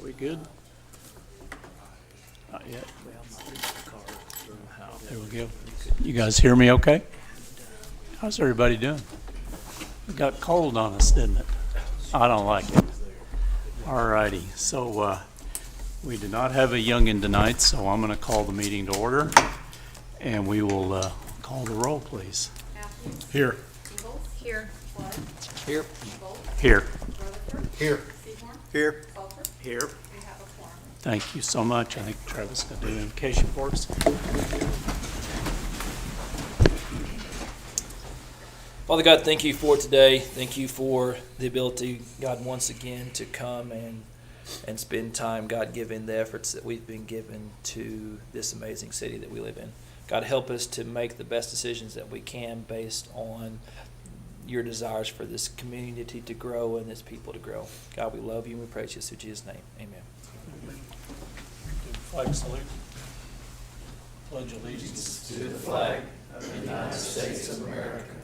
We good? Not yet. There we go. You guys hear me okay? How's everybody doing? It got cold on us, didn't it? I don't like it. All righty. So we do not have a youngin tonight, so I'm going to call the meeting to order. And we will call the roll, please. Matthews. Here. Ingalls. Here. Flood. Here. Bolt. Here. Rutherford. Here. Seymour. Here. Salter. Here. We have a quorum. Thank you so much. I think Travis is going to do an invocation for us. Father God, thank you for today. Thank you for the ability, God, once again to come and spend time, God, given the efforts that we've been given to this amazing city that we live in. God, help us to make the best decisions that we can based on your desires for this community to grow and this people to grow. God, we love you and we praise you through Jesus' name. Amen. Flag salute. Pledge allegiance To the flag of the United States of America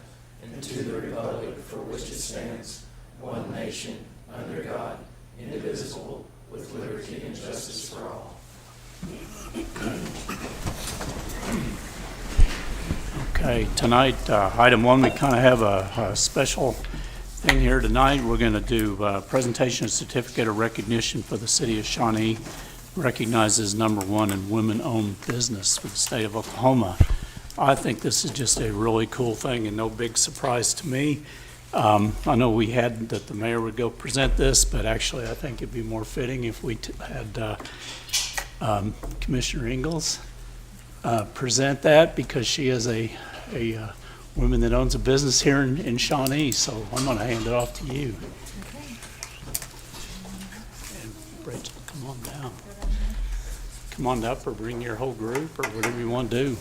and to the republic for which it stands, one nation, under God, indivisible, with liberty and justice for all. Okay, tonight, item one, we kind of have a special thing here tonight. We're going to do a presentation of certificate of recognition for the city of Shawnee, recognizes #1 in women-owned business for the state of Oklahoma. I think this is just a really cool thing and no big surprise to me. I know we had that the mayor would go present this, but actually I think it'd be more fitting if we had Commissioner Ingalls present that, because she is a woman that owns a business here in Shawnee, so I'm going to hand it off to you. And Rachel, come on down. Come on up or bring your whole group or whatever you want to do.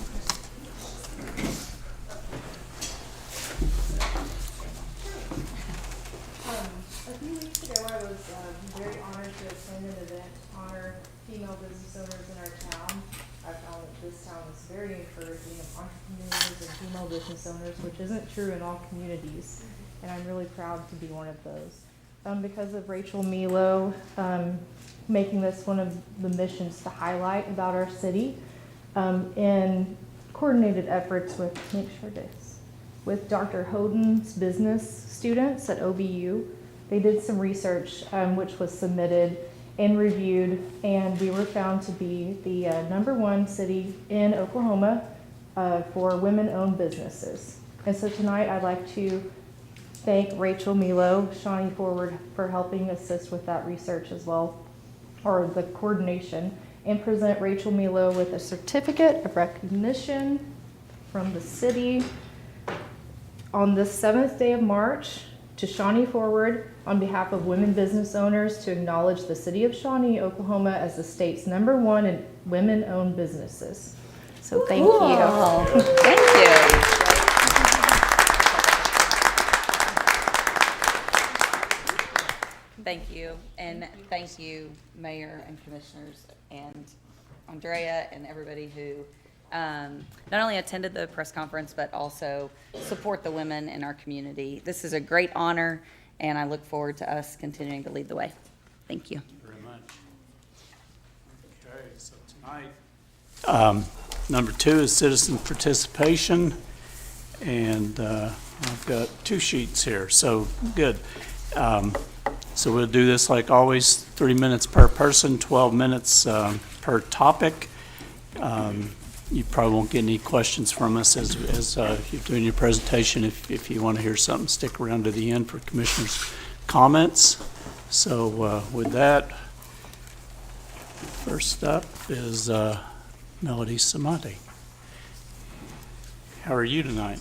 A few weeks ago, I was very honored to attend an event to honor female business owners in our town. I found that this town was very encouraging of entrepreneurs and female business owners, which isn't true in all communities, and I'm really proud to be one of those. Because of Rachel Milo making this one of the missions to highlight about our city, in coordinated efforts with Dr. Hoden's business students at OBU. They did some research which was submitted and reviewed, and we were found to be the #1 city in Oklahoma for women-owned businesses. And so tonight I'd like to thank Rachel Milo, Shawnee Forward, for helping assist with that research as well, or the coordination, and present Rachel Milo with a certificate of recognition from the city on the 7th day of March to Shawnee Forward on behalf of women business owners to acknowledge the city of Shawnee, Oklahoma as the state's #1 in women-owned businesses. So thank you. Thank you. Thank you, and thank you, Mayor and Commissioners and Andrea and everybody who not only attended the press conference, but also support the women in our community. This is a great honor, and I look forward to us continuing to lead the way. Thank you. Very much. Okay, so tonight, #2 is citizen participation, and I've got 2 sheets here, so good. So we'll do this like always, 30 minutes per person, 12 minutes per topic. You probably won't get any questions from us as you're doing your presentation. If you want to hear something, stick around to the end for commissioners' comments. So with that, first up is Melody Samati. How are you tonight?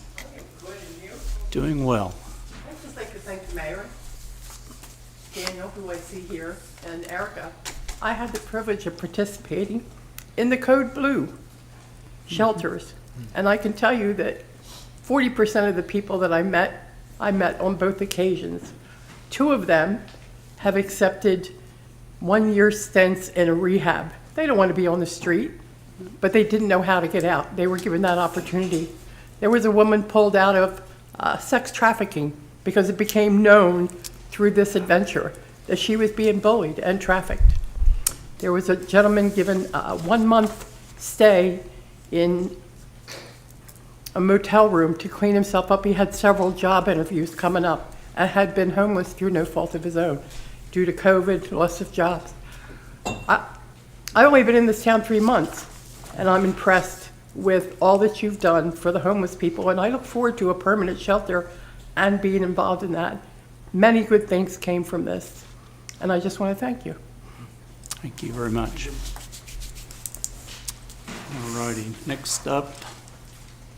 Good, and you? Doing well. I'd just like to thank the mayor, Daniel, who I see here, and Erica. I had the privilege of participating in the Code Blue shelters, and I can tell you that 40% of the people that I met on both occasions. 2 of them have accepted 1-year stints in a rehab. They don't want to be on the street, but they didn't know how to get out. They were given that opportunity. There was a woman pulled out of sex trafficking because it became known through this adventure that she was being bullied and trafficked. There was a gentleman given a 1-month stay in a motel room to clean himself up. He had several job interviews coming up and had been homeless through no fault of his own, due to COVID, loss of jobs. I've only been in this town 3 months, and I'm impressed with all that you've done for the homeless people, and I look forward to a permanent shelter and being involved in that. Many good things came from this, and I just want to thank you. Thank you very much. All righty, next up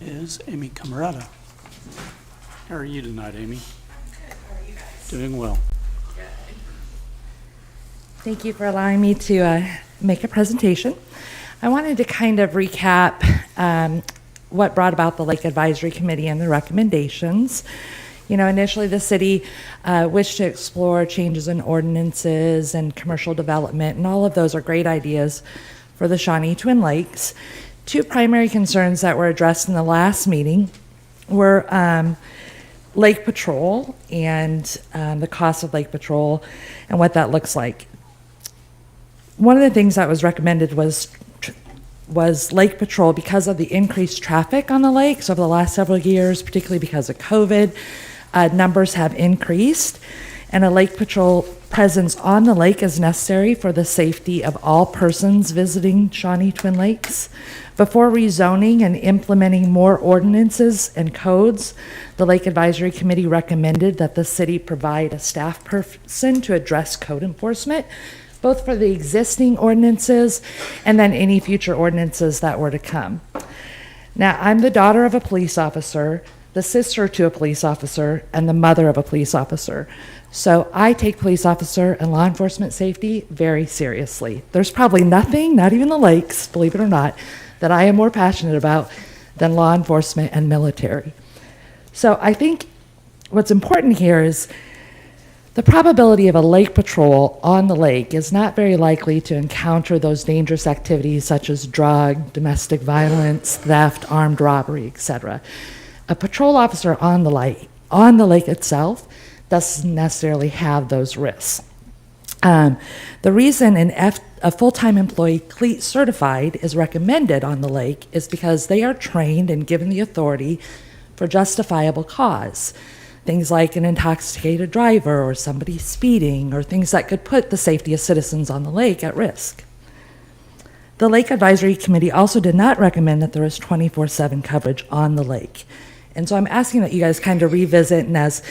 is Amy Camerata. How are you tonight, Amy? How are you guys? Doing well. Thank you for allowing me to make a presentation. I wanted to kind of recap what brought about the Lake Advisory Committee and the recommendations. You know, initially the city wished to explore changes in ordinances and commercial development, and all of those are great ideas for the Shawnee Twin Lakes. Two primary concerns that were addressed in the last meeting were lake patrol and the cost of lake patrol and what that looks like. One of the things that was recommended was lake patrol because of the increased traffic on the lakes over the last several years, particularly because of COVID. Numbers have increased, and a lake patrol presence on the lake is necessary for the safety of all persons visiting Shawnee Twin Lakes. Before rezoning and implementing more ordinances and codes, the Lake Advisory Committee recommended that the city provide a staff person to address code enforcement, both for the existing ordinances and then any future ordinances that were to come. Now, I'm the daughter of a police officer, the sister to a police officer, and the mother of a police officer. So I take police officer and law enforcement safety very seriously. There's probably nothing, not even the lakes, believe it or not, that I am more passionate about than law enforcement and military. So I think what's important here is the probability of a lake patrol on the lake is not very likely to encounter those dangerous activities such as drug, domestic violence, theft, armed robbery, etc. A patrol officer on the lake itself doesn't necessarily have those risks. The reason a full-time employee CLEAT certified is recommended on the lake is because they are trained and given the authority for justifiable cause. Things like an intoxicated driver or somebody speeding or things that could put the safety of citizens on the lake at risk. The Lake Advisory Committee also did not recommend that there was 24/7 coverage on the lake. And so I'm asking that you guys kind of revisit, and as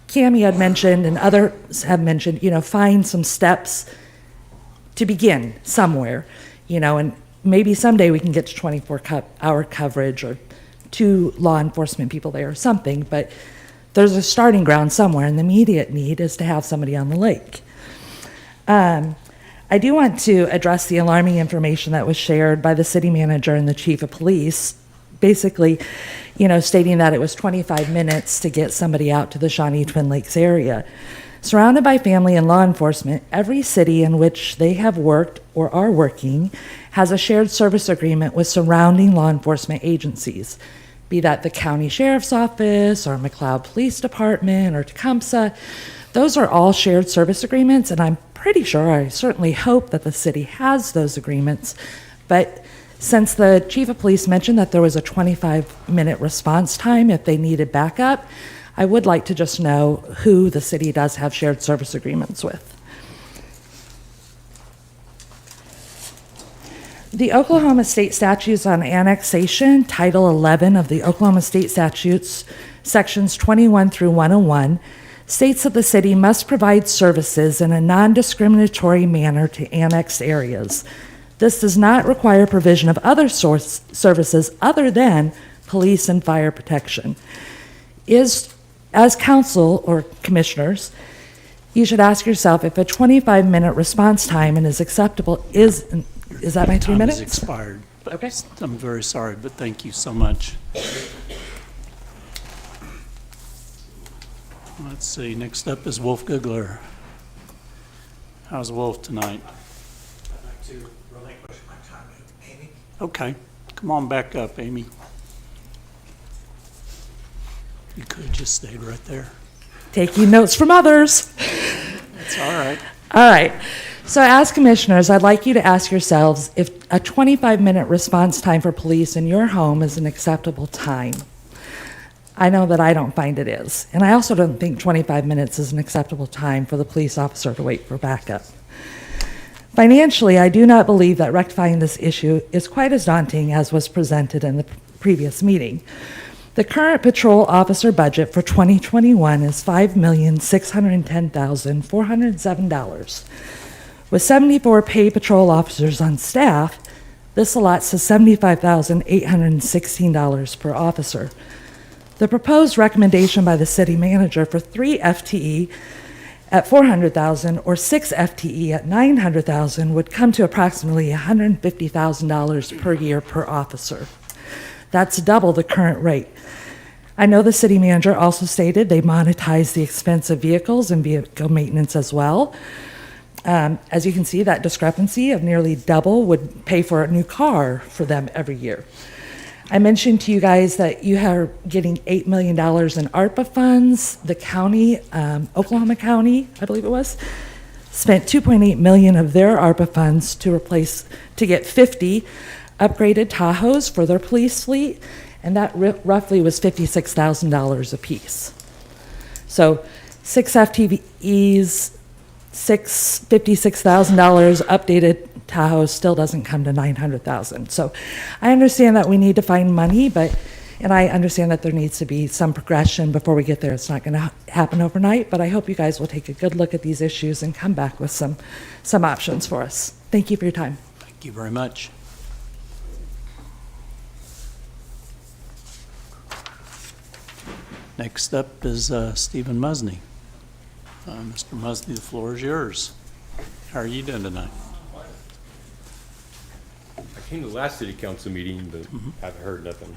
Cammie had mentioned and others have mentioned, find some steps to begin somewhere, and maybe someday we can get to 24-hour coverage or 2 law enforcement people there or something, but there's a starting ground somewhere, and the immediate need is to have somebody on the lake. I do want to address the alarming information that was shared by the city manager and the chief of police, basically, stating that it was 25 minutes to get somebody out to the Shawnee Twin Lakes area. Surrounded by family and law enforcement, every city in which they have worked or are working has a shared service agreement with surrounding law enforcement agencies, be that the county sheriff's office or McLeod Police Department or Tecumseh. Those are all shared service agreements, and I'm pretty sure, I certainly hope that the city has those agreements. But since the chief of police mentioned that there was a 25-minute response time if they needed backup, I would like to just know who the city does have shared service agreements with. The Oklahoma State Statutes on Annexation, Title 11 of the Oklahoma State Statutes, Sections 21 through 101, states that the city must provide services in a non-discriminatory manner to annexed areas. This does not require provision of other services other than police and fire protection. As council or commissioners, you should ask yourself if a 25-minute response time is acceptable. Is that my 3 minutes? Time has expired. But Okay. I'm very sorry, but thank you so much. Let's see, next up is Wolf Googler. How's Wolf tonight? I'd like to relinquish my time to Amy. Okay, come on back up, Amy. You could have just stayed right there. Taking notes from others. That's all right. All right. So as commissioners, I'd like you to ask yourselves if a 25-minute response time for police in your home is an acceptable time. I know that I don't find it is. And I also don't think 25 minutes is an acceptable time for the police officer to wait for backup. Financially, I do not believe that rectifying this issue is quite as daunting as was presented in the previous meeting. The current patrol officer budget for 2021 is $5,610,407. With 74 paid patrol officers on staff, this allots to $75,816 per officer. The proposed recommendation by the city manager for 3 FTE at $400,000 or 6 FTE at $900,000 would come to approximately $150,000 per year per officer. That's double the current rate. I know the city manager also stated they monetize the expense of vehicles and vehicle maintenance as well. As you can see, that discrepancy of nearly double would pay for a new car for them every year. I mentioned to you guys that you are getting $8 million in ARPA funds. The county, Oklahoma County, I believe it was, spent $2.8 million of their ARPA funds to get 50 upgraded Tahoes for their police fleet, and that roughly was $56,000 apiece. So 6 FTEs, $56,000 updated Tahoe still doesn't come to $900,000. So I understand that we need to find money, and I understand that there needs to be some progression before we get there. It's not going to happen overnight, but I hope you guys will take a good look at these issues and come back with some options for us. Thank you for your time. Thank you very much. Next up is Stephen Musney. Mr. Musney, the floor is yours. How are you doing tonight? I came to the last city council meeting, but haven't heard nothing.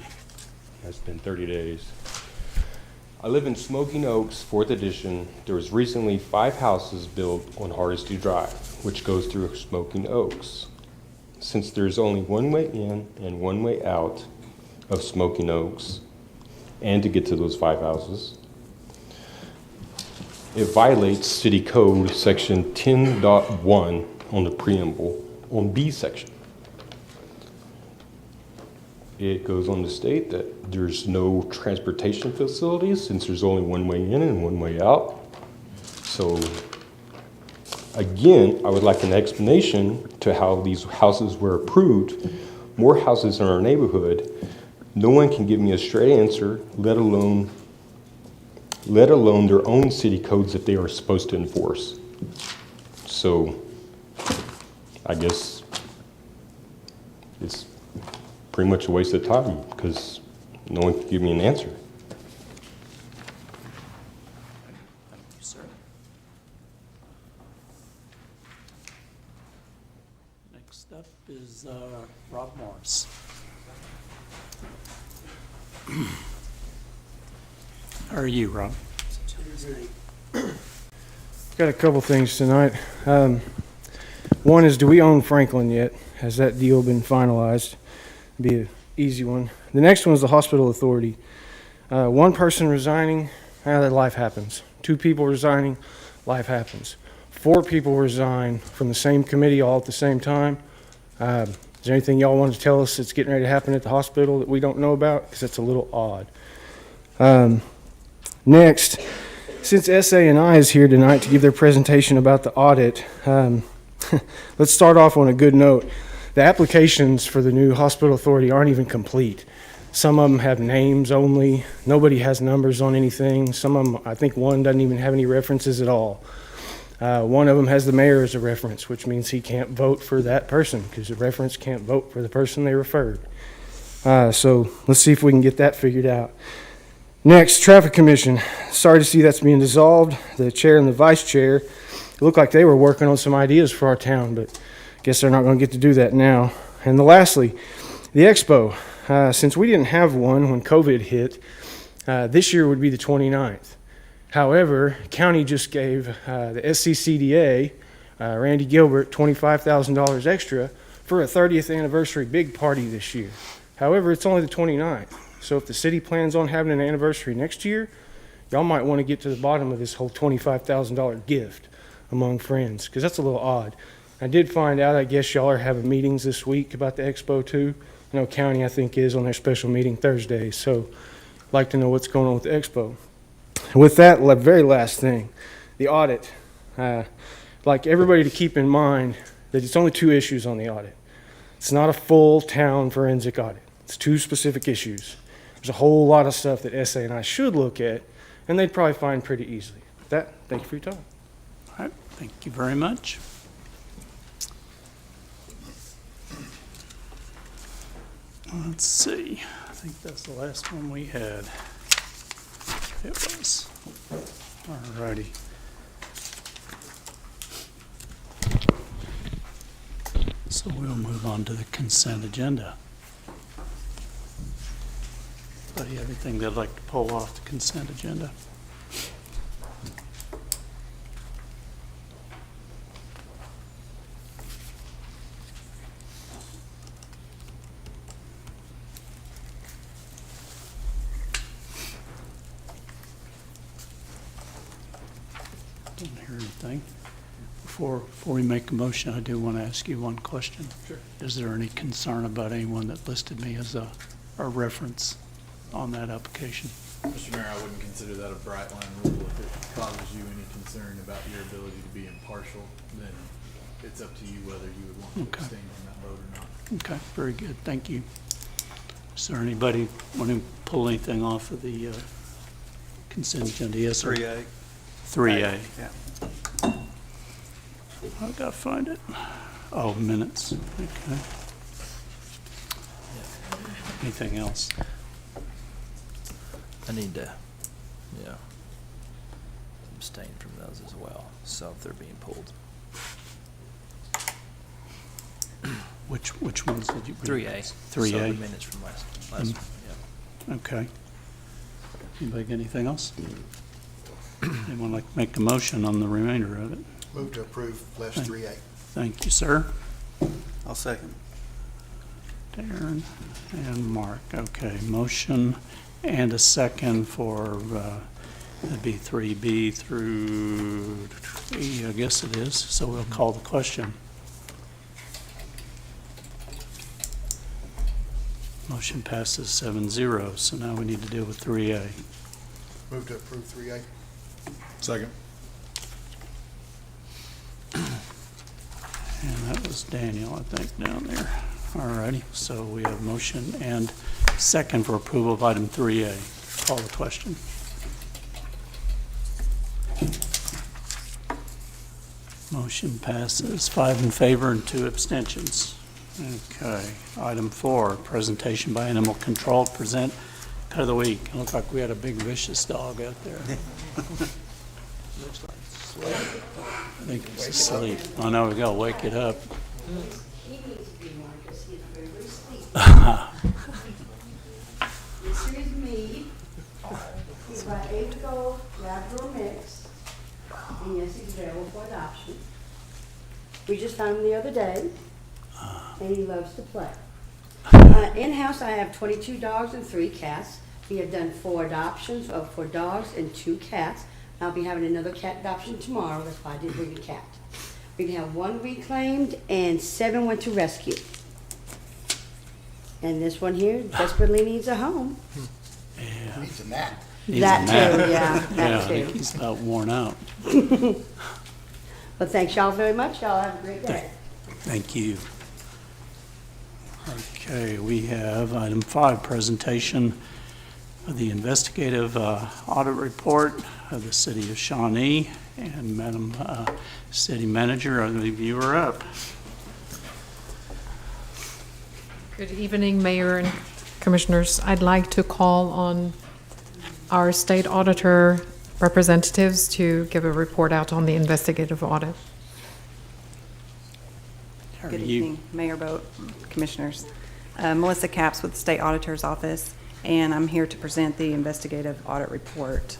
It's been 30 days. I live in Smoking Oaks, 4th Edition. There was recently 5 houses built on Hardesty Drive, which goes through Smoking Oaks. Since there's only one way in and one way out of Smoking Oaks, and to get to those 5 houses, it violates City Code Section 10.1 on the preamble on B section. It goes on to state that there's no transportation facilities since there's only one way in and one way out. So again, I would like an explanation to how these houses were approved. More houses in our neighborhood. No one can give me a straight answer, let alone their own city codes that they are supposed to enforce. So I guess it's pretty much a waste of time because no one can give me an answer. Thank you, sir. Next up is Rob Morris. How are you, Rob? Got a couple things tonight. One is, do we own Franklin yet? Has that deal been finalized? Be an easy one. The next one is the hospital authority. One person resigning, that life happens. 2 people resigning, life happens. 4 people resign from the same committee all at the same time. Is there anything y'all want to tell us that's getting ready to happen at the hospital that we don't know about? Because that's a little odd. Next, since SA&I is here tonight to give their presentation about the audit, let's start off on a good note. The applications for the new hospital authority aren't even complete. Some of them have names only. Nobody has numbers on anything. Some of them, I think one doesn't even have any references at all. One of them has the mayor as a reference, which means he can't vote for that person because the reference can't vote for the person they referred. So let's see if we can get that figured out. Next, Traffic Commission. Sorry to see that's being dissolved. The chair and the vice chair, it looked like they were working on some ideas for our town, but guess they're not going to get to do that now. And lastly, the expo. Since we didn't have one when COVID hit, this year would be the 29th. However, county just gave the SCCDA, Randy Gilbert, $25,000 extra for a 30th anniversary big party this year. However, it's only the 29th. So if the city plans on having an anniversary next year, y'all might want to get to the bottom of this whole $25,000 gift among friends, because that's a little odd. I did find out, I guess y'all are having meetings this week about the expo too. I know county, I think, is on their special meeting Thursday, so I'd like to know what's going on with the expo. With that, very last thing, the audit. I'd like everybody to keep in mind that it's only 2 issues on the audit. It's not a full town forensic audit. It's 2 specific issues. There's a whole lot of stuff that SA and I should look at, and they'd probably find pretty easily. With that, thank you for your time. All right, thank you very much. Let's see, I think that's the last one we had. It was. All righty. So we'll move on to the consent agenda. Anybody have anything they'd like to pull off the consent agenda? Don't hear anything. Before we make a motion, I do want to ask you one question. Sure. Is there any concern about anyone that listed me as a reference on that application? Mr. Mayor, I wouldn't consider that a bright line rule. If it causes you any concern about your ability to be impartial, then it's up to you whether you would want to Okay. abstain from that vote or not. Okay, very good, thank you. Is there anybody want to pull anything off of the consent agenda? Yes, sir. 3A. 3A. Yeah. I've got to find it. Oh, minutes, okay. Anything else? I need to, abstain from those as well, so if they're being pulled. Which ones did you? 3A. 3A. So the minutes from last one, yeah. Okay. Anybody got anything else? Anyone like to make a motion on the remainder of it? Move to approve last 3A. Thank you, sir. I'll second. Darren and Mark. Okay, motion and a second for, that'd be 3B through E, I guess it is. So we'll call the question. Motion passes 7-0. So now we need to deal with 3A. Move to approve 3A. Second. And that was Daniel, I think, down there. All righty, so we have motion and second for approval of item 3A. Call the question. Motion passes 5 in favor and 2 abstentions. Okay, item 4, presentation by Animal Control, present pet of the week. It looked like we had a big vicious dog out there. I think he's asleep. I know, we gotta wake it up. He needs to be more because he's very, very sleepy. This is me. He's my 8-year-old Labrador mix. And yes, he's available for adoption. We just found him the other day. And he loves to play. In-house, I have 22 dogs and 3 cats. We have done 4 adoptions of 4 dogs and 2 cats. I'll be having another cat adoption tomorrow. That's why I didn't bring a cat. We have 1 reclaimed and 7 went to rescue. And this one here desperately needs a home. Yeah. Needs a nap. Needs a That nap. too, yeah, Yeah, that I think too. he's about worn out. But thanks y'all very much. Y'all have a great day. Thank you. Okay, we have item 5, presentation of the investigative audit report of the city of Shawnee. And Madam City Manager, I believe you are up. Good evening, Mayor and Commissioners. I'd like to call on our state auditor representatives to give a report out on the investigative audit. Are Good you- evening, Mayor Boat, Commissioners. Melissa Capps with the State Auditor's Office, and I'm here to present the investigative audit report.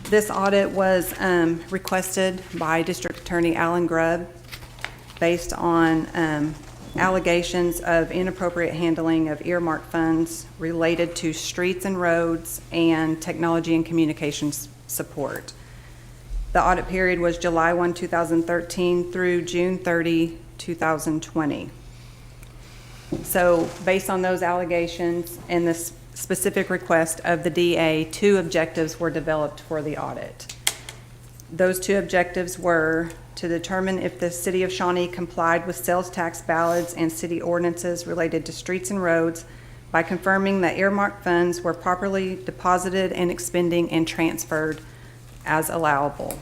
This audit was requested by District Attorney Alan Grubb based on allegations of inappropriate handling of earmark funds related to streets and roads and technology and communications support. The audit period was July 1, 2013 through June 30, 2020. So based on those allegations and this specific request of the DA, 2 objectives were developed for the audit. Those 2 objectives were to determine if the City of Shawnee complied with sales tax ballads and city ordinances related to streets and roads by confirming that earmarked funds were properly deposited and expending and transferred as allowable.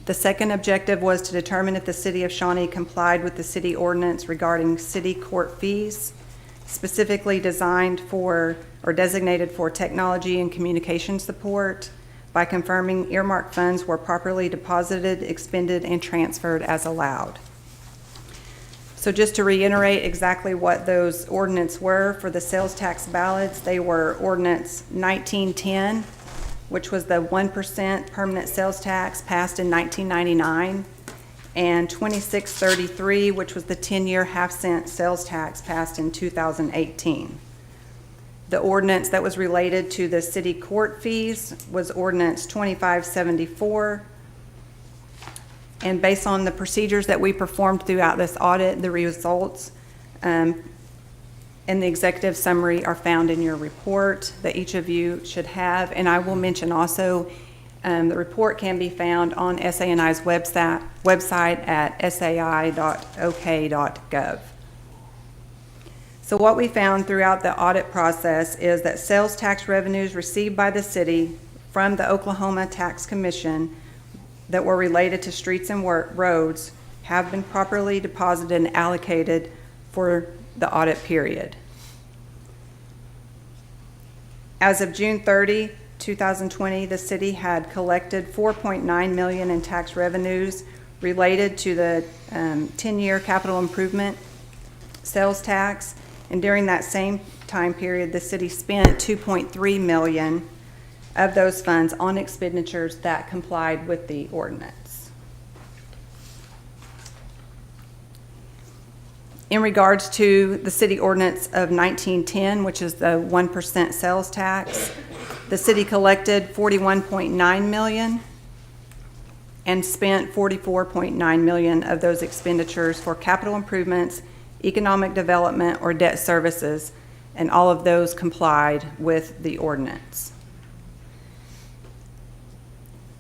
The second objective was to determine if the City of Shawnee complied with the city ordinance regarding city court fees, specifically designed for or designated for technology and communication support, by confirming earmarked funds were properly deposited, expended, and transferred as allowed. So just to reiterate exactly what those ordinance were for the sales tax ballads, they were Ordinance 1910, which was the 1% permanent sales tax passed in 1999, and 2633, which was the 10-year half-cent sales tax passed in 2018. The ordinance that was related to the city court fees was Ordinance 2574. And based on the procedures that we performed throughout this audit, the results and the executive summary are found in your report that each of you should have. And I will mention also, the report can be found on SANI's website at sai.ok.gov. So what we found throughout the audit process is that sales tax revenues received by the city from the Oklahoma Tax Commission that were related to streets and roads have been properly deposited and allocated for the audit period. As of June 30, 2020, the city had collected $4.9 million in tax revenues related to the 10-year capital improvement sales tax. And during that same time period, the city spent $2.3 million of those funds on expenditures that complied with the ordinance. In regards to the city ordinance of 1910, which is the 1% sales tax, the city collected $41.9 million and spent $44.9 million of those expenditures for capital improvements, economic development, or debt services, and all of those complied with the ordinance.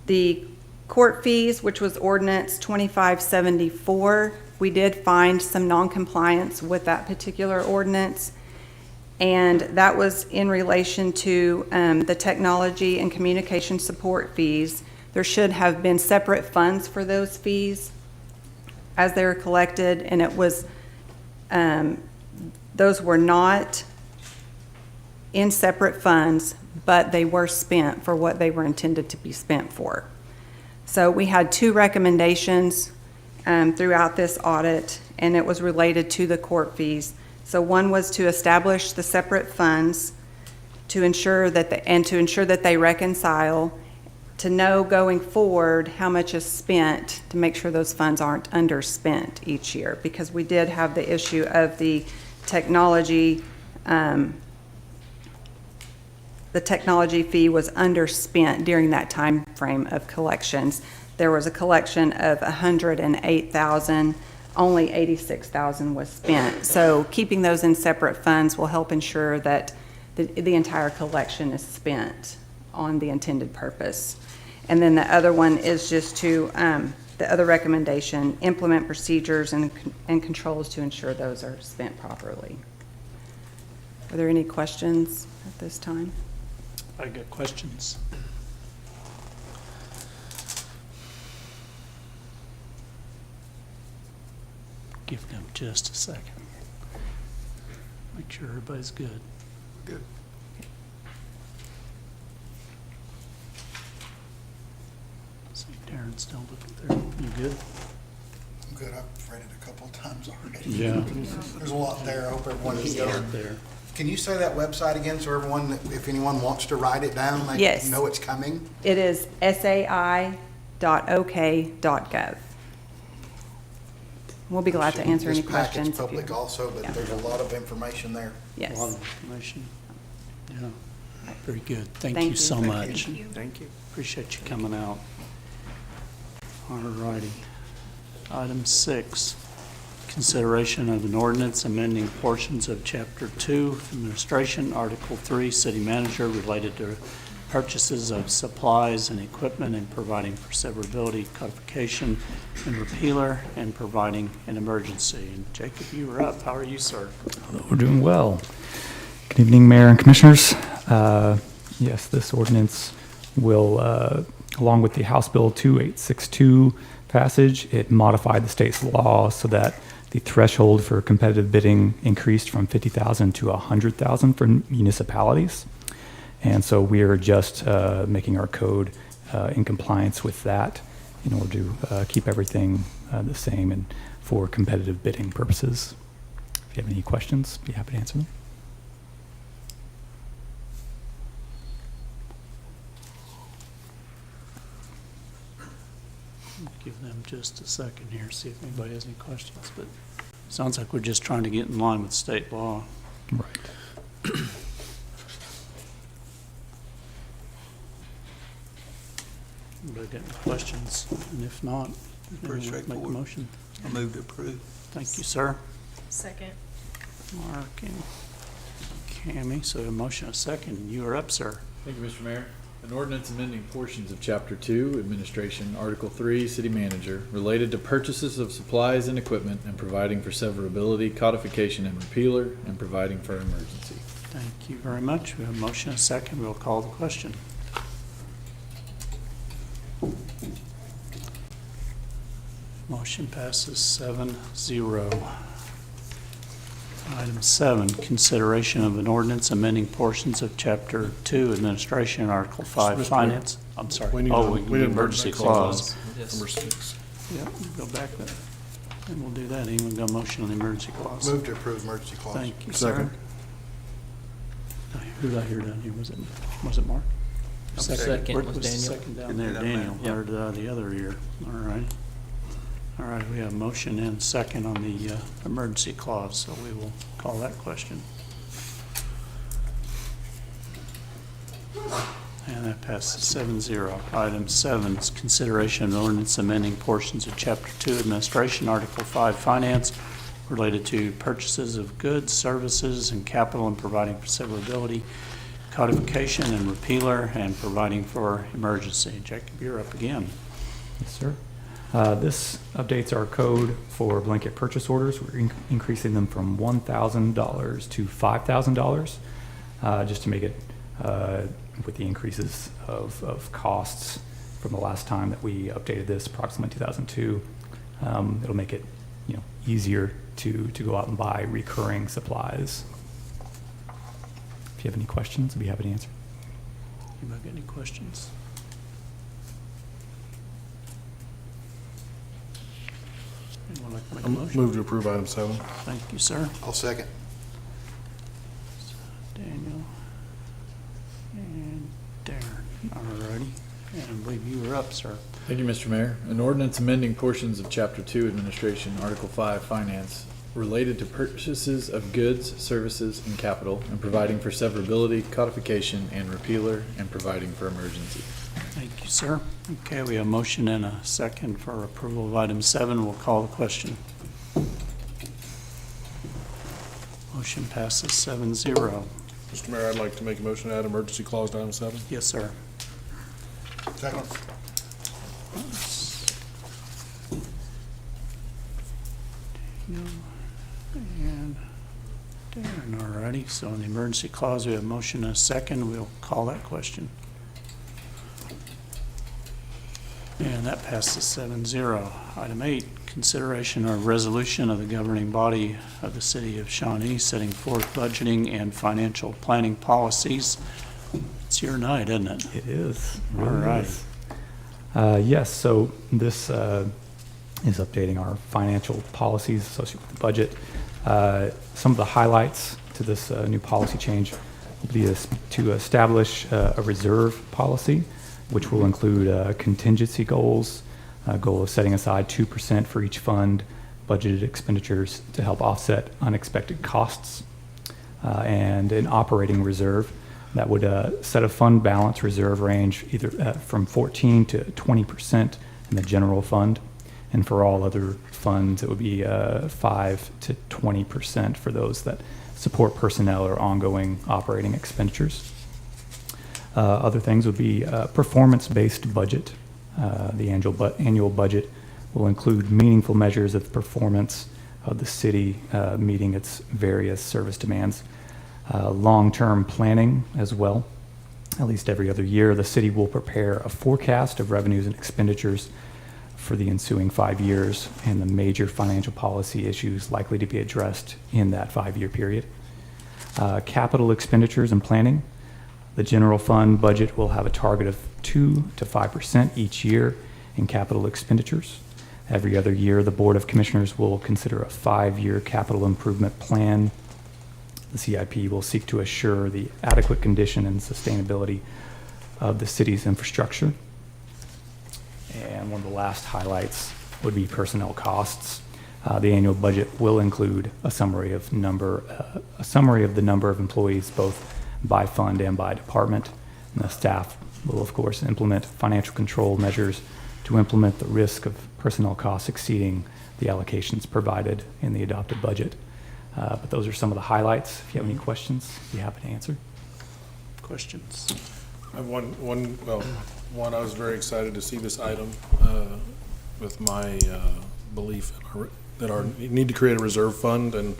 The court fees, which was Ordinance 2574, we did find some non-compliance with that particular ordinance, and that was in relation to the technology and communication support fees. There should have been separate funds for those fees as they were collected, and it was those were not in separate funds, but they were spent for what they were intended to be spent for. So we had 2 recommendations throughout this audit, and it was related to the court fees. So one was to establish the separate funds to ensure that they reconcile, to know going forward how much is spent, to make sure those funds aren't underspent each year, because we did have the issue of the technology. The technology fee was underspent during that time frame of collections. There was a collection of $108,000, only $86,000 was spent. So keeping those in separate funds will help ensure that the entire collection is spent on the intended purpose. And then the other one is just to, the other recommendation, implement procedures and controls to ensure those are spent properly. Are there any questions at this time? I got questions. Give them just a second. Make sure everybody's good. Good. See, Darren's still looking there. You good? I'm good. I've read it a couple of times already. Yeah. There's a lot there. I hope everyone is Start done. there. Can you say that website again so everyone, if anyone wants to write it down, they Yes. know it's coming? It is sai.ok.gov. We'll be glad to answer any This packet's questions. if you- public also, but Yeah. there's a lot of information there. A Yes. lot of information. Yeah, very good. Thank Thank you you. so Thank much. you. Thank you. Appreciate you coming out. All righty. Item 6, consideration of an ordinance amending portions of Chapter 2, Administration, Article 3, City Manager, related to purchases of supplies and equipment and providing for severability, codification, and repealer, and providing an emergency. And Jacob, you were up. How are you, sir? We're doing well. Good evening, Mayor and Commissioners. Yes, this ordinance will, along with the House Bill 2862 passage, it modified the state's law so that the threshold for competitive bidding increased from 50,000 to 100,000 for municipalities. And so we are just making our code in compliance with that in order to keep everything the same and for competitive bidding purposes. If you have any questions, be happy to answer them. Give them just a second here, see if anybody has any questions, but sounds like we're just trying to get in line with state law. Right. Anybody got any questions? And if not, Pretty anyone make a straightforward. motion. I move to approve. Thank you, sir. Second. Mark and Cammy, so a motion, a second, and you are up, sir. Thank you, Mr. Mayor. An ordinance amending portions of Chapter 2, Administration, Article 3, City Manager, related to purchases of supplies and equipment and providing for severability, codification, and repealer, and providing for emergency. Thank you very much. We have a motion, a second, we'll call the question. Motion passes 7-0. Item 7, consideration of an ordinance amending portions of Chapter 2, Administration, Article 5, Mr. Finance. I'm sorry. We need Oh, a- we we need need an emergency emergency clause. Number 6. Yep, go back there. And we'll do that. Anyone got a motion on the emergency clause? Move to approve emergency clause. Thank you, sir. Second. Who did I hear down here? Was it Mark? Second Rick was the Daniel. second down there, Yeah, Daniel. Yep. Heard the other ear. All right. All right, we have a motion and second on the emergency clause, so we will call that question. And that passes 7-0. Item 7 is consideration of an ordinance amending portions of Chapter 2 Administration, Article 5 Finance, related to purchases of goods, services, and capital, and providing for severability, codification, and repealer, and providing for emergency. Jacob, you're up again. Yes, sir. This updates our code for blanket purchase orders. We're increasing them from $1,000 to $5,000, just to make it, with the increases of costs from the last time that we updated this, approximately 2002. It'll make it, easier to go out and buy recurring supplies. If you have any questions, I'd be happy to answer. Anybody got any questions? Anyone like to make a motion? Move to approve item 7. Thank you, sir. I'll second. Daniel and Darren. All righty. And I believe you were up, sir. Thank you, Mr. Mayor. An ordinance amending portions of Chapter 2, Administration, Article 5, Finance, related to purchases of goods, services, and capital, and providing for severability, codification, and repealer, and providing for emergency. Thank you, sir. Okay, we have a motion and a second for approval of item 7. We'll call the question. Motion passes 7-0. Mr. Mayor, I'd like to make a motion to add emergency clause to item 7. Yes, sir. Second. And Darren, all righty. So on the emergency clause, we have a motion and a second. We'll call that question. And that passes 7-0. Item 8, consideration of resolution of the governing body of the city of Shawnee setting forth budgeting and financial planning policies. It's your night, isn't it? It is. All right. Yes, so this is updating our financial policies associated with the budget. Some of the highlights to this new policy change will be to establish a reserve policy, which will include contingency goals, a goal of setting aside 2% for each fund, budgeted expenditures to help offset unexpected costs, and an operating reserve that would set a fund balance reserve range either from 14 to 20% in the general fund. And for all other funds, it would be 5 to 20% for those that support personnel or ongoing operating expenditures. Other things would be performance-based budget. The annual budget will include meaningful measures of performance of the city meeting its various service demands. Long-term planning as well. At least every other year, the city will prepare a forecast of revenues and expenditures for the ensuing 5 years and the major financial policy issues likely to be addressed in that 5-year period. Capital expenditures and planning. The general fund budget will have a target of 2 to 5% each year in capital expenditures. Every other year, the Board of Commissioners will consider a 5-year capital improvement plan. The CIP will seek to assure the adequate condition and sustainability of the city's infrastructure. And one of the last highlights would be personnel costs. The annual budget will include a summary of the number of employees, both by fund and by department. And the staff will, of course, implement financial control measures to implement the risk of personnel costs exceeding the allocations provided in the adopted budget. But those are some of the highlights. If you have any questions, I'd be happy to answer. Questions? I have one, I was very excited to see this item with my belief that our need to create a reserve fund and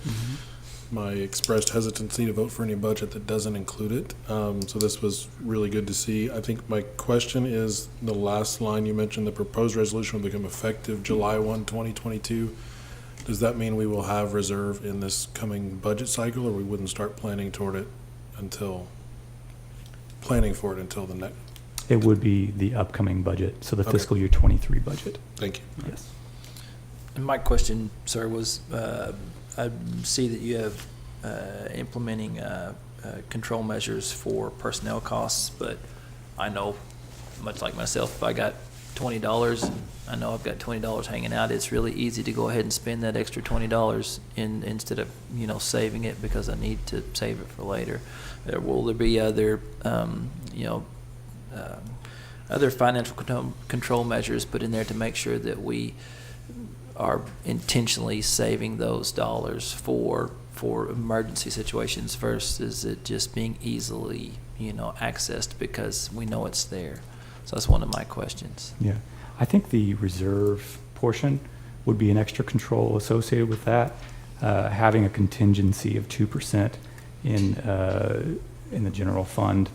my expressed hesitancy to vote for any budget that doesn't include it. So this was really good to see. I think my question is the last line you mentioned, the proposed resolution will become effective July 1, 2022. Does that mean we will have reserve in this coming budget cycle, or we wouldn't start planning for it until the next? It would be the upcoming budget, so the Okay. fiscal year 23 budget. Thank you. Yes. And my question, sir, was I see that you have implementing control measures for personnel costs, but I know, much like myself, if I got $20, I know I've got $20 hanging out, it's really easy to go ahead and spend that extra $20 instead of, saving it because I need to save it for later. Will there be other, other financial control measures put in there to make sure that we are intentionally saving those dollars for emergency situations versus it just being easily, accessed because we know it's there? So that's one of my questions. Yeah, I think the reserve portion would be an extra control associated with that. Having a contingency of 2% in the general fund,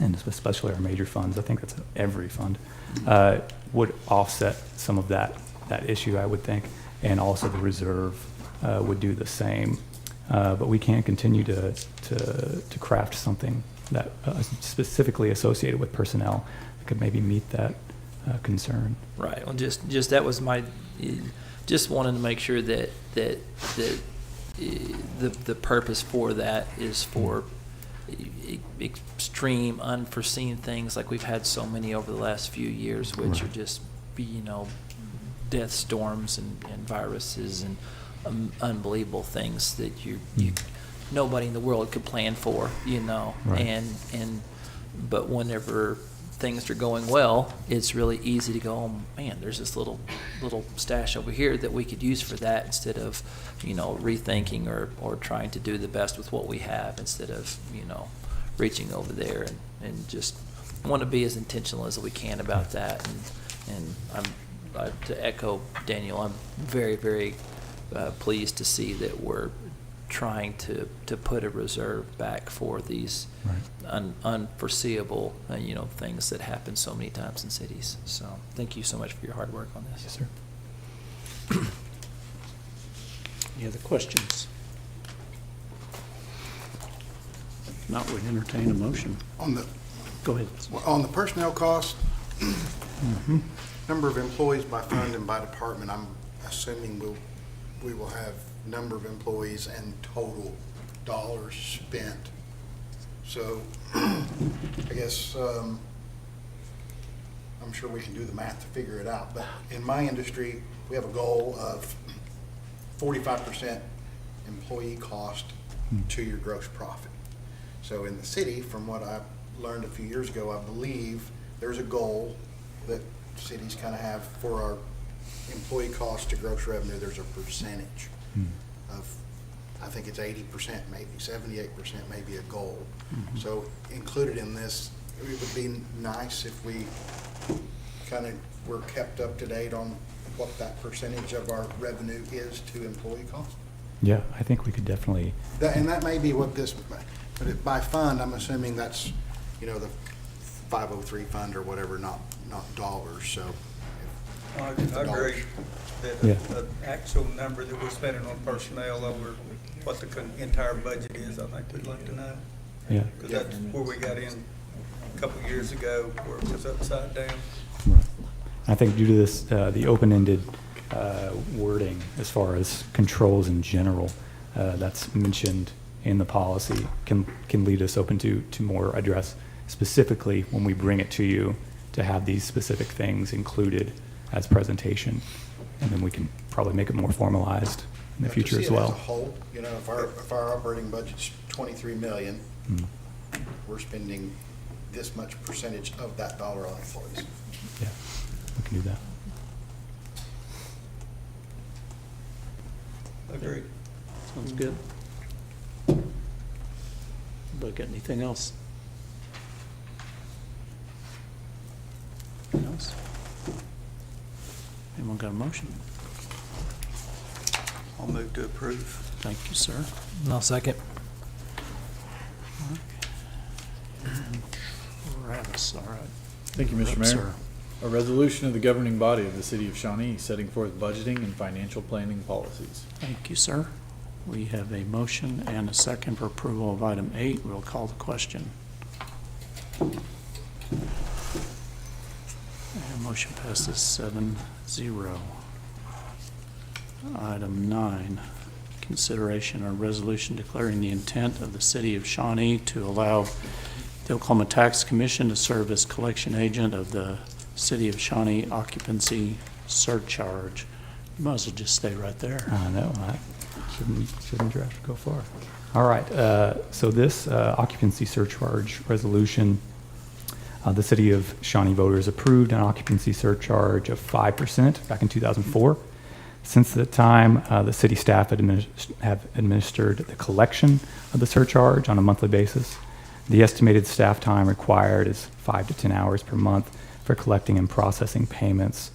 and especially our major funds, I think that's every fund, would offset some of that issue, I would think, and also the reserve would do the same. But we can't continue to craft something that specifically associated with personnel that could maybe meet that concern. Right. Well, just that was my, just wanted to make sure that the purpose for that is for extreme unforeseen things like we've had so many over the last few years, which are just, death storms and viruses and unbelievable things that nobody in the world could plan for, Right. But whenever things are going well, it's really easy to go, oh man, there's this little stash over here that we could use for that, instead of, rethinking or trying to do the best with what we have, instead of, reaching over there and just want to be as intentional as we can about that. And to echo Daniel, I'm very, very pleased to see that we're trying to put a reserve back for these unforeseeable, things that happen so many times in cities. So thank you so much for your hard work on this. Yes, sir. Any other questions? If not, we'd entertain a motion. Go ahead. On the personnel cost, number of employees by fund and by department, I'm assuming we will have number of employees and total dollars spent. So I guess I'm sure we can do the math to figure it out, but in my industry, we have a goal of 45% employee cost to your gross profit. So in the city, from what I learned a few years ago, I believe there's a goal that cities kind of have for our employee cost to gross revenue, there's a percentage of, I think it's 80%, maybe 78%, maybe a goal. So included in this, it would be nice if we kind of were kept up to date on what that percentage of our revenue is to employee cost. Yeah, I think we could definitely, And that may be what this, but by fund, I'm assuming that's, you know, the 503 fund or whatever, not dollars, so. I if the agree dollars- that Yeah. the actual number that we're spending on personnel over what the entire budget is, I think we'd like to know. yeah. Because that's where we got in a couple of years ago, where it was upside down. Right. I think due to this, the open-ended wording as far as controls in general, that's mentioned in the policy can lead us open to more address specifically when we bring it to you to have these specific things included as presentation. And then we can probably make it more formalized in the To future see as it well. As a whole, you know, if our operating budget's 23 million, we're spending this much percentage of that dollar on employees. Yeah, we can do that. Agreed. Sounds good. Anybody got anything else? Anything else? Anyone got a motion? I'll move to approve. Thank you, sir. I'll second. Travis, all right. Thank you, Mr. Up, Mayor. sir. A resolution of the governing body of the city of Shawnee setting forth budgeting and financial planning policies. Thank you, sir. We have a motion and a second for approval of item 8. We'll call the question. And motion passes 7-0. Item 9, consideration of resolution declaring the intent of the city of Shawnee to allow the Oklahoma Tax Commission to serve as collection agent of the City of Shawnee occupancy surcharge. You might as well just stay right there. I know, I shouldn't draft go far. All right, so this occupancy surcharge resolution, the city of Shawnee voters approved an occupancy surcharge of 5% back in 2004. Since that time, the city staff have administered the collection of the surcharge on a monthly basis. The estimated staff time required is 5 to 10 hours per month for collecting and processing payments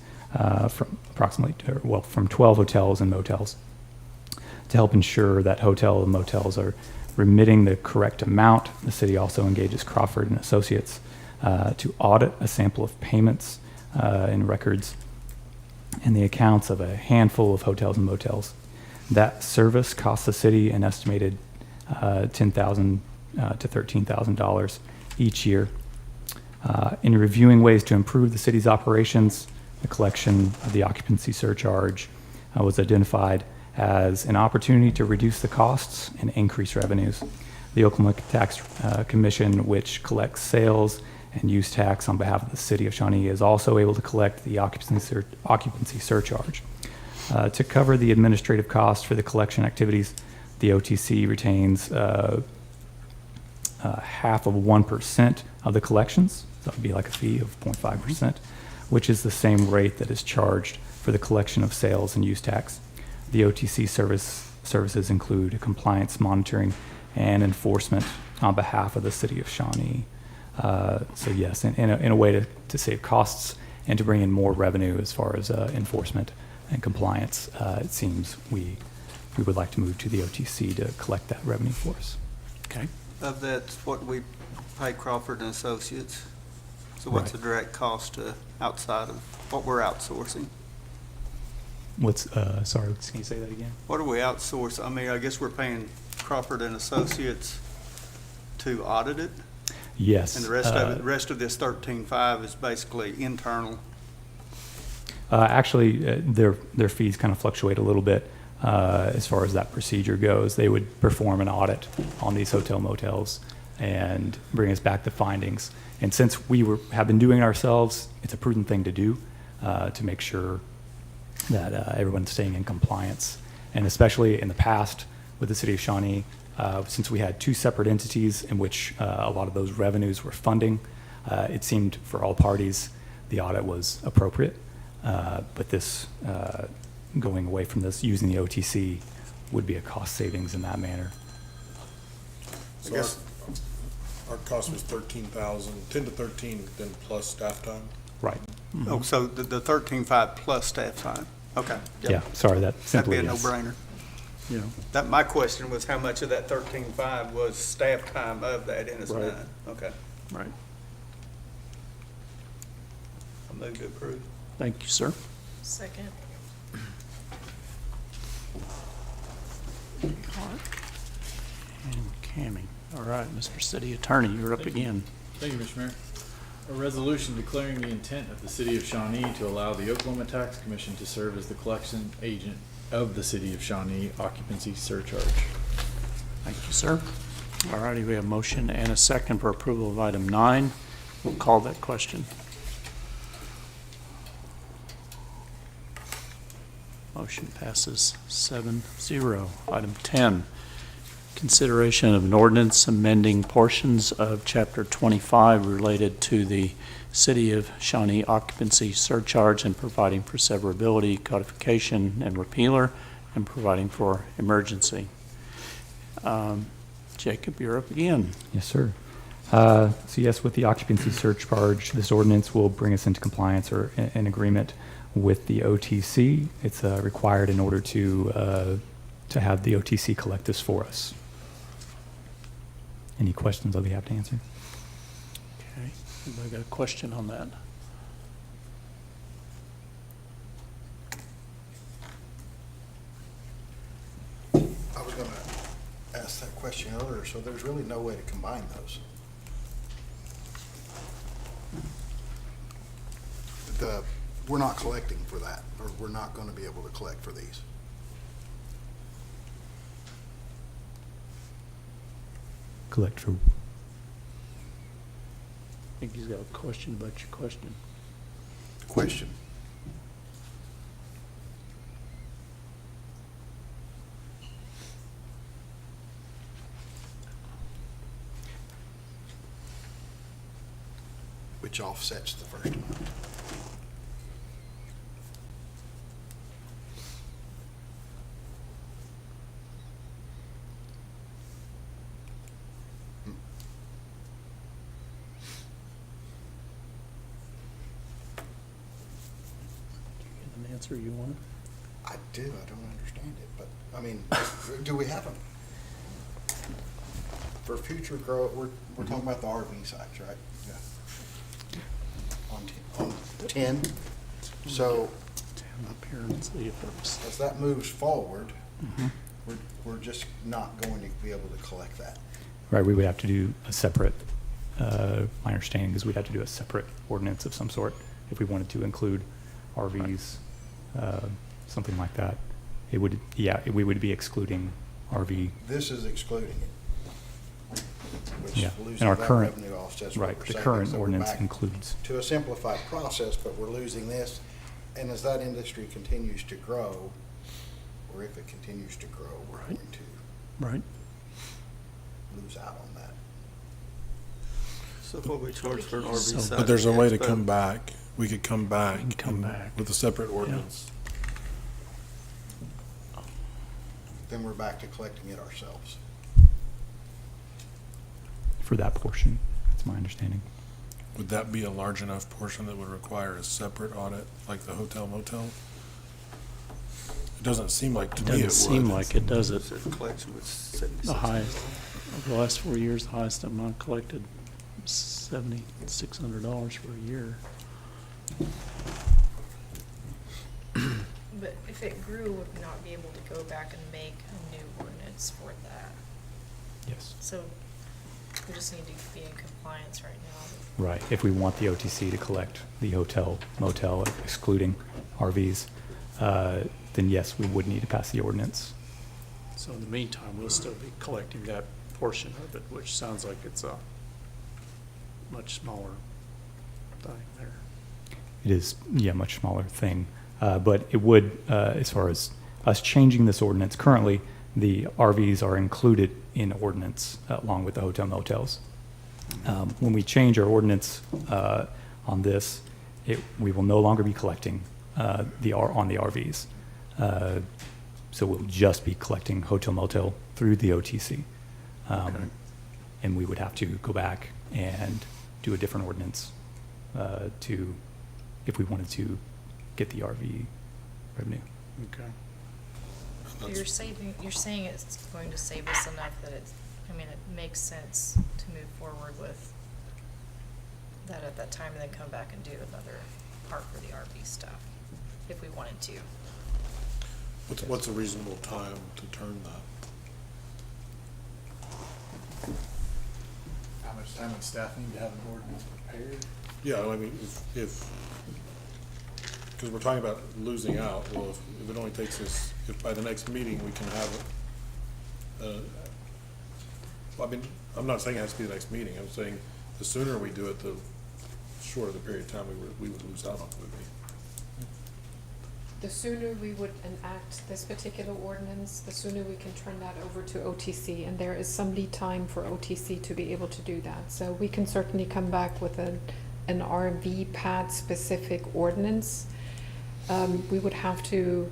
from from 12 hotels and motels. To help ensure that hotel and motels are remitting the correct amount, the city also engages Crawford and Associates to audit a sample of payments and records and the accounts of a handful of hotels and motels. That service costs the city an estimated $10,000 to $13,000 each year. In reviewing ways to improve the city's operations, the collection of the occupancy surcharge was identified as an opportunity to reduce the costs and increase revenues. The Oklahoma Tax Commission, which collects sales and use tax on behalf of the city of Shawnee, is also able to collect the occupancy surcharge. To cover the administrative costs for the collection activities, the OTC retains half of 1% of the collections. So that would be like a fee of 0.5%, which is the same rate that is charged for the collection of sales and use tax. The OTC services include compliance monitoring and enforcement on behalf of the city of Shawnee. So yes, in a way to save costs and to bring in more revenue as far as enforcement and compliance, it seems we would like to move to the OTC to collect that revenue for us. Okay. Of that's what we pay Crawford and Associates. So what's the direct cost outside of what we're outsourcing? Sorry, can you say that again? What do we outsource? I mean, I guess we're paying Crawford and Associates to audit it? Yes. And the rest of this 13.5 is basically internal? Actually, their fees kind of fluctuate a little bit as far as that procedure goes. They would perform an audit on these hotel motels and bring us back the findings. And since we have been doing it ourselves, it's a prudent thing to do to make sure that everyone's staying in compliance. And especially in the past with the city of Shawnee, since we had two separate entities in which a lot of those revenues were funding, it seemed for all parties the audit was appropriate. But this, going away from this, using the OTC would be a cost savings in that manner. So our cost was 13,000, 10 to 13, then plus staff time. Right. Oh, so the 13.5 plus staff time? Okay. Yep. Yeah, sorry, that That'd simply be a is. no-brainer. Yeah. That, my question was how much of that 13.5 was staff time of that, and it's Right. none. Okay. Right. I move to approve. Thank you, sir. Second. And Cammie. All right, Mr. City Attorney, you're up again. Thank you, Mr. Mayor. A resolution declaring the intent of the city of Shawnee to allow the Oklahoma Tax Commission to serve as the collection agent of the city of Shawnee occupancy surcharge. Thank you, sir. All righty, we have a motion and a second for approval of item 9. We'll call that question. Motion passes 7-0. Item 10, consideration of an ordinance amending portions of Chapter 25 related to the City of Shawnee occupancy surcharge and providing for severability, codification, and repealer, and providing for emergency. Jacob, you're up again. Yes, sir. So yes, with the occupancy surcharge, this ordinance will bring us into compliance or in agreement with the OTC. It's required in order to have the OTC collect this for us. Any questions I'll be happy to answer? Okay, anybody got a question on that? I was gonna ask that question earlier, so there's really no way to combine those. We're not collecting for that, or we're not gonna be able to collect for these. Collect for, I think he's got a question about your question. Question. Which offsets the first amount. Get an answer you want? I do, I don't understand it, but, I mean, do we have them? For future growth, we're talking about the RV sites, right? Yeah. On 10, so Appearance, the purpose. as that moves forward, Mhm. we're just not going to be able to collect that. right, we would have to do a separate, my understanding is we'd have to do a separate ordinance of some sort if we wanted to include RVs, something like that. It would, yeah, we would be excluding RV. This is excluding it. Which Yeah, losing and our that current, revenue offsets what right, we're the saving. current So we're ordinance back includes. to a simplified process, but we're losing this. And as that industry continues to grow, or if it continues to grow, we're Right. going to Right. lose out on that. So what we charge for an RV So- site. But there's a way to but- come back. We could come back. We can come and- back. With a separate ordinance. Then we're back to collecting it ourselves. For that portion, that's my understanding. Would that be a large enough portion that would require a separate audit, like the hotel motel? It doesn't seem like to me it would. Doesn't seem like it, does it? So the collection was 76. The highest, over the last 4 years, the highest amount collected, $7,600 for a year. But if it grew, would we not be able to go back and make a new ordinance for that? Yes. So we just need to be in compliance right now. Right, if we want the OTC to collect the hotel, motel, excluding RVs, then yes, we would need to pass the ordinance. So in the meantime, we'll still be collecting that portion of it, which sounds like it's a much smaller thing there. It is, yeah, much smaller thing. But it would, as far as us changing this ordinance, currently, the RVs are included in ordinance along with the hotel motels. When we change our ordinance on this, we will no longer be collecting on the RVs. So we'll just be collecting hotel motel through the OTC. And we would have to go back and do a different ordinance if we wanted to get the RV revenue. Okay. You're saying it's going to save us enough that it makes sense to move forward with that at that time and then come back and do another part for the RV stuff, if we wanted to. What's a reasonable time to turn that? How much time would staff need to have an ordinance prepared? Yeah, I mean, if because we're talking about losing out, well, if it only takes us, if by the next meeting we can have well, I mean, I'm not saying it has to be the next meeting. I'm saying the sooner we do it, the shorter the period of time we would lose out on it would be. The sooner we would enact this particular ordinance, the sooner we can turn that over to OTC, and there is some lead time for OTC to be able to do that. So we can certainly come back with an RV pad specific ordinance. We would have to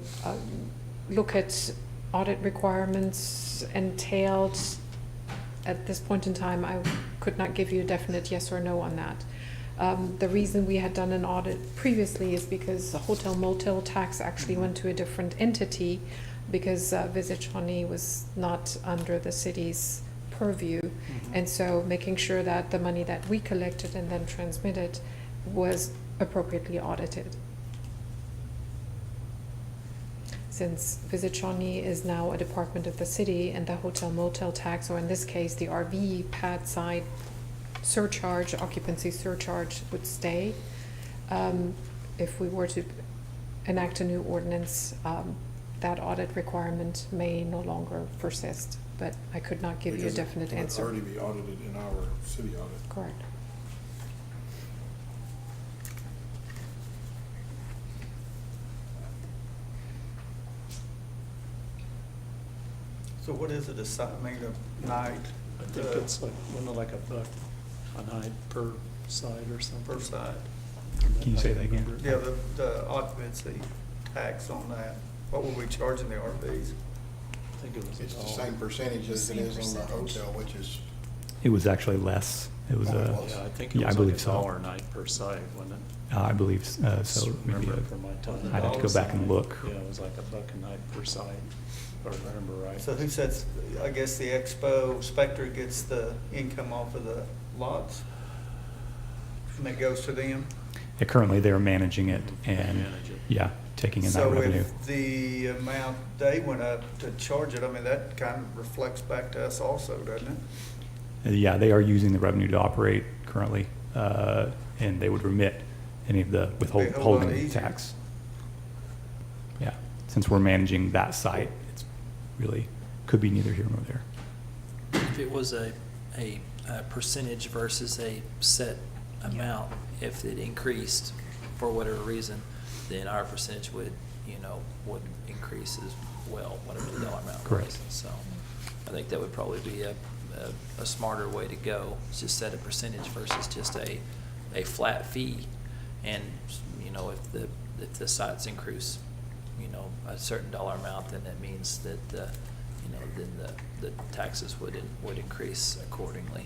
look at audit requirements entailed. At this point in time, I could not give you a definite yes or no on that. The reason we had done an audit previously is because the hotel motel tax actually went to a different entity because Visit Shawnee was not under the city's purview. And so making sure that the money that we collected and then transmitted was appropriately audited. Since Visit Shawnee is now a department of the city and the hotel motel tax, or in this case, the RV pad side surcharge, occupancy surcharge would stay. If we were to enact a new ordinance, that audit requirement may no longer persist, but I could not give you a definite answer. It would already be audited in our city audit. Correct. So what is it, a night? I think it's like, wasn't it like $1 a night per side or something? Per side? Can you say that again? Yeah, the occupancy tax on that. What were we charging the RVs? I think it was It's the same percentage as it is on the hotel, which is, It was actually less. It was Yeah, I think it yeah, I was like believe so. $1 a night per side, wasn't it? I believe so. So maybe Remember from my time. I'd have to go back and look. Yeah, it was like $1 a night per side, if I remember right. So who sets, I guess the Expo Spectre gets the income off of the lots? And it goes to them? Yeah, currently, they're managing it and, Manage it. yeah, taking in that revenue. So if the amount they went up to charge it, I mean, that kind of reflects back to us also, doesn't it? Yeah, they are using the revenue to operate currently, and they would remit any of the Be a whole lot withholding easier. tax. Yeah, since we're managing that site, it's really, could be neither here nor there. If it was a percentage versus a set amount, if it increased for whatever reason, then our percentage would increase as well, whatever the dollar amount was. Correct. So I think that would probably be a smarter way to go, is just set a percentage versus just a flat fee. And, if the sites increase, a certain dollar amount, then that means that, then the taxes would increase accordingly.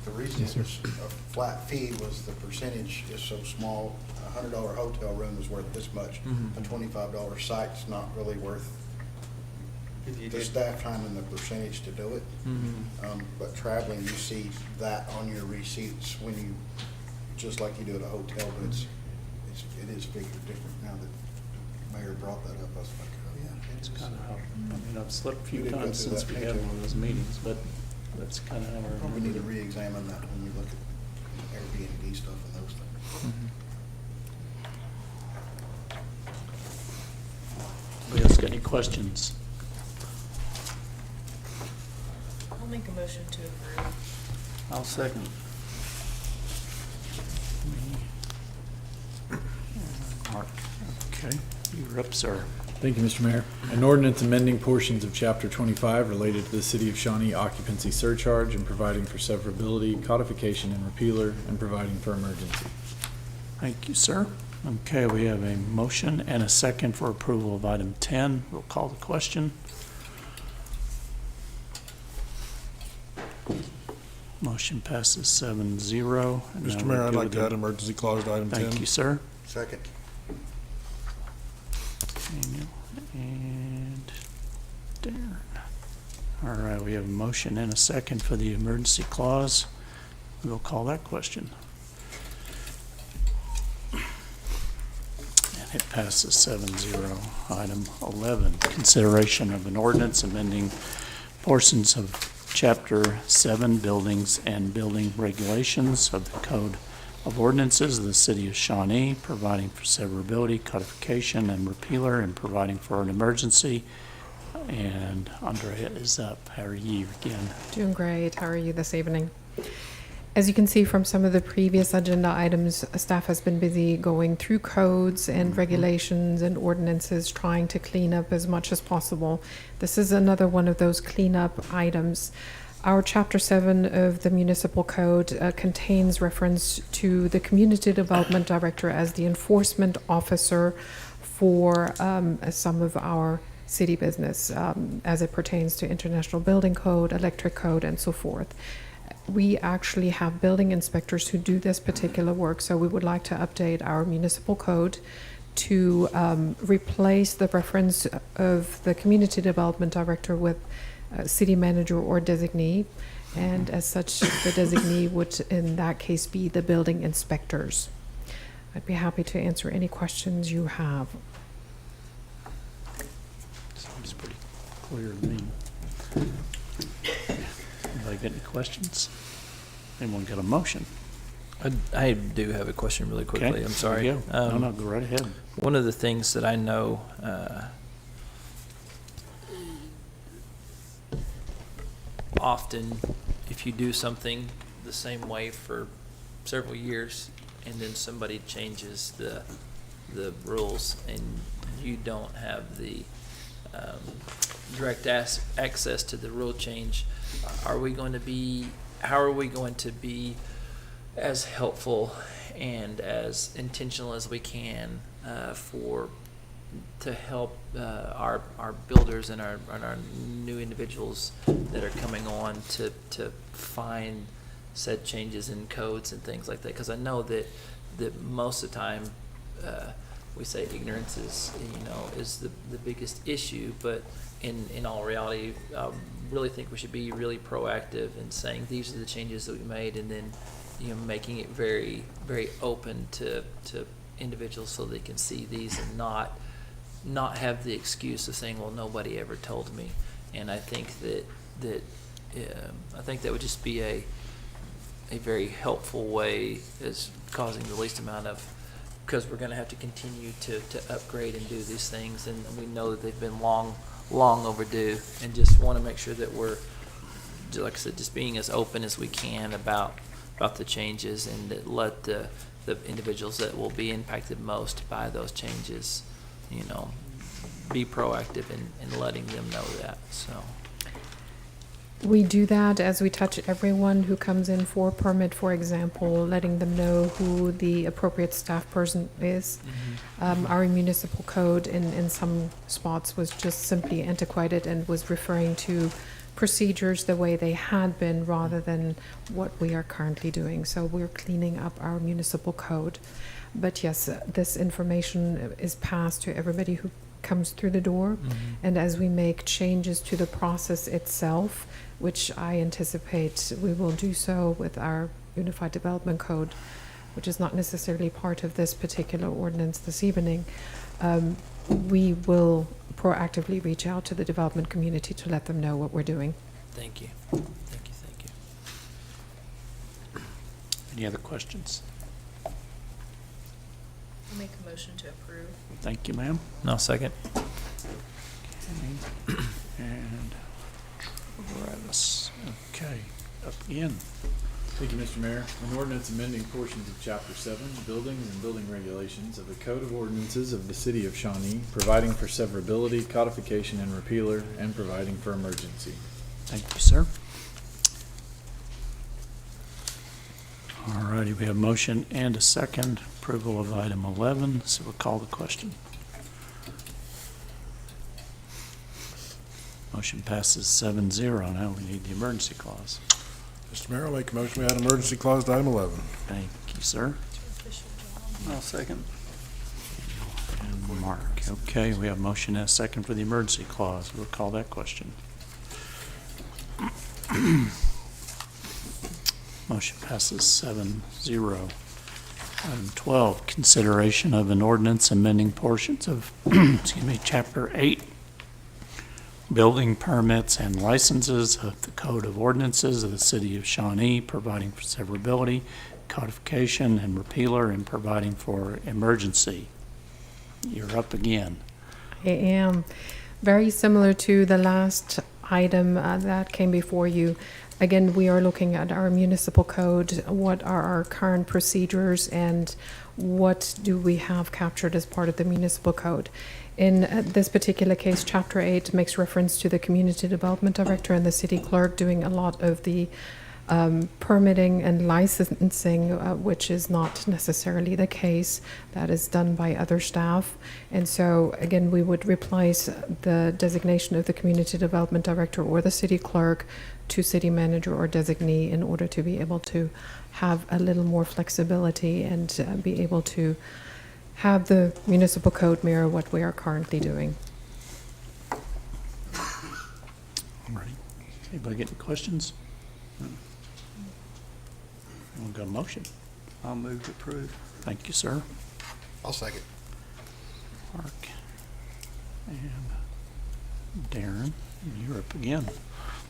the reason it was a flat fee was the percentage is so small. A $100 hotel room is worth this much. Mhm. A $25 site's not really worth If you the did- staff time and the percentage to do it. But traveling, you see that on your receipts when you, just like you do at a hotel, but it is figured different now that the mayor brought that up. I was like, oh, yeah. It's kind of how, I've slipped a few We did go times through since that we had detail. one of those meetings, but that's kind of how I We remember need to it. re-examine that when we look at Airbnb stuff and those things. Anybody else got any questions? I'll make a motion to approve. I'll second. Mark, okay, you're up, sir. Thank you, Mr. Mayor. An ordinance amending portions of Chapter 25 related to the City of Shawnee occupancy surcharge and providing for severability, codification, and repealer, and providing for emergency. Thank you, sir. Okay, we have a motion and a second for approval of item 10. We'll call the question. Motion passes 7-0. And now Mr. we'll Mayor, I'd go like to to- add emergency clause to item 10. Thank you, sir. Second. Daniel and Darren. All right, we have a motion and a second for the emergency clause. We'll call that question. And it passes 7-0. Item 11, consideration of an ordinance amending portions of Chapter 7 Buildings and Building Regulations of the Code of Ordinances of the City of Shawnee, providing for severability, codification, and repealer, and providing for an emergency. And Andrea is up. How are you again? Doing great. How are you this evening? As you can see from some of the previous agenda items, staff has been busy going through codes and regulations and ordinances, trying to clean up as much as possible. This is another one of those cleanup items. Our Chapter 7 of the Municipal Code contains reference to the Community Development Director as the enforcement officer for some of our city business as it pertains to International Building Code, Electric Code, and so forth. We actually have building inspectors who do this particular work, so we would like to update our municipal code to replace the reference of the Community Development Director with city manager or designee, and as such, the designee would in that case be the building inspectors. I'd be happy to answer any questions you have. Seems pretty clear to me. Anybody got any questions? Anyone got a motion? I do have a question really quickly. Okay, I'm sorry. there you go. No, go right ahead. One of the things that I know often, if you do something the same way for several years, and then somebody changes the rules, and you don't have the direct access to the rule change, how are we going to be as helpful and as intentional as we can to help our builders and our new individuals that are coming on to find said changes in codes and things like that? Because I know that most of the time we say ignorance is the biggest issue, but in all reality, I really think we should be really proactive in saying these are the changes that we made, and then making it very, very open to individuals so they can see these and not have the excuse of saying, well, nobody ever told me. And I think that would just be a very helpful way, as causing the least amount of, because we're going to have to continue to upgrade and do these things, and we know that they've been long overdue, and just want to make sure that we're, like I said, just being as open as we can about the changes, and that let the individuals that will be impacted most by those changes, be proactive in letting them know that. So We do that as we touch everyone who comes in for a permit, for example, letting them know who the appropriate staff person is. Our municipal code in some spots was just simply antiquated and was referring to procedures the way they had been rather than what we are currently doing. So we're cleaning up our municipal code. But yes, this information is passed to everybody who comes through the door. And as we make changes to the process itself, which I anticipate we will do so with our Unified Development Code, which is not necessarily part of this particular ordinance this evening, we will proactively reach out to the development community to let them know what we're doing. thank you. Any other questions? I'll make a motion to approve. Thank you, ma'am. No, second. And Travis. Okay, up again. Thank you, Mr. Mayor. An ordinance amending portions of Chapter 7, Buildings and Building Regulations of the Code of Ordinances of the City of Shawnee, providing for severability, codification, and repealer, and providing for emergency. Thank you, sir. All righty, we have motion and a second, approval of item 11, so we'll call the question. Motion passes 7-0. Now we need the emergency clause. Mr. Mayor, I'll make a motion we add emergency clause to item 11. Thank you, sir. I'll second. And Mark, okay, we have motion and a second for the emergency clause. We'll call that question. Motion passes 7-0. Item 12, consideration of an ordinance amending portions of, Chapter 8, building permits and licenses of the Code of Ordinances of the City of Shawnee, providing for severability, codification, and repealer, and providing for emergency. You're up again. I am. Very similar to the last item that came before you. Again, we are looking at our municipal code, what are our current procedures, and what do we have captured as part of the municipal code. In this particular case, Chapter 8 makes reference to the Community Development Director and the City Clerk doing a lot of the permitting and licensing, which is not necessarily the case. That is done by other staff. And so, again, we would replace the designation of the Community Development Director or the City Clerk to City Manager or Designee in order to be able to have a little more flexibility and be able to have the municipal code mirror what we are currently doing. All right. Anybody get any questions? We'll go motion. I'll move to approve. Thank you, sir. I'll second. Mark. And Darren, you're up again.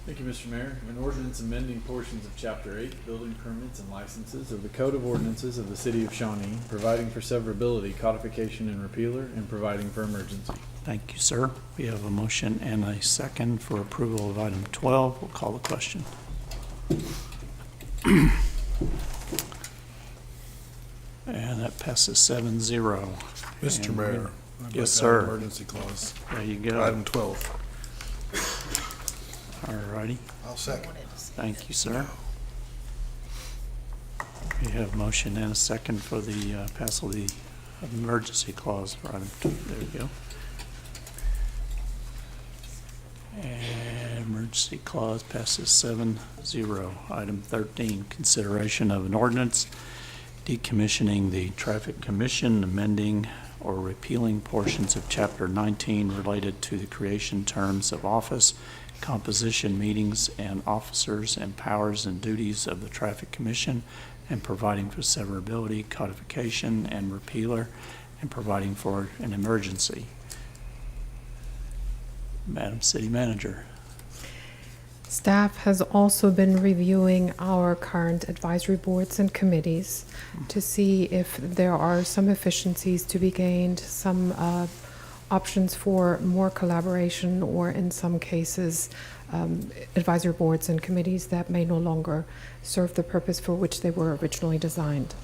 Thank you, Mr. Mayor. An ordinance amending portions of Chapter 8, building permits and licenses of the Code of Ordinances of the City of Shawnee, providing for severability, codification, and repealer, and providing for emergency. Thank you, sir. We have a motion and a second for approval of item 12. We'll call the question. And that passes 7-0. Mr. And Mayor. I'd like Yes, to add sir. Emergency clause. There you go. Item 12. All righty. I'll second. Thank you, sir. We have motion and a second for the passal of the emergency clause for item 2. There we go. And emergency clause passes 7-0. Item 13, consideration of an ordinance decommissioning the Traffic Commission, amending or repealing portions of Chapter 19 related to the creation terms of office, composition, meetings, and officers, and powers and duties of the Traffic Commission, and providing for severability, codification, and repealer, and providing for an emergency. Madam City Manager. Staff has also been reviewing our current advisory boards and committees to see if there are some efficiencies to be gained, some options for more collaboration, or in some cases, advisory boards and committees that may no longer serve the purpose for which they were originally designed.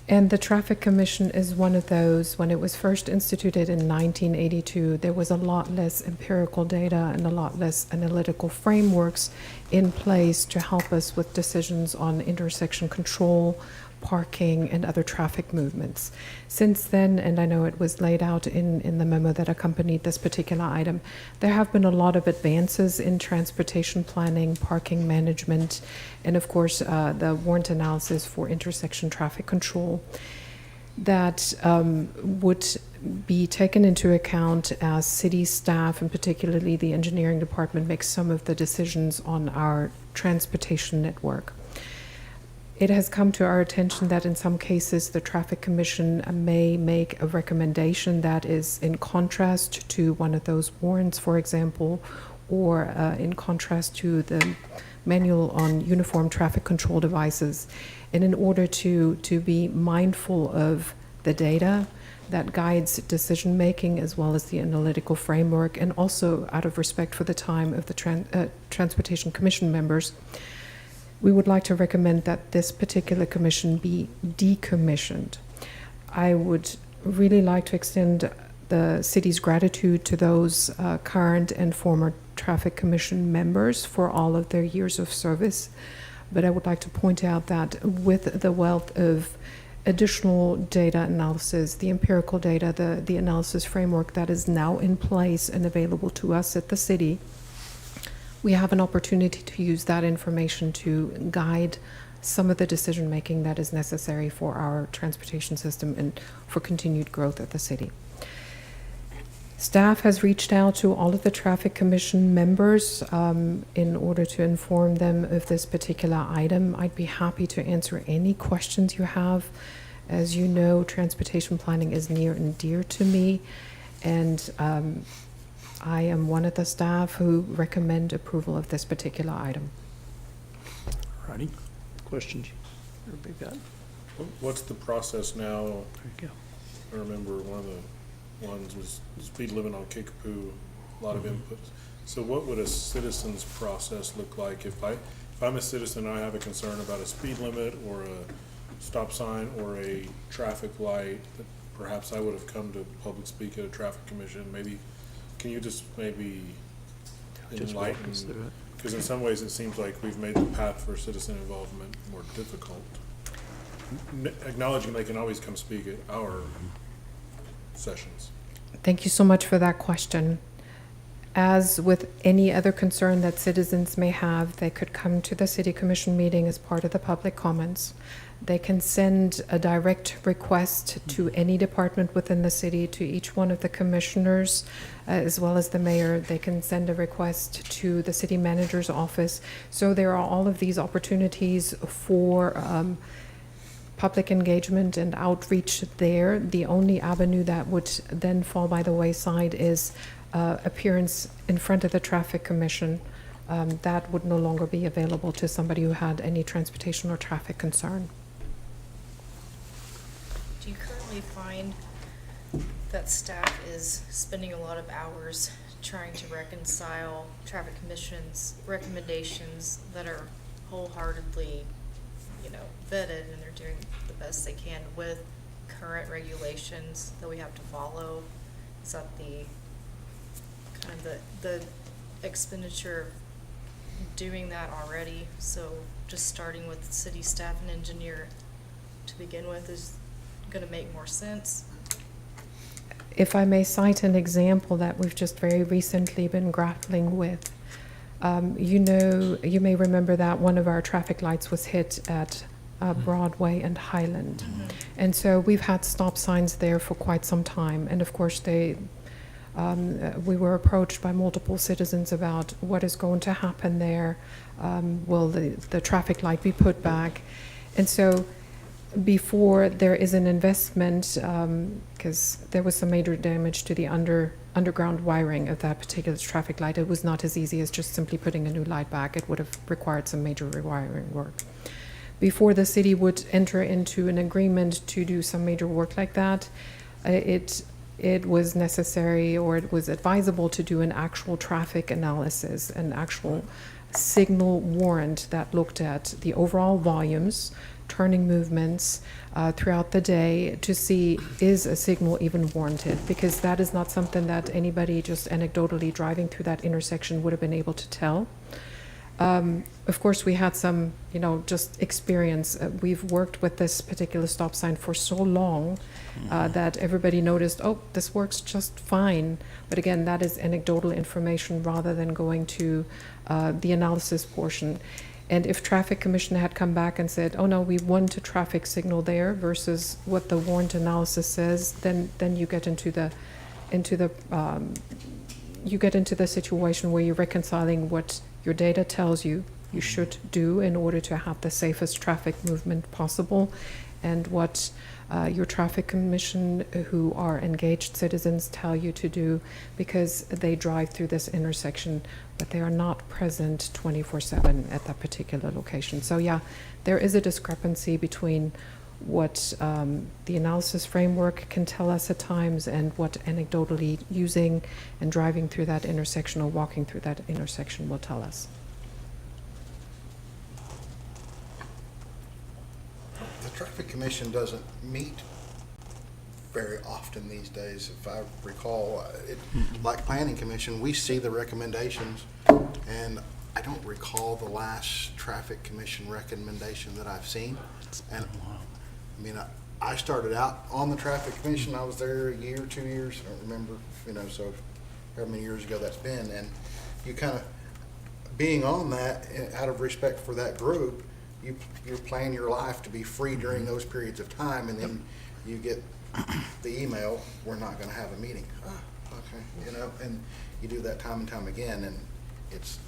And the Traffic Commission is one of those. When it was first instituted in 1982, there was a lot less empirical data and a lot less analytical frameworks in place to help us with decisions on intersection control, parking, and other traffic movements. Since then, and I know it was laid out in the memo that accompanied this particular item, there have been a lot of advances in transportation planning, parking management, and of course, the warrant analysis for intersection traffic control that would be taken into account as city staff, and particularly the engineering department, makes some of the decisions on our transportation network. It has come to our attention that in some cases the Traffic Commission may make a recommendation that is in contrast to one of those warrants, for example, or in contrast to the manual on uniform traffic control devices. And in order to be mindful of the data that guides decision making as well as the analytical framework, and also out of respect for the time of the Transportation Commission members, we would like to recommend that this particular commission be decommissioned. I would really like to extend the city's gratitude to those current and former Traffic Commission members for all of their years of service. But I would like to point out that with the wealth of additional data analysis, the empirical data, the analysis framework that is now in place and available to us at the city, we have an opportunity to use that information to guide some of the decision making that is necessary for our transportation system and for continued growth at the city. Staff has reached out to all of the Traffic Commission members in order to inform them of this particular item. I'd be happy to answer any questions you have. As you know, transportation planning is near and dear to me, and I am one of the staff who recommend approval of this particular item. Righty. Questions? Everybody got? What's the process now? There you go. I remember one of the ones was speed limit on Kickapoo, a lot of inputs. So what would a citizen's process look like if I'm a citizen and I have a concern about a speed limit or a stop sign or a traffic light that perhaps I would have come to public speak at a traffic commission? Maybe, can you just maybe enlighten? Because in some ways it seems like we've made the path for citizen involvement more difficult. Acknowledging they can always come speak at our sessions. Thank you so much for that question. As with any other concern that citizens may have, they could come to the City Commission meeting as part of the public comments. They can send a direct request to any department within the city, to each one of the commissioners, as well as the mayor. They can send a request to the city manager's office. So there are all of these opportunities for public engagement and outreach there. The only avenue that would then fall by the wayside is appearance in front of the Traffic Commission. That would no longer be available to somebody who had any transportation or traffic concern. Do you currently find that staff is spending a lot of hours trying to reconcile Traffic Commission's recommendations that are wholeheartedly, vetted, and they're doing the best they can with current regulations that we have to follow? Is that the kind of the expenditure of doing that already? So just starting with city staff and engineer to begin with is going to make more sense? If I may cite an example that we've just very recently been grappling with. You may remember that one of our traffic lights was hit at Broadway and Highland. And so we've had stop signs there for quite some time. And of course, we were approached by multiple citizens about what is going to happen there. Will the traffic light be put back? And so before there is an investment, because there was some major damage to the underground wiring of that particular traffic light, it was not as easy as just simply putting a new light back. It would have required some major rewiring work. Before the city would enter into an agreement to do some major work like that, it was necessary, or it was advisable, to do an actual traffic analysis, an actual signal warrant that looked at the overall volumes, turning movements throughout the day, to see, is a signal even warranted? Because that is not something that anybody just anecdotally driving through that intersection would have been able to tell. Of course, we had some, just experience. We've worked with this particular stop sign for so long that everybody noticed, oh, this works just fine. But again, that is anecdotal information rather than going to the analysis portion. And if Traffic Commission had come back and said, oh no, we want a traffic signal there versus what the warrant analysis says, then you get into the situation where you're reconciling what your data tells you should do in order to have the safest traffic movement possible, and what your Traffic Commission, who are engaged citizens, tell you to do, because they drive through this intersection, but they are not present 24/7 at that particular location. So yeah, there is a discrepancy between what the analysis framework can tell us at times and what anecdotally using and driving through that intersection or walking through that intersection will tell us. The Traffic Commission doesn't meet very often these days, if I recall. Like Planning Commission, we see the recommendations, and I don't recall the last traffic commission recommendation that I've seen. And, I mean, I started out on the traffic commission. I was there a year, 2 years, I don't remember, so however many years ago that's been. And you kind of, being on that, out of respect for that group, you plan your life to be free during those periods of time, and then you get the email, we're not gonna have a meeting. Okay, and you do that time and time again, and it's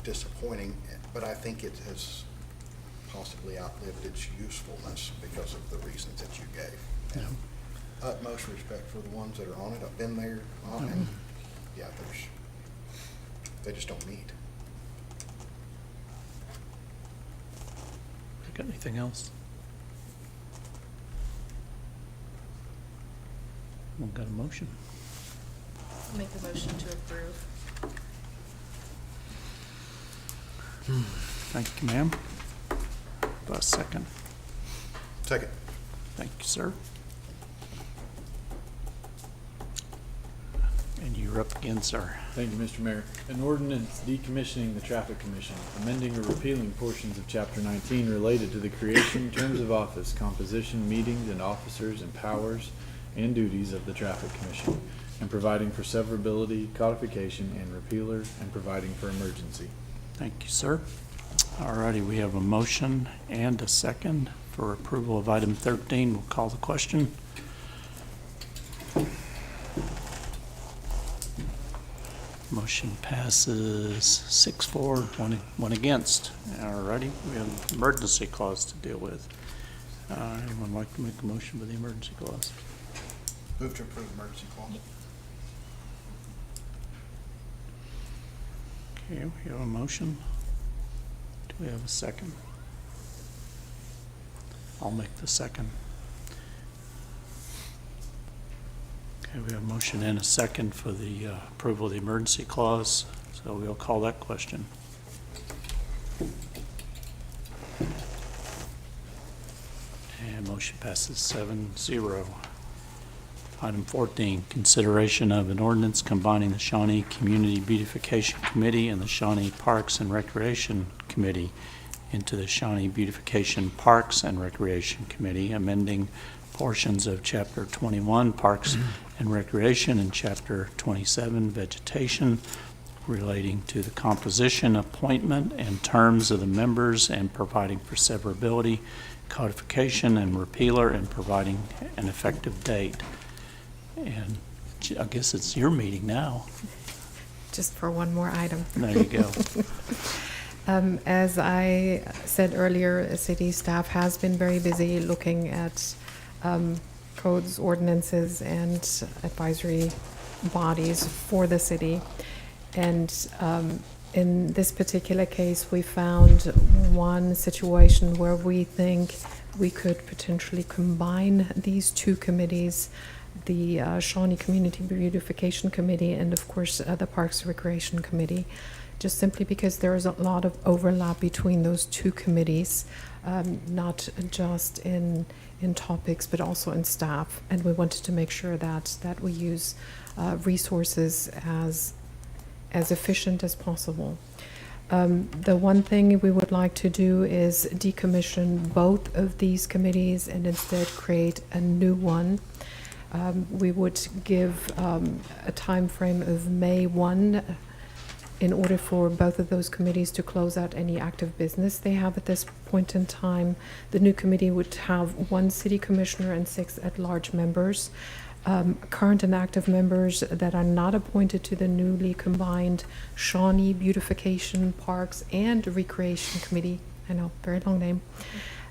disappointing, but I think it has possibly outlived its usefulness because of the reasons that you gave. And utmost respect for the ones that are on it. I've been there, and yeah, they just don't meet. Got anything else? We got a motion. I'll make the motion to approve. Thank you, ma'am. Do a second? Second. Thank you, sir. And you're up again, sir. Thank you, Mr. Mayor. An ordinance decommissioning the Traffic Commission, amending or repealing portions of Chapter 19 related to the creation, terms of office, composition, meetings, and officers and powers and duties of the Traffic Commission, and providing for severability, codification, and repealer, and providing for emergency. Thank you, sir. All righty, we have a motion and a second for approval of item 13. We'll call the question. Motion passes 6-4, one against. All righty, we have an emergency clause to deal with. Anyone like to make a motion for the emergency clause? Move to approve emergency clause. Okay, we have a motion. Do we have a second? I'll make the second. Okay, we have a motion and a second for the approval of the emergency clause, so we'll call that question. And motion passes 7-0. Item 14, consideration of an ordinance combining the Shawnee Community Beautification Committee and the Shawnee Parks and Recreation Committee into the Shawnee Beautification Parks and Recreation Committee, amending portions of Chapter 21, Parks and Recreation, and Chapter 27, Vegetation, relating to the composition, appointment, and terms of the members, and providing for severability, codification, and repealer, and providing an effective date. And I guess it's your meeting now. Just for one more item. There you go. As I said earlier, city staff has been very busy looking at codes, ordinances, and advisory bodies for the city. And in this particular case, we found one situation where we think we could potentially combine these two committees, the Shawnee Community Beautification Committee and, of course, the Parks and Recreation Committee, just simply because there is a lot of overlap between those two committees, not just in topics, but also in staff. And we wanted to make sure that we use resources as efficient as possible. The one thing we would like to do is decommission both of these committees and instead create a new one. We would give a time frame of May 1 in order for both of those committees to close out any active business they have at this point in time. The new committee would have 1 city commissioner and 6 at-large members. Current and active members that are not appointed to the newly combined Shawnee Beautification, Parks, and Recreation Committee, I know, very long name,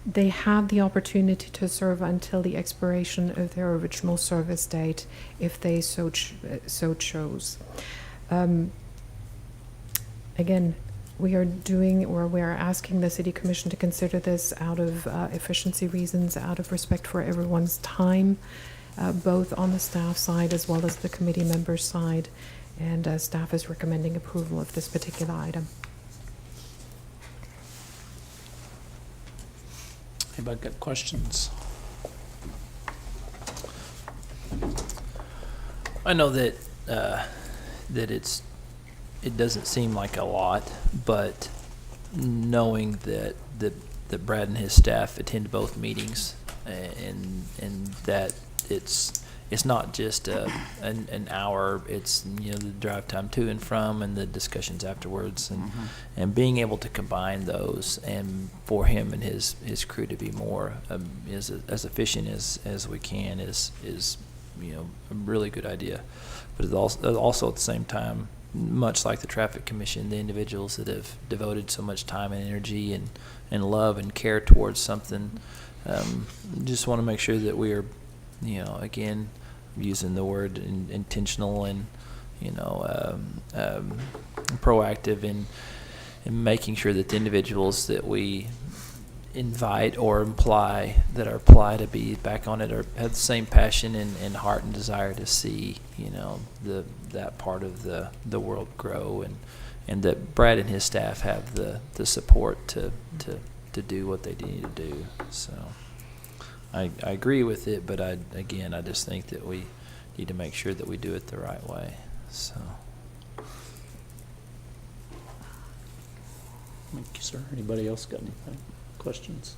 they have the opportunity to serve until the expiration of their original service date if they so chose. Again, we are asking the City Commission to consider this out of efficiency reasons, out of respect for everyone's time, both on the staff side as well as the committee members' side, and staff is recommending approval of this particular item. Anybody got questions? I know that that it's it doesn't seem like a lot, but knowing that Brad and his staff attend both meetings, and that it's not just an hour, it's, the drive time to and from and the discussions afterwards, and being able to combine those, and for him and his crew to be more as efficient as we can is a really good idea. But it's also at the same time, much like the Traffic Commission, the individuals that have devoted so much time and energy and love and care towards something, just want to make sure that we are, again, using the word intentional and, proactive in making sure that the individuals that we invite or imply that are apply to be back on it have the same passion and heart and desire to see, that part of the world grow, and that Brad and his staff have the support to do what they need to do. So I agree with it, but I just think that we need to make sure that we do it the right way. So. Thank you, sir. Anybody else got anything? Questions?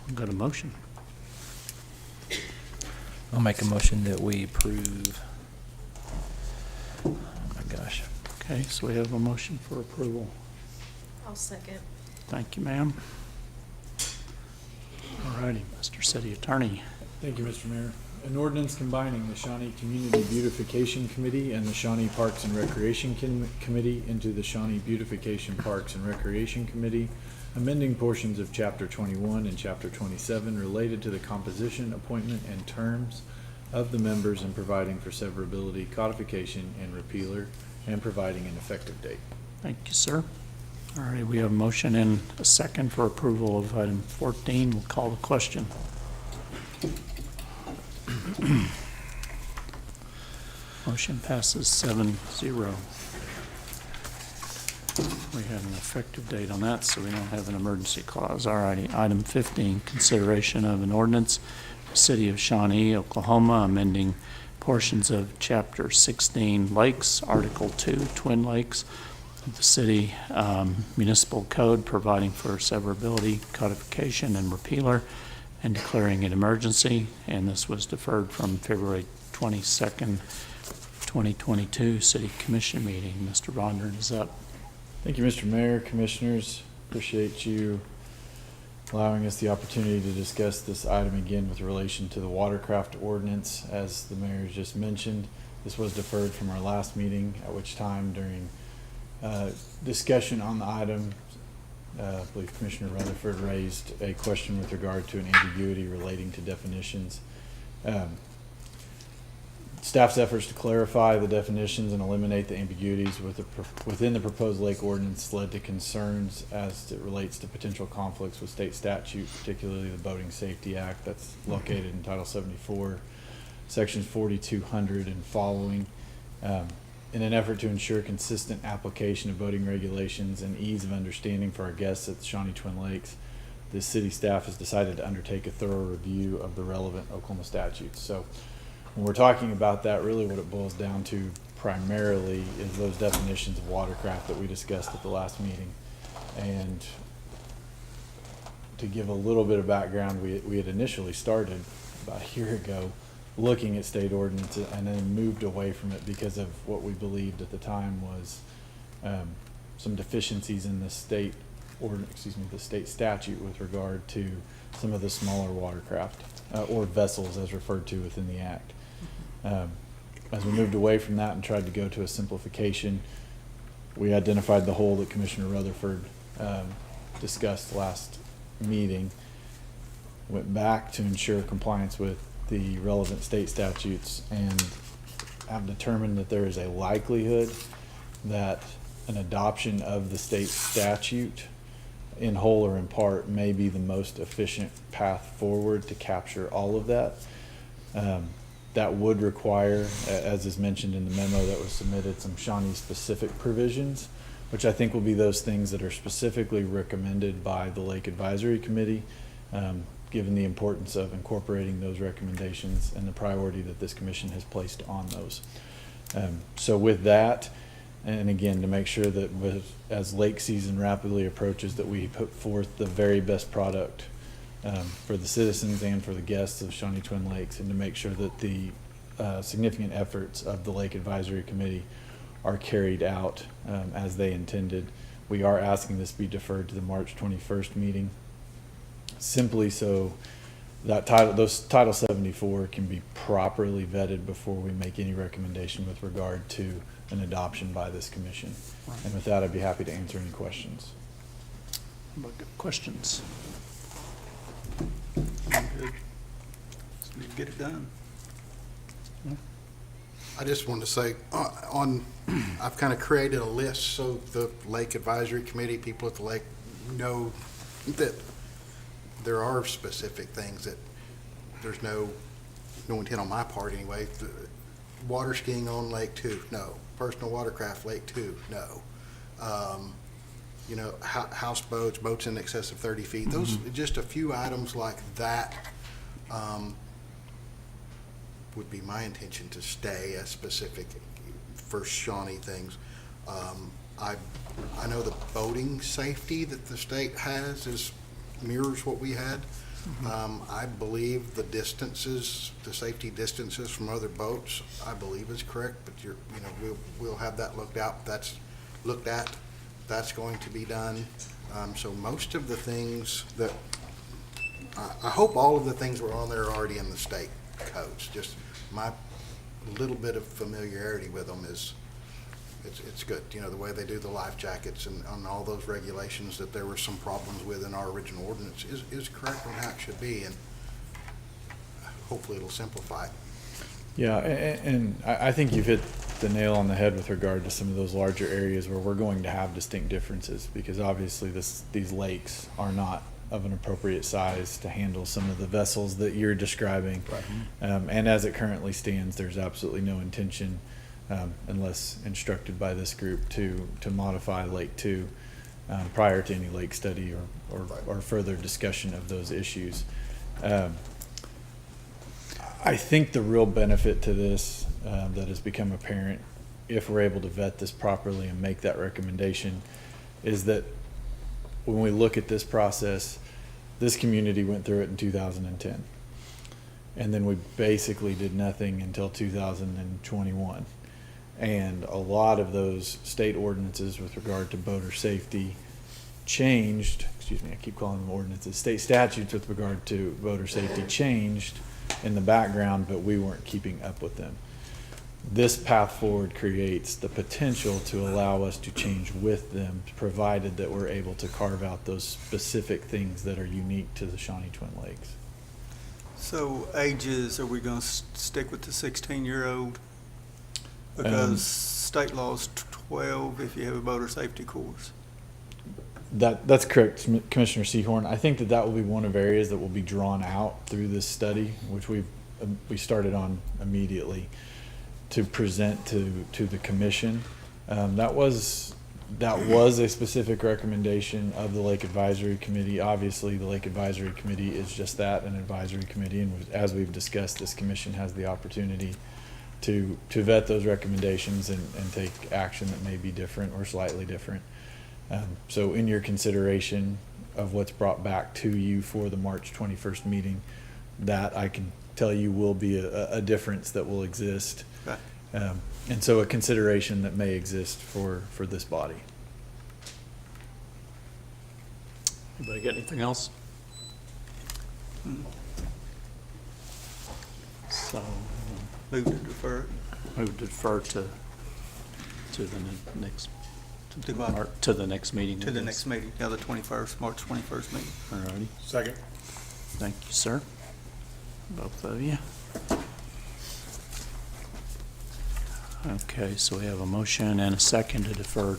I've got a motion. I'll make a motion that we approve. Oh my gosh. Okay, so we have a motion for approval. I'll second. Thank you, ma'am. All righty, Mr. City Attorney. Thank you, Mr. Mayor. An ordinance combining the Shawnee Community Beautification Committee and the Shawnee Parks and Recreation Committee into the Shawnee Beautification Parks and Recreation Committee, amending portions of Chapter 21 and Chapter 27 related to the composition, appointment, and terms of the members, and providing for severability, codification, and repealer, and providing an effective date. Thank you, sir. All right, we have a motion and a second for approval of item 14. We'll call the question. Motion passes 7-0. We have an effective date on that, so we don't have an emergency clause. All righty, item 15, consideration of an ordinance, City of Shawnee, Oklahoma, amending portions of Chapter 16 Lakes, Article 2, Twin Lakes, of the City Municipal Code, providing for severability, codification, and repealer, and declaring an emergency. And this was deferred from February 22nd, 2022 City Commission meeting. Mr. Vondran is up. Thank you, Mr. Mayor, Commissioners. Appreciate you allowing us the opportunity to discuss this item again with relation to the watercraft ordinance. As the mayor just mentioned, this was deferred from our last meeting, at which time during discussion on the item, I believe Commissioner Rutherford raised a question with regard to an ambiguity relating to definitions. Staff's efforts to clarify the definitions and eliminate the ambiguities within the proposed lake ordinance led to concerns as it relates to potential conflicts with state statute, particularly the Boating Safety Act that's located in Title 74, Sections 4200 and following. In an effort to ensure consistent application of boating regulations and ease of understanding for our guests at the Shawnee Twin Lakes, the city staff has decided to undertake a thorough review of the relevant Oklahoma statutes. So when we're talking about that, really what it boils down to primarily is those definitions of watercraft that we discussed at the last meeting. And to give a little bit of background, we had initially started about a year ago looking at state ordinance and then moved away from it because of what we believed at the time was some deficiencies in the state the state statute with regard to some of the smaller watercraft or vessels as referred to within the act. As we moved away from that and tried to go to a simplification, we identified the hole that Commissioner Rutherford discussed last meeting, went back to ensure compliance with the relevant state statutes, and have determined that there is a likelihood that an adoption of the state statute in whole or in part may be the most efficient path forward to capture all of that. That would require, as is mentioned in the memo that was submitted, some Shawnee-specific provisions, which I think will be those things that are specifically recommended by the Lake Advisory Committee, given the importance of incorporating those recommendations and the priority that this commission has placed on those. So with that, and again, to make sure that as lake season rapidly approaches, that we put forth the very best product for the citizens and for the guests of Shawnee Twin Lakes, and to make sure that the significant efforts of the Lake Advisory Committee are carried out as they intended. We are asking this be deferred to the March 21st meeting, simply so that those Title 74 can be properly vetted before we make any recommendation with regard to an adoption by this commission. And with that, I'd be happy to answer any questions. Questions? I'm good. Just need to get it done. I just wanted to say, I've kind of created a list so the Lake Advisory Committee, people at the lake know that there are specific things that there's no intent on my part anyway. The water skiing on Lake 2, no. Personal watercraft, Lake 2, no. Houseboats, boats in excess of 30 feet. Those, just a few items like that would be my intention to stay as specific for Shawnee things. I know the boating safety that the state has mirrors what we had. I believe the distances, the safety distances from other boats, I believe is correct, but we'll have that looked at. That's going to be done. So most of the things that, I hope all of the things that were on there are already in the state codes. Just my little bit of familiarity with them is, it's good. The way they do the life jackets and on all those regulations that there were some problems with in our original ordinance is correct on how it should be, and hopefully it'll simplify it. Yeah, and I think you've hit the nail on the head with regard to some of those larger areas where we're going to have distinct differences, because obviously these lakes are not of an appropriate size to handle some of the vessels that you're describing. Right. And as it currently stands, there's absolutely no intention, unless instructed by this group, to modify Lake 2 prior to any lake study or further discussion of those issues. I think the real benefit to this that has become apparent, if we're able to vet this properly and make that recommendation, is that when we look at this process, this community went through it in 2010. And then we basically did nothing until 2021. And a lot of those state ordinances with regard to boater safety changed, I keep calling them ordinances, state statutes with regard to boater safety changed in the background, but we weren't keeping up with them. This path forward creates the potential to allow us to change with them, provided that we're able to carve out those specific things that are unique to the Shawnee Twin Lakes. So ages, are we going to stick with the 16-year-old? Because state law is 12 if you have a boater safety course. That's correct, Commissioner Seahorn. I think that will be one of areas that will be drawn out through this study, which we started on immediately, to present to the commission. That was a specific recommendation of the Lake Advisory Committee. Obviously, the Lake Advisory Committee is just that, an advisory committee, and as we've discussed, this commission has the opportunity to vet those recommendations and take action that may be different or slightly different. So in your consideration of what's brought back to you for the March 21st meeting, that I can tell you will be a difference that will exist. Okay. And so a consideration that may exist for this body. Anybody got anything else? So Move to defer. move to defer to the next To what? to the next meeting. To the next meeting, the 21st, March 21st meeting. All righty. Second. Thank you, sir. Both of you. Okay, so we have a motion and a second to defer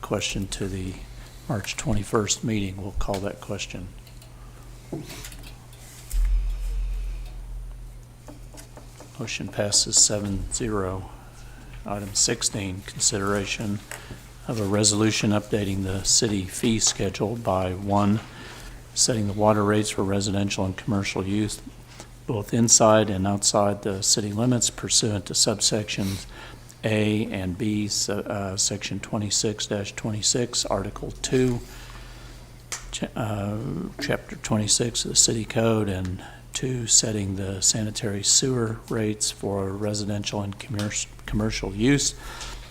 question to the March 21st meeting. We'll call that question. Motion passes 7-0. Item 16, consideration of a resolution updating the city fee schedule by 1, setting the water rates for residential and commercial use both inside and outside the city limits pursuant to subsections A and B, Section 26-26, Article 2, Chapter 26 of the City Code, and 2, setting the sanitary sewer rates for residential and commercial use,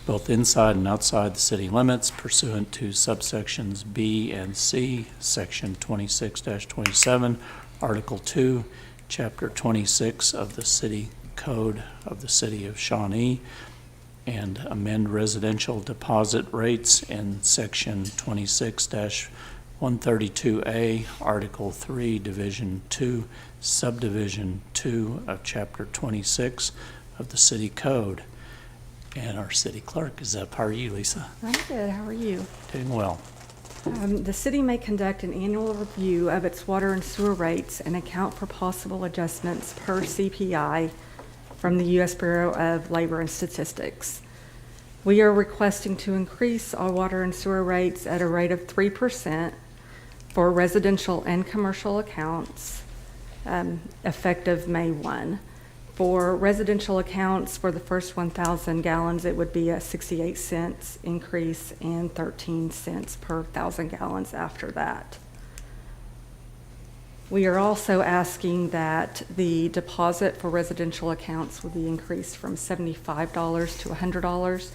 both inside and outside the city limits pursuant to subsections B and C, Section 26-27, Article 2, Chapter 26 of the City Code of the City of Shawnee, and amend residential deposit rates in Section 26-132A, Article 3, Division 2, Subdivision 2 of Chapter 26 of the City Code. And our city clerk is up. How are you, Lisa? I'm good. How are you? Doing well. The city may conduct an annual review of its water and sewer rates and account for possible adjustments per CPI from the U.S. Bureau of Labor and Statistics. We are requesting to increase our water and sewer rates at a rate of 3% for residential and commercial accounts, effective May 1. For residential accounts, for the first 1,000 gallons, it would be a 68 cents increase and 13 cents per 1,000 gallons after that. We are also asking that the deposit for residential accounts would be increased from $75 to $100.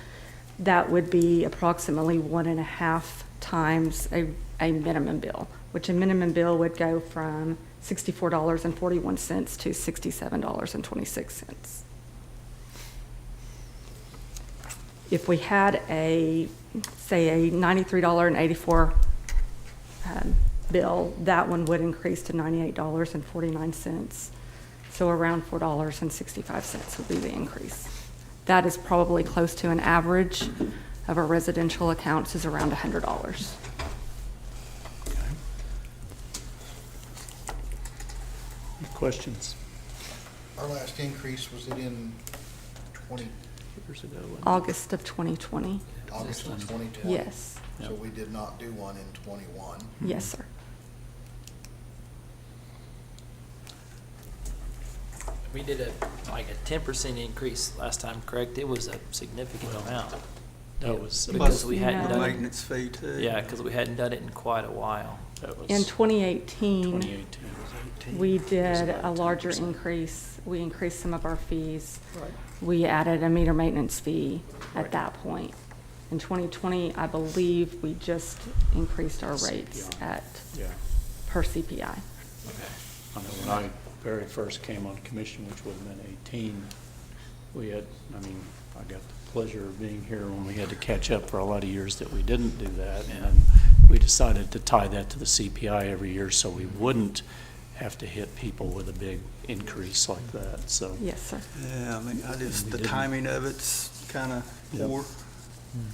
That would be approximately 1.5 times a minimum bill, which a minimum bill would go from $64.41 to $67.26. If we had say a $93.84 bill, that one would increase to $98.49. So around $4.65 would be the increase. That is probably close to an average of our residential accounts is around $100. Questions? Our last increase, was it in 20, Years ago. August of 2020. August of 2020? Yes. So we did not do one in 21. Yes, sir. We did a 10% increase last time, correct? It was a significant amount. That was Because we hadn't done it. Maintenance fee too. Yeah, because we hadn't done it in quite a while. That was In 2018, 2018. we did about a larger 10%. increase. We increased some of our fees. Right. We added a meter maintenance fee Right. at that point. In 2020, I believe we just increased our rates CPI. at Yeah. per CPI. I know when I very first came on commission, which would have been 18, we had, I got the pleasure of being here when we had to catch up for a lot of years that we didn't do that. And then we decided to tie that to the CPI every year so we wouldn't have to hit people with a big increase like that, so. Yes, sir. Yeah, the didn't. timing of it's kind of Yep. poor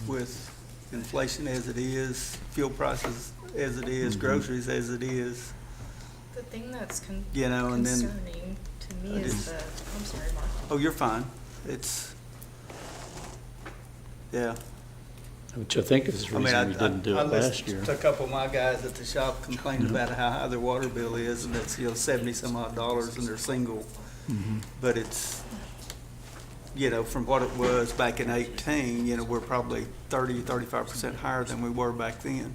with inflation as it is, fuel prices as it is, groceries as it is. The thing that's You know, and then- concerning to me I is just- I'm sorry, Mark. Oh, you're fine. Yeah. Which I think is the reason we didn't do it last year. listened to a couple of my guys at the shop complain about how high their water bill is, and it's, 70 some odd dollars, and they're single. But it's, from what it was back in 18, we're probably 35% higher than we were back then.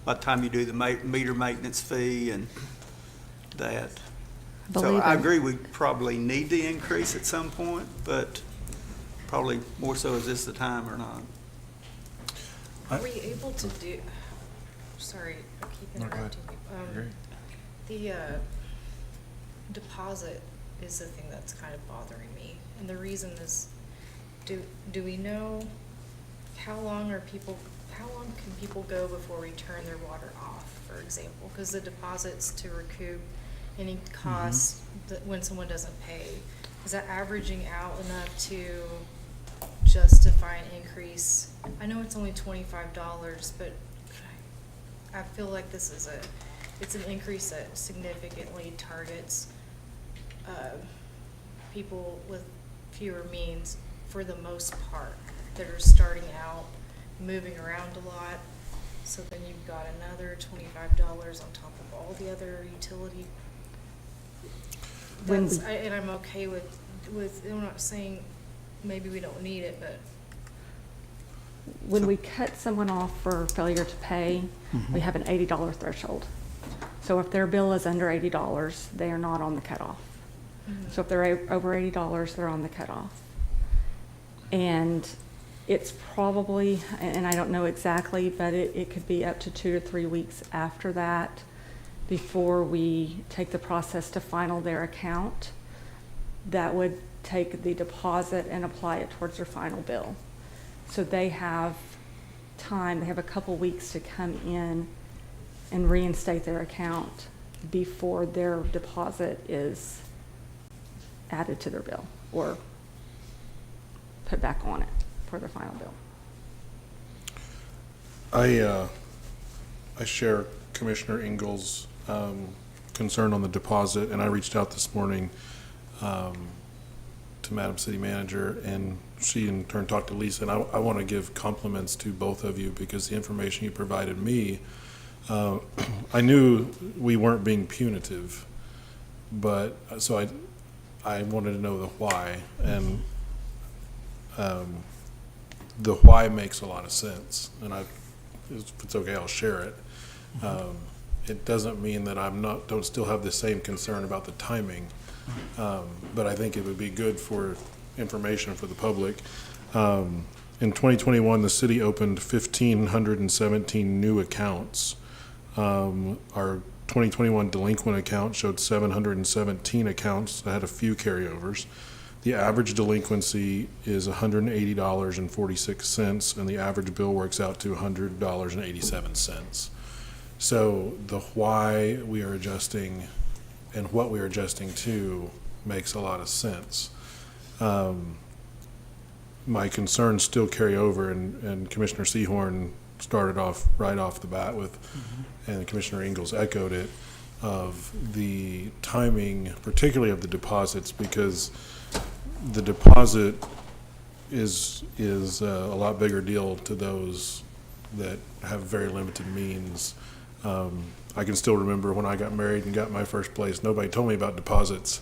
By the time you do the meter maintenance fee and that. So Believe I it. agree, we probably need the increase at some point, but probably more so is this the time or not? Are we able to do, sorry, I keep No, go ahead. interrupting you. The deposit is the thing that's kind of bothering me. And the reason is, do we know how long can people go before we turn their water off, for example? Because the deposits to recoup any costs that when someone doesn't pay, is that averaging out enough to justify an increase? I know it's only $25, but I feel like it's an increase that significantly targets people with fewer means for the most part that are starting out, moving around a lot. So then you've got another $25 on top of all the other utility. And I'm okay with, I'm not saying maybe we don't need it, but when we cut someone off for failure to pay, we have an $80 threshold. So if their bill is under $80, they are not on the cutoff. So if they're over $80, they're on the cutoff. And it's probably, and I don't know exactly, but it could be up to 2 to 3 weeks after that before we take the process to final their account. That would take the deposit and apply it towards their final bill. So they have time, they have a couple weeks to come in and reinstate their account before their deposit is added to their bill or put back on it for their final bill. I share Commissioner Ingalls' concern on the deposit, and I reached out this morning to Madam City Manager, and she in turn talked to Lisa, and I want to give compliments to both of you because the information you provided me, I knew we weren't being punitive, but so I wanted to know the why, and the why makes a lot of sense, and if it's okay, I'll share it. It doesn't mean that don't still have the same concern about the timing, but I think it would be good for information for the public. In 2021, the city opened 1,517 new accounts. Our 2021 delinquent account showed 717 accounts that had a few carryovers. The average delinquency is $180.46, and the average bill works out to $100.87. So the why we are adjusting and what we are adjusting to makes a lot of sense. My concerns still carry over, and Commissioner Seahorn started off right off the bat with, and Commissioner Ingalls echoed it, of the timing, particularly of the deposits, because the deposit is a lot bigger deal to those that have very limited means. I can still remember when I got married and got my first place, nobody told me about deposits.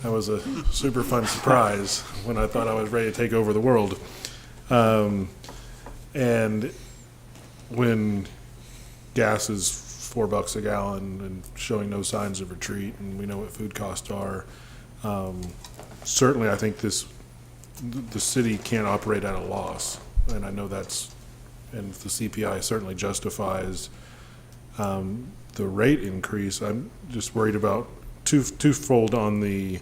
That was a super fun surprise when I thought I was ready to take over the world. And when gas is $4 a gallon and showing no signs of retreat, and we know what food costs are, certainly I think the city can't operate at a loss. And I know and the CPI certainly justifies the rate increase. I'm just worried about twofold on the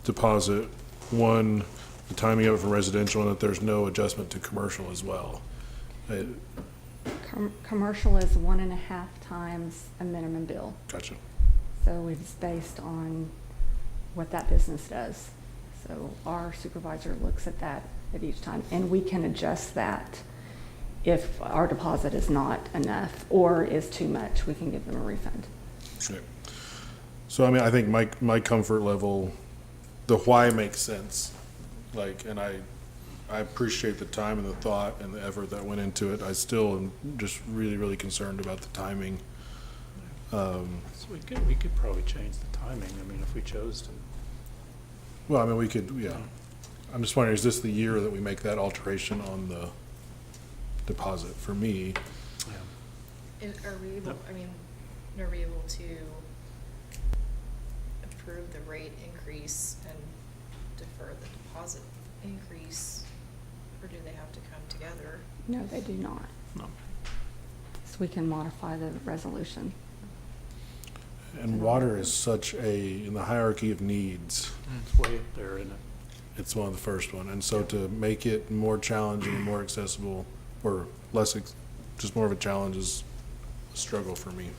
deposit. One, the timing of it for residential, and that there's no adjustment to commercial as well. Commercial is 1.5 times a minimum bill. Gotcha. So it's based on what that business does. So our supervisor looks at that at each time, and we can adjust that. If our deposit is not enough or is too much, we can give them a refund. Okay. So, I mean, I think my comfort level, the why makes sense. And I appreciate the time and the thought and the effort that went into it. I still am just really, really concerned about the timing. So we could probably change the timing, I mean, if we chose to. Well, I mean, we could, yeah. I'm just wondering, is this the year that we make that alteration on the deposit? For me, Are we able, are we able to approve the rate increase and defer the deposit increase, or do they have to come together? No, they do not. No. So we can modify the resolution. and water is such in the hierarchy of needs. It's way up there, isn't it? It's one of the first one, and so to make it more challenging and more accessible, or less, just more of a challenge is a struggle for me.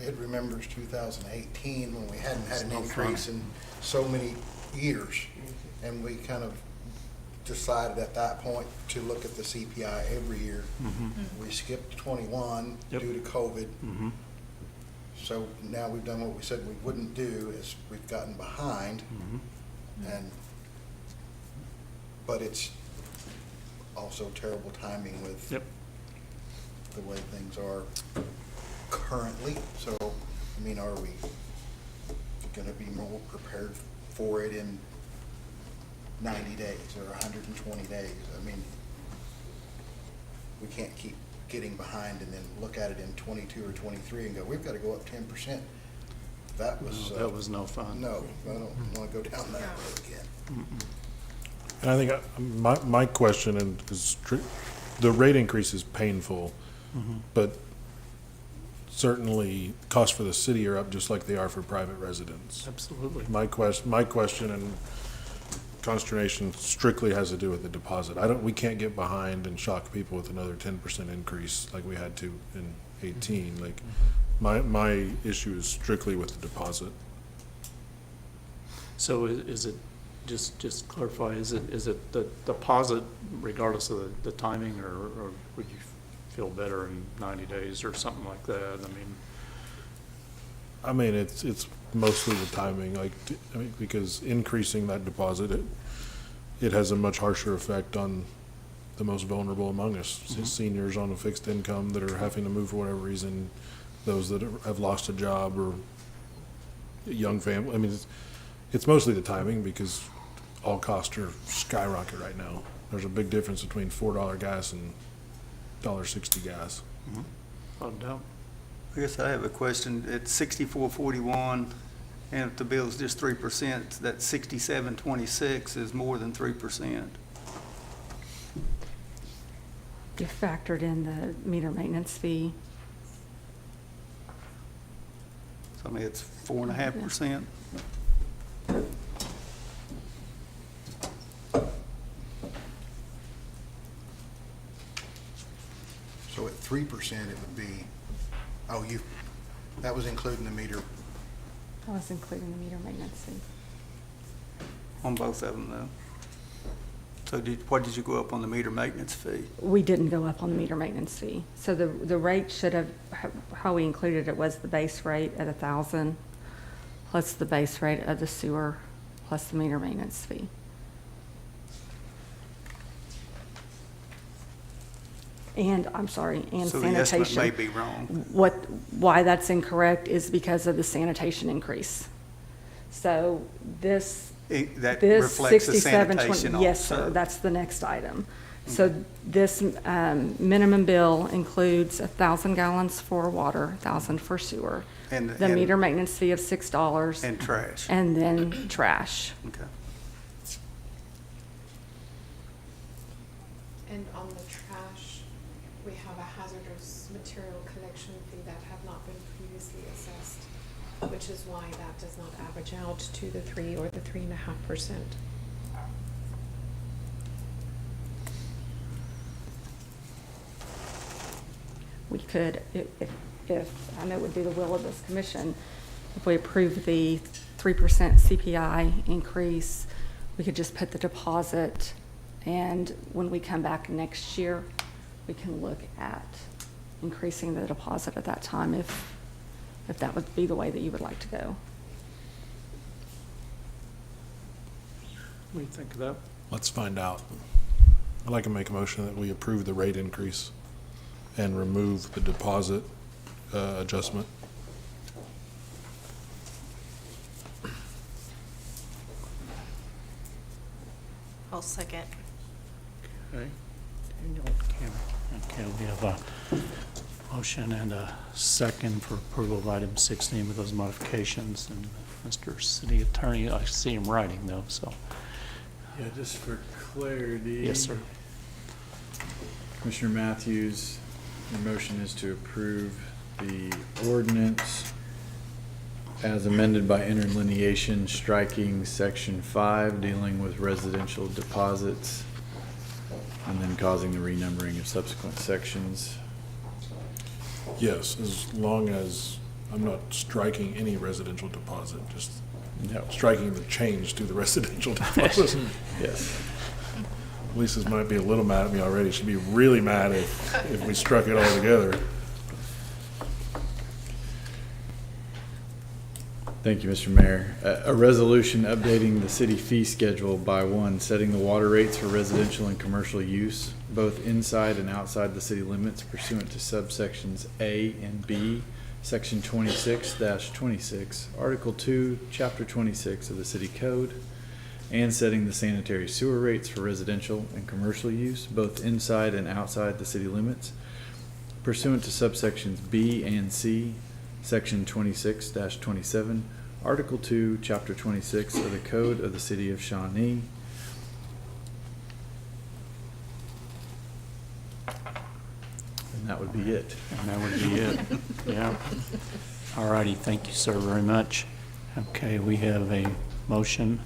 It remembers 2018 when we hadn't had an increase in so many years. And we kind of decided at that point to look at the CPI every year. We skipped 21 due to COVID. So now we've done what we said we wouldn't do, is we've gotten behind. But it's also terrible timing with the way things are currently. So, I mean, are we going to be more prepared for it in 90 days or 120 days. I mean, we can't keep getting behind and then look at it in 22 or 23 and go, we've got to go up 10%. That was no fun. No, I don't want to go down that road again. And I think my question is, the rate increase is painful, but certainly costs for the city are up just like they are for private residents. Absolutely. My question and consternation strictly has to do with the deposit. We can't get behind and shock people with another 10% increase like we had to in 18. Like, my issue is strictly with the deposit. So is it, just clarify, is it the deposit regardless of the timing, or would you feel better in 90 days or something like that? I mean, it's mostly the timing, because increasing that deposit, it has a much harsher effect on the most vulnerable among us. Seniors on a fixed income that are having to move for whatever reason, those that have lost a job, or young family. I mean, it's mostly the timing, because all costs are skyrocket right now. There's a big difference between $4 gas and $1.60 gas. No doubt. I guess I have a question. At 64.41, and if the bill is just 3%, that 67.26 is more than 3%. You factored in the meter maintenance fee. So I mean, it's 4.5%. So at 3%, it would be, that was including the meter. I was including the meter maintenance fee. On both of them, though. So what did you go up on the meter maintenance fee? We didn't go up on the meter maintenance fee. So the rate should have, how we included it was the base rate at 1,000 plus the base rate of the sewer plus the meter maintenance fee. And, I'm sorry, and So sanitation. the estimate may be wrong. Why that's incorrect is because of the sanitation increase. So this That this reflects the 67.20 sanitation yes, sir, also. that's the next item. So this minimum bill includes 1,000 gallons for water, 1,000 for sewer. And- The and- meter maintenance fee of $6. And trash. And then trash. Okay. And on the trash, we have a hazardous material collection fee that had not been previously assessed, which is why that does not average out to the 3 or the 3.5%. We could, if, I know it would be the will of this commission, if we approve the 3% CPI increase, we could just put the deposit, and when we come back next year, we can look at increasing the deposit at that time if that would be the way that you would like to go. What do you think of that? Let's find out. I'd like to make a motion that we approve the rate increase and remove the deposit adjustment. I'll second. Okay. Okay, we have a motion and a second for approval of item 16 with those modifications. And Mr. City Attorney, I see him writing though, so. Yeah, just for clarity. Yes, sir. Commissioner Matthews, your motion is to approve the ordinance as amended by interlineation, striking section 5, dealing with residential deposits, and then causing the renumbering of subsequent sections. Yes, as long as I'm not striking any residential deposit, just striking the change to the residential deposit. Yes. Lisa's might be a little mad at me already. She'd be really mad if we struck it all together. Thank you, Mr. Mayor. A resolution updating the city fee schedule by one, setting the water rates for residential and commercial use, both inside and outside the city limits pursuant to subsections A and B Section 26-26, Article 2, Chapter 26 of the City Code, and setting the sanitary sewer rates for residential and commercial use, both inside and outside the city limits, pursuant to subsections B and C, Section 26-27, Article 2, Chapter 26 of the Code of the City of Shawnee. And that would be it. And that would be it. Yeah. All righty, thank you, sir, very much. Okay, we have a motion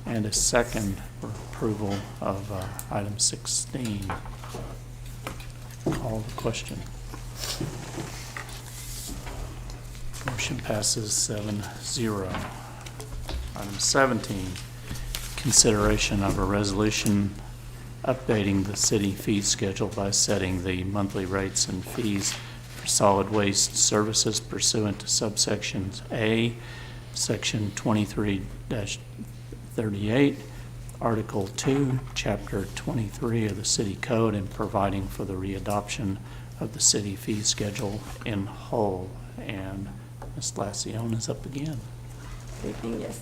and a second for approval of item 16. Call the question. Motion passes 7-0. Item 17, consideration of a resolution updating the city fee schedule by setting the monthly rates and fees for solid waste services pursuant to subsections A, Section 23-38, Article 2, Chapter 23 of the City Code, and providing for the readoption of the city fee schedule in whole. And Ms. Lacione is up again. Good evening, yes.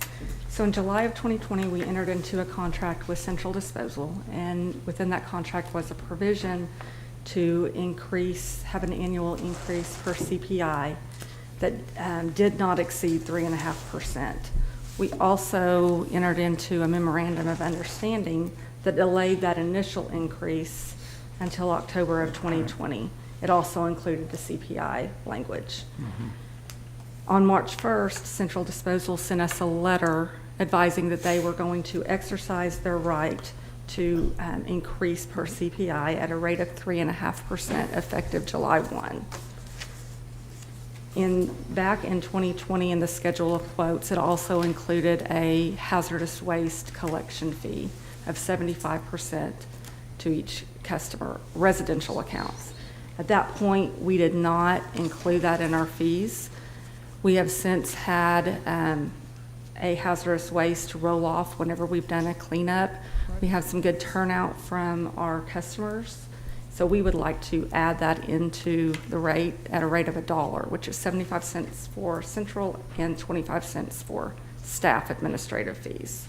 So in July of 2020, we entered into a contract with Central Disposal, and within that contract was a provision to have an annual increase per CPI that did not exceed 3.5%. We also entered into a memorandum of understanding that delayed that initial increase until October of 2020. It also included the CPI language. On March 1st, Central Disposal sent us a letter advising that they were going to exercise their right to increase per CPI at a rate of 3.5% effective July 1. Back in 2020, in the schedule of quotes, it also included a hazardous waste collection fee of 75% to each customer, residential accounts. At that point, we did not include that in our fees. We have since had a hazardous waste roll off whenever we've done a cleanup. We have some good turnout from our customers. So we would like to add that into the rate at a rate of $1, which is 75 cents for central and 25 cents for staff administrative fees.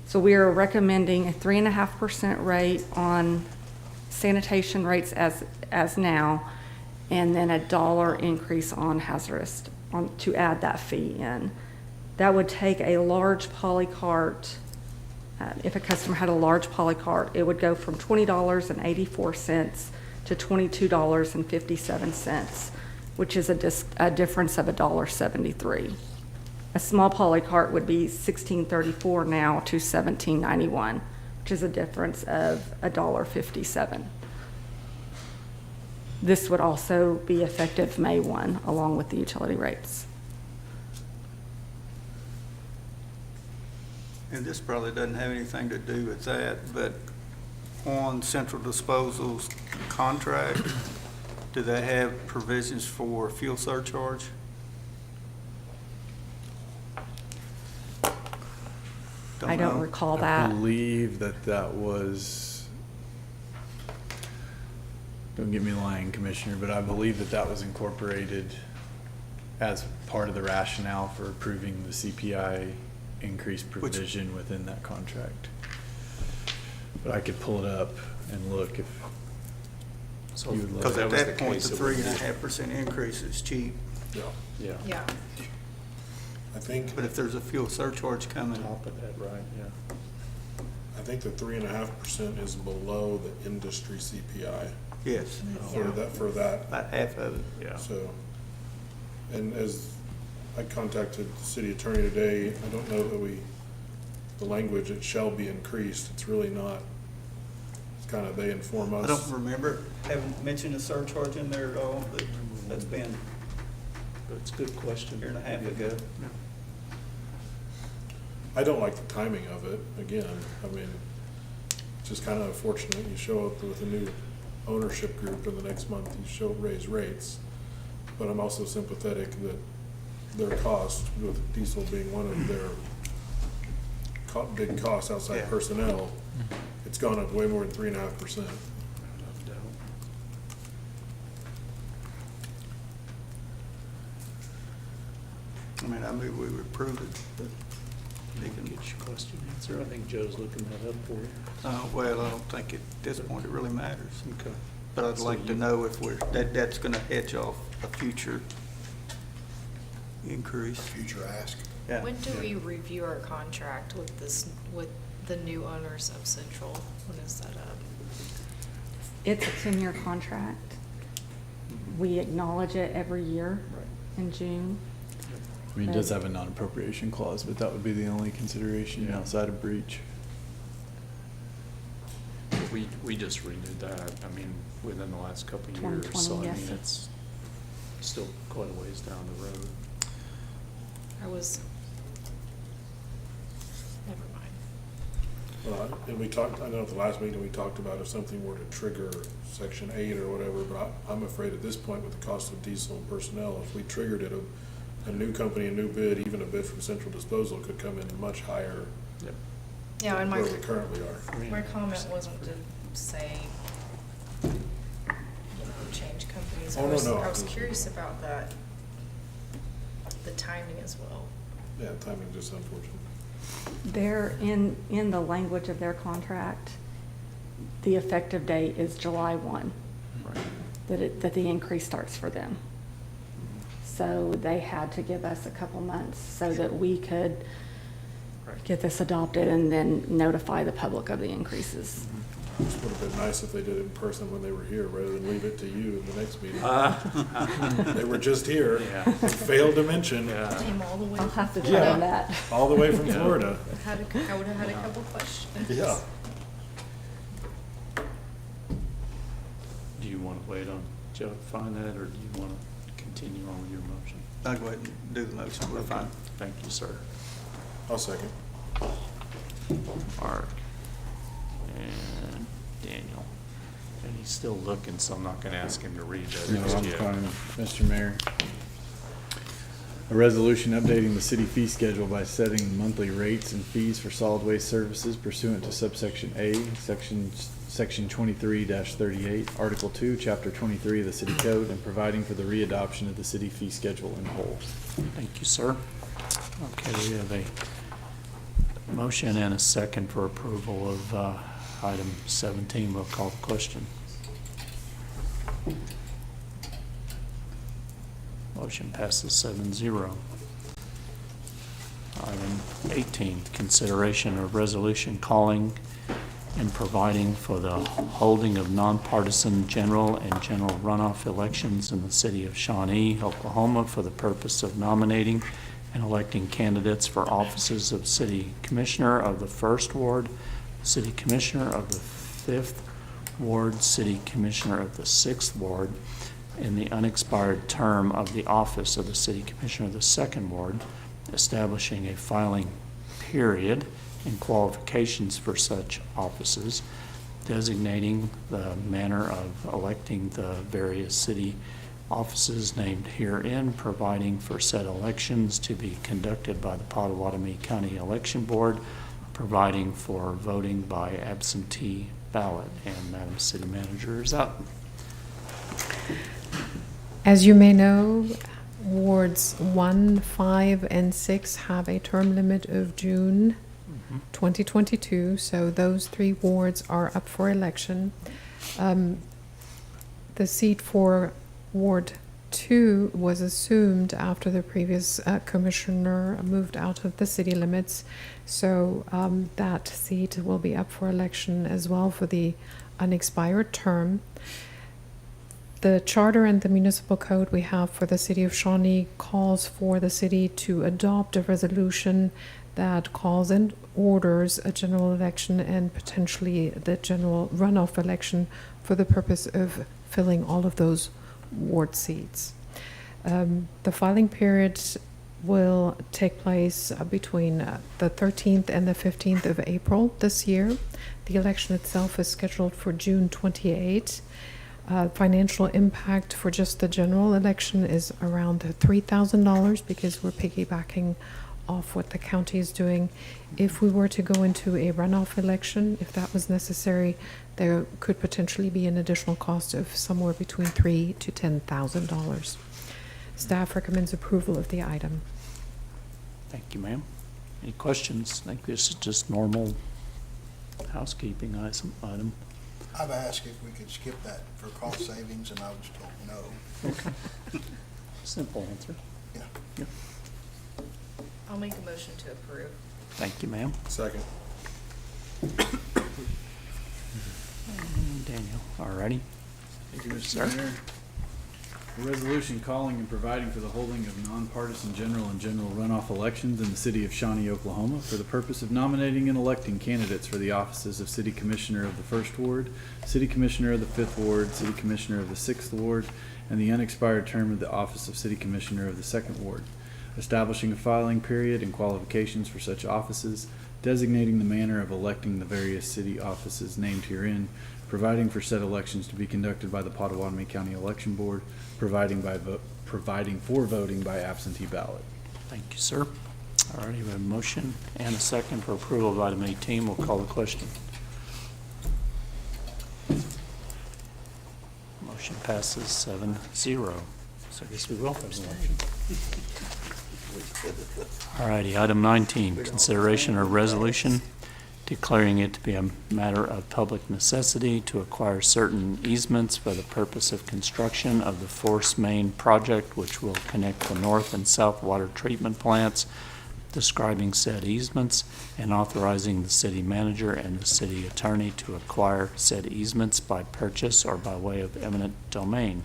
So we are recommending a 3.5% rate on sanitation rates as now, and then $1 increase on hazardous to add that fee in. That would take a large polycart. If a customer had a large polycart, it would go from $20.84 to $22.57, which is a difference of $1.73. A small polycart would be $16.34 now to $17.91, which is a difference of $1.57. This would also be effective May 1, along with the utility rates. And this probably doesn't have anything to do with that, but on Central Disposal's contract, do they have provisions for fuel surcharge? I don't recall I that. believe that was, don't get me lying, Commissioner, but I believe that was incorporated as part of the rationale for approving the CPI increase provision within that contract. But I could pull it up and look if you would Because look. at that point, the 3.5% increase is cheap. Yeah. Yeah. I think, But if there's a fuel surcharge coming, Top of that, right, yeah. I think the 3.5% is below the industry CPI yes, for that. about half of it. Yeah. So, and as I contacted the city attorney today, I don't know that the language, it shall be increased, it's really not. It's kind of, they inform us. I don't remember having mentioned a surcharge in there at all, but that's been But it's a good question. a year and a half ago. I don't like the timing of it, again, I mean, it's just kind of unfortunate, you show up with a new ownership group and the next month you raise rates. But I'm also sympathetic that their cost, with diesel being one of their big costs outside Yeah. personnel, it's gone up way more than 3.5%. I move we approve it. But they can- Get your question answered. I think Joe's looking that up for you. Well, I don't think at this point it really matters. Okay. But I'd So like to you- know if that's gonna hedge off a future increase. Future ask. Yeah. When do we review our contract with with the new owners of Central? When is that up? It's a 10-year contract. We acknowledge it every year in June. I mean, it does have a non-appropriation clause, but that would be the only consideration outside of breach. We just renewed that, I mean, within the last couple of years, 2020, so I yes. mean, it's still quite a ways down the road. Never mind. Well, and we talked, I know at the last meeting, we talked about if something were to trigger Section 8 or whatever, but I'm afraid at this point with the cost of diesel and personnel, if we triggered it, a new company, a new bid, even a bid from Central Disposal could come in much higher Yep. Yeah, and than where we currently are. my comment wasn't to say, change companies. Oh, no, no. I was curious about that, the timing as well. Yeah, timing just unfortunate. They're in the language of their contract, the effective date is July 1, that the increase starts for them. So they had to give us a couple months so that we could get this adopted and then notify the public of the increases. It would have been nice if they did it in person when they were here, rather than leave it to you in the next meeting. They were just here, Yeah. and failed to mention, Came all the way. I'll have to from tell Yeah. them that. all the way from Florida. I would have had a couple questions. Yeah. Do you want to wait on Joe to find that, or do you want to continue on with your motion? I'll go ahead and do the motion, we're fine. Thank you, sir. I'll second. Mark and Daniel. And he's still looking, so I'm not going to ask him to read that No, just I'm yet. fine, Mr. Mayor. A resolution updating the city fee schedule by setting monthly rates and fees for solid waste services pursuant to subsection A, section 23-38, Article 2, Chapter 23 of the City Code, and providing for the readoption of the city fee schedule in whole. Thank you, sir. Okay, we have a motion and a second for approval of item 17. We'll call the question. Motion passes 7-0. Item 18, consideration of resolution calling and providing for the holding of nonpartisan general and general runoff elections in the city of Shawnee, Oklahoma, for the purpose of nominating and electing candidates for offices of City Commissioner of the 1st Ward, City Commissioner of the 5th Ward, City Commissioner of the 6th Ward, in the unexpired term of the office of the City Commissioner of the 2nd Ward, establishing a filing period and qualifications for such offices, designating the manner of electing the various city offices named herein, providing for said elections to be conducted by the Pottawatomie County Election Board, providing for voting by absentee ballot. And Madam City Manager is up. As you may know, wards 1, 5, and 6 have a term limit of June 2022, so those 3 wards are up for election. The seat for Ward 2 was assumed after the previous commissioner moved out of the city limits, so that seat will be up for election as well for the unexpired term. The charter and the municipal code we have for the city of Shawnee calls for the city to adopt a resolution that calls and orders a general election and potentially the general runoff election for the purpose of filling all of those ward seats. The filing period will take place between the 13th and the 15th of April this year. The election itself is scheduled for June 28. Financial impact for just the general election is around $3,000 because we're piggybacking off what the county is doing. If we were to go into a runoff election, if that was necessary, there could potentially be an additional cost of somewhere between $3,000 to $10,000. Staff recommends approval of the item. Thank you, ma'am. Any questions? I think this is just normal housekeeping item. I've asked if we could skip that for cost savings, and I was told no. Okay. Simple answer. Yeah. Yeah. I'll make a motion to approve. Thank you, ma'am. Second. Daniel, all righty. Thank you, Mr. Sir. Mayor. A resolution calling and providing for the holding of nonpartisan general and general runoff elections in the city of Shawnee, Oklahoma, for the purpose of nominating and electing candidates for the offices of City Commissioner of the First Ward, City Commissioner of the Fifth Ward, City Commissioner of the Sixth Ward, and the unexpired term of the office of City Commissioner of the Second Ward, establishing a filing period and qualifications for such offices, designating the manner of electing the various city offices named herein, providing for said elections to be conducted by the Pottawatomie County Election Board, providing for voting by absentee ballot. Thank you, sir. All righty, we have a motion and a second for approval of item 18. We'll call the question. Motion passes 7-0. So I guess we will have an election. All righty, item 19, consideration of resolution declaring it to be a matter of public necessity to acquire certain easements for the purpose of construction of the Force Main project, which will connect the north and south water treatment plants, describing said easements, and authorizing the city manager and the city attorney to acquire said easements by purchase or by way of eminent domain.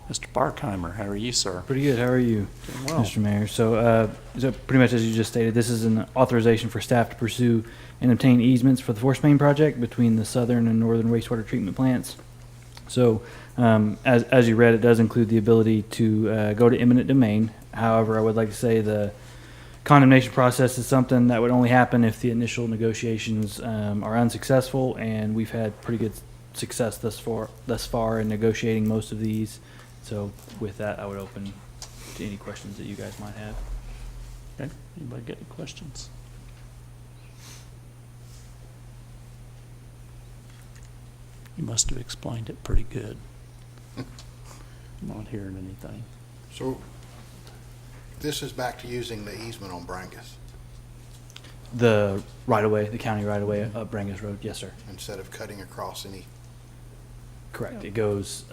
Mr. Barkheimer, how are you, sir? Pretty good. How are you, Doing well. Mr. Mayor? So pretty much as you just stated, this is an authorization for staff to pursue and obtain easements for the Force Main project between the southern and northern wastewater treatment plants. So as you read, it does include the ability to go to eminent domain. However, I would like to say the condemnation process is something that would only happen if the initial negotiations are unsuccessful, and we've had pretty good success thus far in negotiating most of these. So with that, I would open to any questions that you guys might have. Okay, anybody got any questions? You must have explained it pretty good. I'm not hearing anything. So this is back to using the easement on Brangus The right-of-way, the county right-of-way up Brangus Road, yes, sir. instead of cutting across any. Correct. It goes,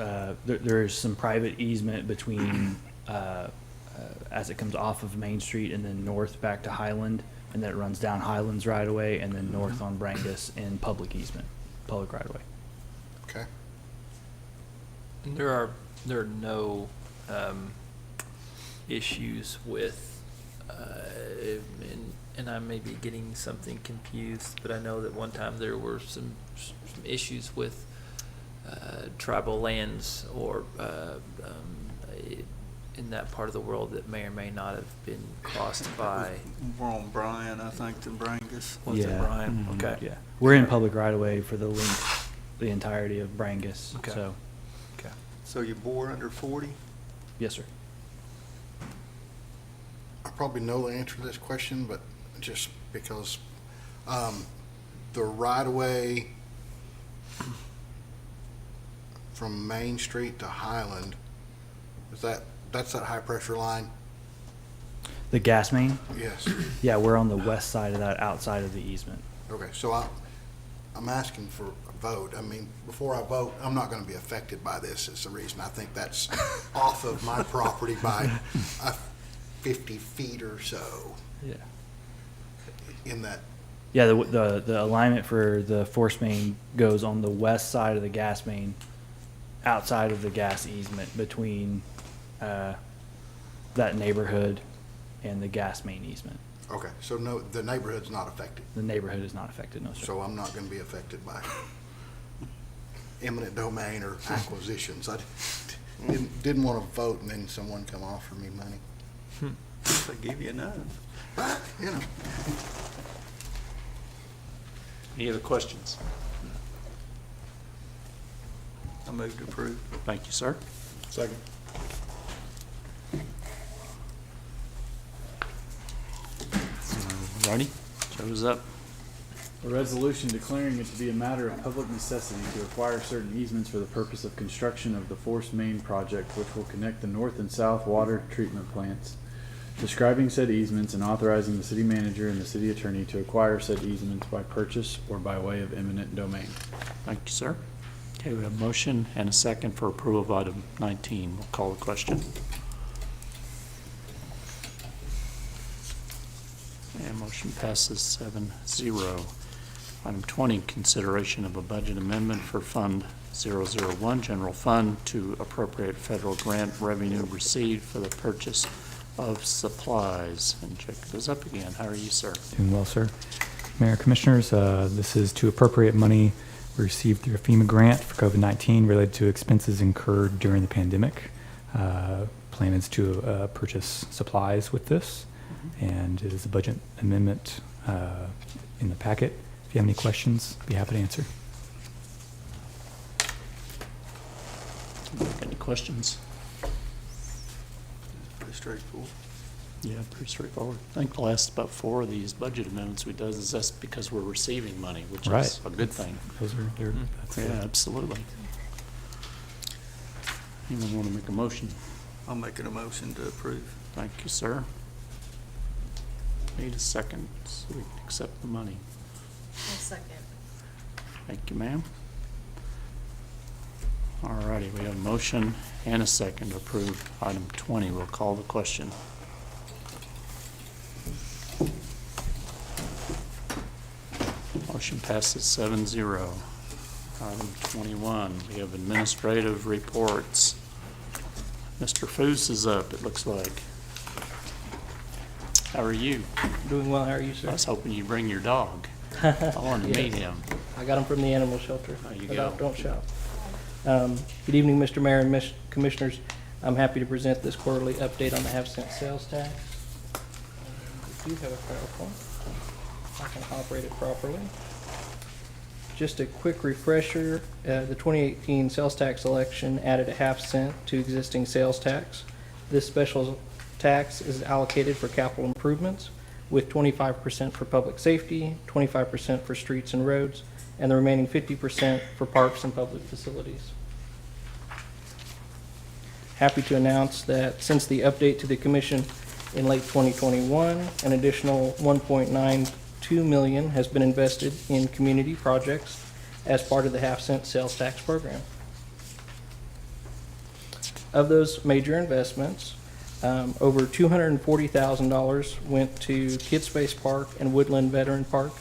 there's some private easement between, as it comes off of Main Street and then north back to Highland, and then it runs down Highlands right away and then north on Brangus in public easement, public right away. Okay. And there are no issues with, and I may be getting something confused, but I know that one time there were some issues with tribal lands or in that part of the world that may or may not have been crossed by. More on Bryan, I think, than Brangus. Was it Brian? Mhm. Okay. Yeah. We're in public right away for the length, the entirety of Brangus, Okay. so, Okay. So you bore under 40? yes, sir. I probably know the answer to this question, but just because the right-of-way from Main Street to Highland, that's that high-pressure line? The gas main? Yes. Yeah, we're on the west side of that, outside of the easement. Okay, so I'm asking for a vote. I mean, before I vote, I'm not gonna be affected by this, is the reason. I think that's off of my property by 50 feet or so Yeah. in that. Yeah, the alignment for the force main goes on the west side of the gas main, outside of the gas easement between that neighborhood and the gas main easement. Okay, so no, the neighborhood's not affected. The neighborhood is not affected, no, sir. So I'm not gonna be affected by eminent domain or acquisitions. I didn't wanna vote and then someone come offer me money. They give you enough. But, you know. Any other questions? I move to approve. Thank you, sir. Second. Righty, Joe's up. A resolution declaring it to be a matter of public necessity to acquire certain easements for the purpose of construction of the Force Main project, which will connect the north and south water treatment plants, describing said easements and authorizing the city manager and the city attorney to acquire said easements by purchase or by way of eminent domain. Thank you, sir. Okay, we have a motion and a second for approval of item 19. We'll call the question. And motion passes 7-0. Item 20, consideration of a budget amendment for Fund 001, General Fund, to appropriate federal grant revenue received for the purchase of supplies. And Jacob is up again. How are you, sir? Doing well, sir. Mayor, Commissioners, this is to appropriate money we received through a FEMA grant for COVID-19 related to expenses incurred during the pandemic. Plan is to purchase supplies with this, and it is a budget amendment in the packet. If you have any questions, I'd be happy to answer. Any questions? Pretty straightforward. Yeah, pretty straightforward. I think the last about 4 of these budget amendments we does is that's because we're receiving money, which is Right. a good thing. Those are, that's Yeah, good. absolutely. Anyone want to make a motion? I'll make it a motion to approve. Thank you, sir. Need a second so we can accept the money. I'll second. Thank you, ma'am. All righty, we have a motion and a second to approve item 20. We'll call the question. Motion passes 7-0. Item 21, we have administrative reports. Mr. Foos is up, it looks like. How are you? Doing well. How are you, sir? I was hoping you'd bring your dog. I wanted to meet Yes. him. I got him from the animal shelter. There you But go. Don't shop. Good evening, Mr. Mayor and Commissioners. I'm happy to present this quarterly update on the half-cent sales tax. We do have a PowerPoint. I can operate it properly. Just a quick refresher, the 2018 sales tax election added a half-cent to existing sales tax. This special tax is allocated for capital improvements, with 25% for public safety, 25% for streets and roads, and the remaining 50% for parks and public facilities. Happy to announce that since the update to the commission in late 2021, an additional $1.92 million has been invested in community projects as part of the half-cent sales tax program. Of those major investments, over $240,000 went to Kidspace Park and Woodland Veteran Park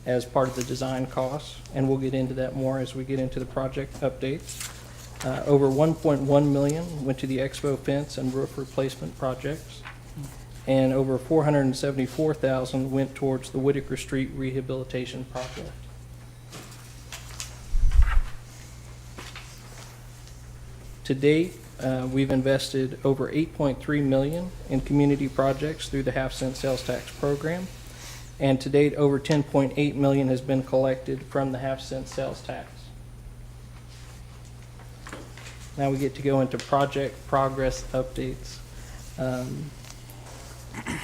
as part of the design costs, and we'll get into that more as we get into the project updates. Over $1.1 million went to the Expo fence and roof replacement projects, and over $474,000 went towards the Whitaker Street rehabilitation project. To date, we've invested over $8.3 million in community projects through the half-cent sales tax program, and to date, over $10.8 million has been collected from the half-cent sales tax. Now we get to go into project progress updates.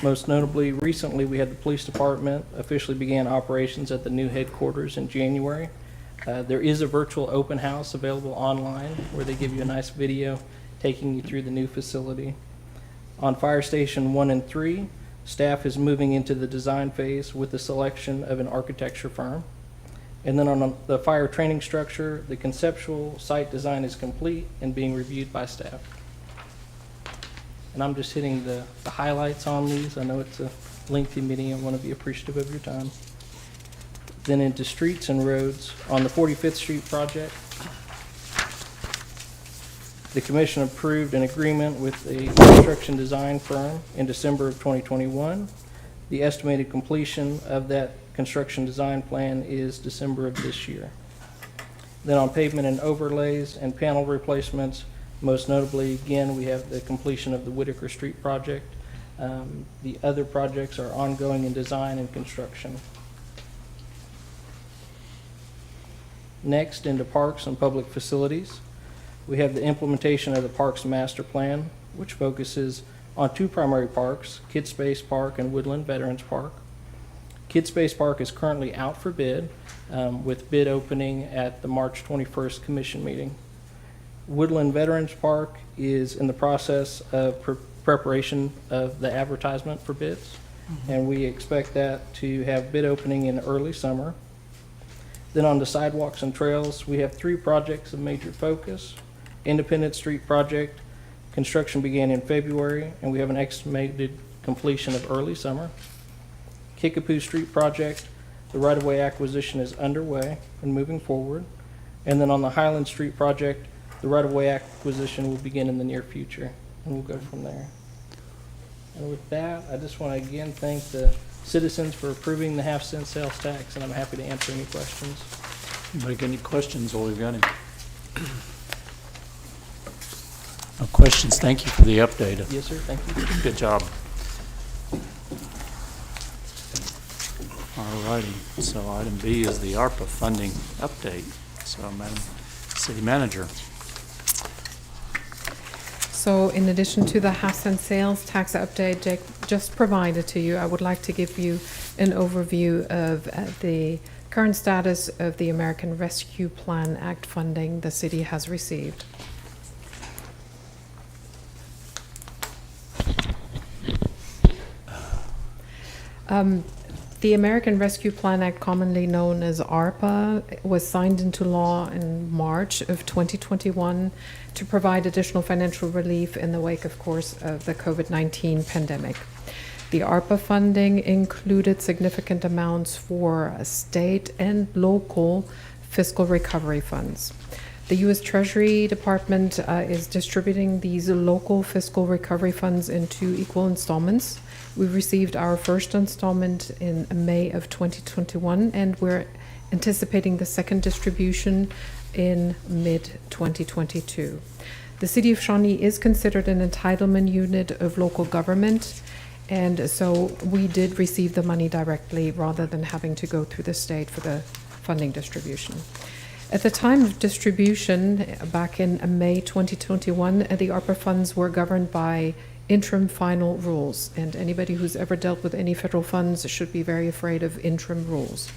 Most notably, recently, we had the police department officially began operations at the new headquarters in January. There is a virtual open house available online where they give you a nice video taking you through the new facility. On Fire Station 1 and 3, staff is moving into the design phase with the selection of an architecture firm. And then on the fire training structure, the conceptual site design is complete and being reviewed by staff. And I'm just hitting the highlights on these. I know it's a lengthy meeting. I want to be appreciative of your time. Then into streets and roads. On the 45th Street project, the commission approved an agreement with a construction design firm in December of 2021. The estimated completion of that construction design plan is December of this year. Then on pavement and overlays and panel replacements, most notably, again, we have the completion of the Whitaker Street project. The other projects are ongoing in design and construction. Next, into parks and public facilities. We have the implementation of the Parks Master Plan, which focuses on 2 primary parks, Kidspace Park and Woodland Veterans Park. Kidspace Park is currently out for bid, with bid opening at the March 21st commission meeting. Woodland Veterans Park is in the process of preparation of the advertisement for bids. And we expect that to have bid opening in early summer. Then on the sidewalks and trails, we have 3 projects of major focus. Independence Street project, construction began in February, and we have an estimated completion of early summer. Kickapoo Street project, the right-of-way acquisition is underway and moving forward. And then on the Highland Street project, the right-of-way acquisition will begin in the near future, and we'll go from there. And with that, I just want to again thank the citizens for approving the half-cent sales tax, and I'm happy to answer any questions. Anybody got any questions while we've got him? No questions. Thank you for the update. Yes, sir. Thank you. Good job. All righty. So item B is the ARPA funding update. So, Madam City Manager. So in addition to the half-cent sales tax update Jake just provided to you, I would like to give you an overview of the current status of the American Rescue Plan Act funding the city has received. The American Rescue Plan Act, commonly known as ARPA, was signed into law in March of 2021 to provide additional financial relief in the wake, of course, of the COVID-19 pandemic. The ARPA funding included significant amounts for state and local fiscal recovery funds. The U.S. Treasury Department is distributing these local fiscal recovery funds in 2 equal installments. We received our first installment in May of 2021, and we're anticipating the second distribution in mid-2022. The City of Shawnee is considered an entitlement unit of local government, and so we did receive the money directly rather than having to go through the state for the funding distribution. At the time of distribution, back in May 2021, the ARPA funds were governed by interim final rules, and anybody who's ever dealt with any federal funds should be very afraid of interim rules.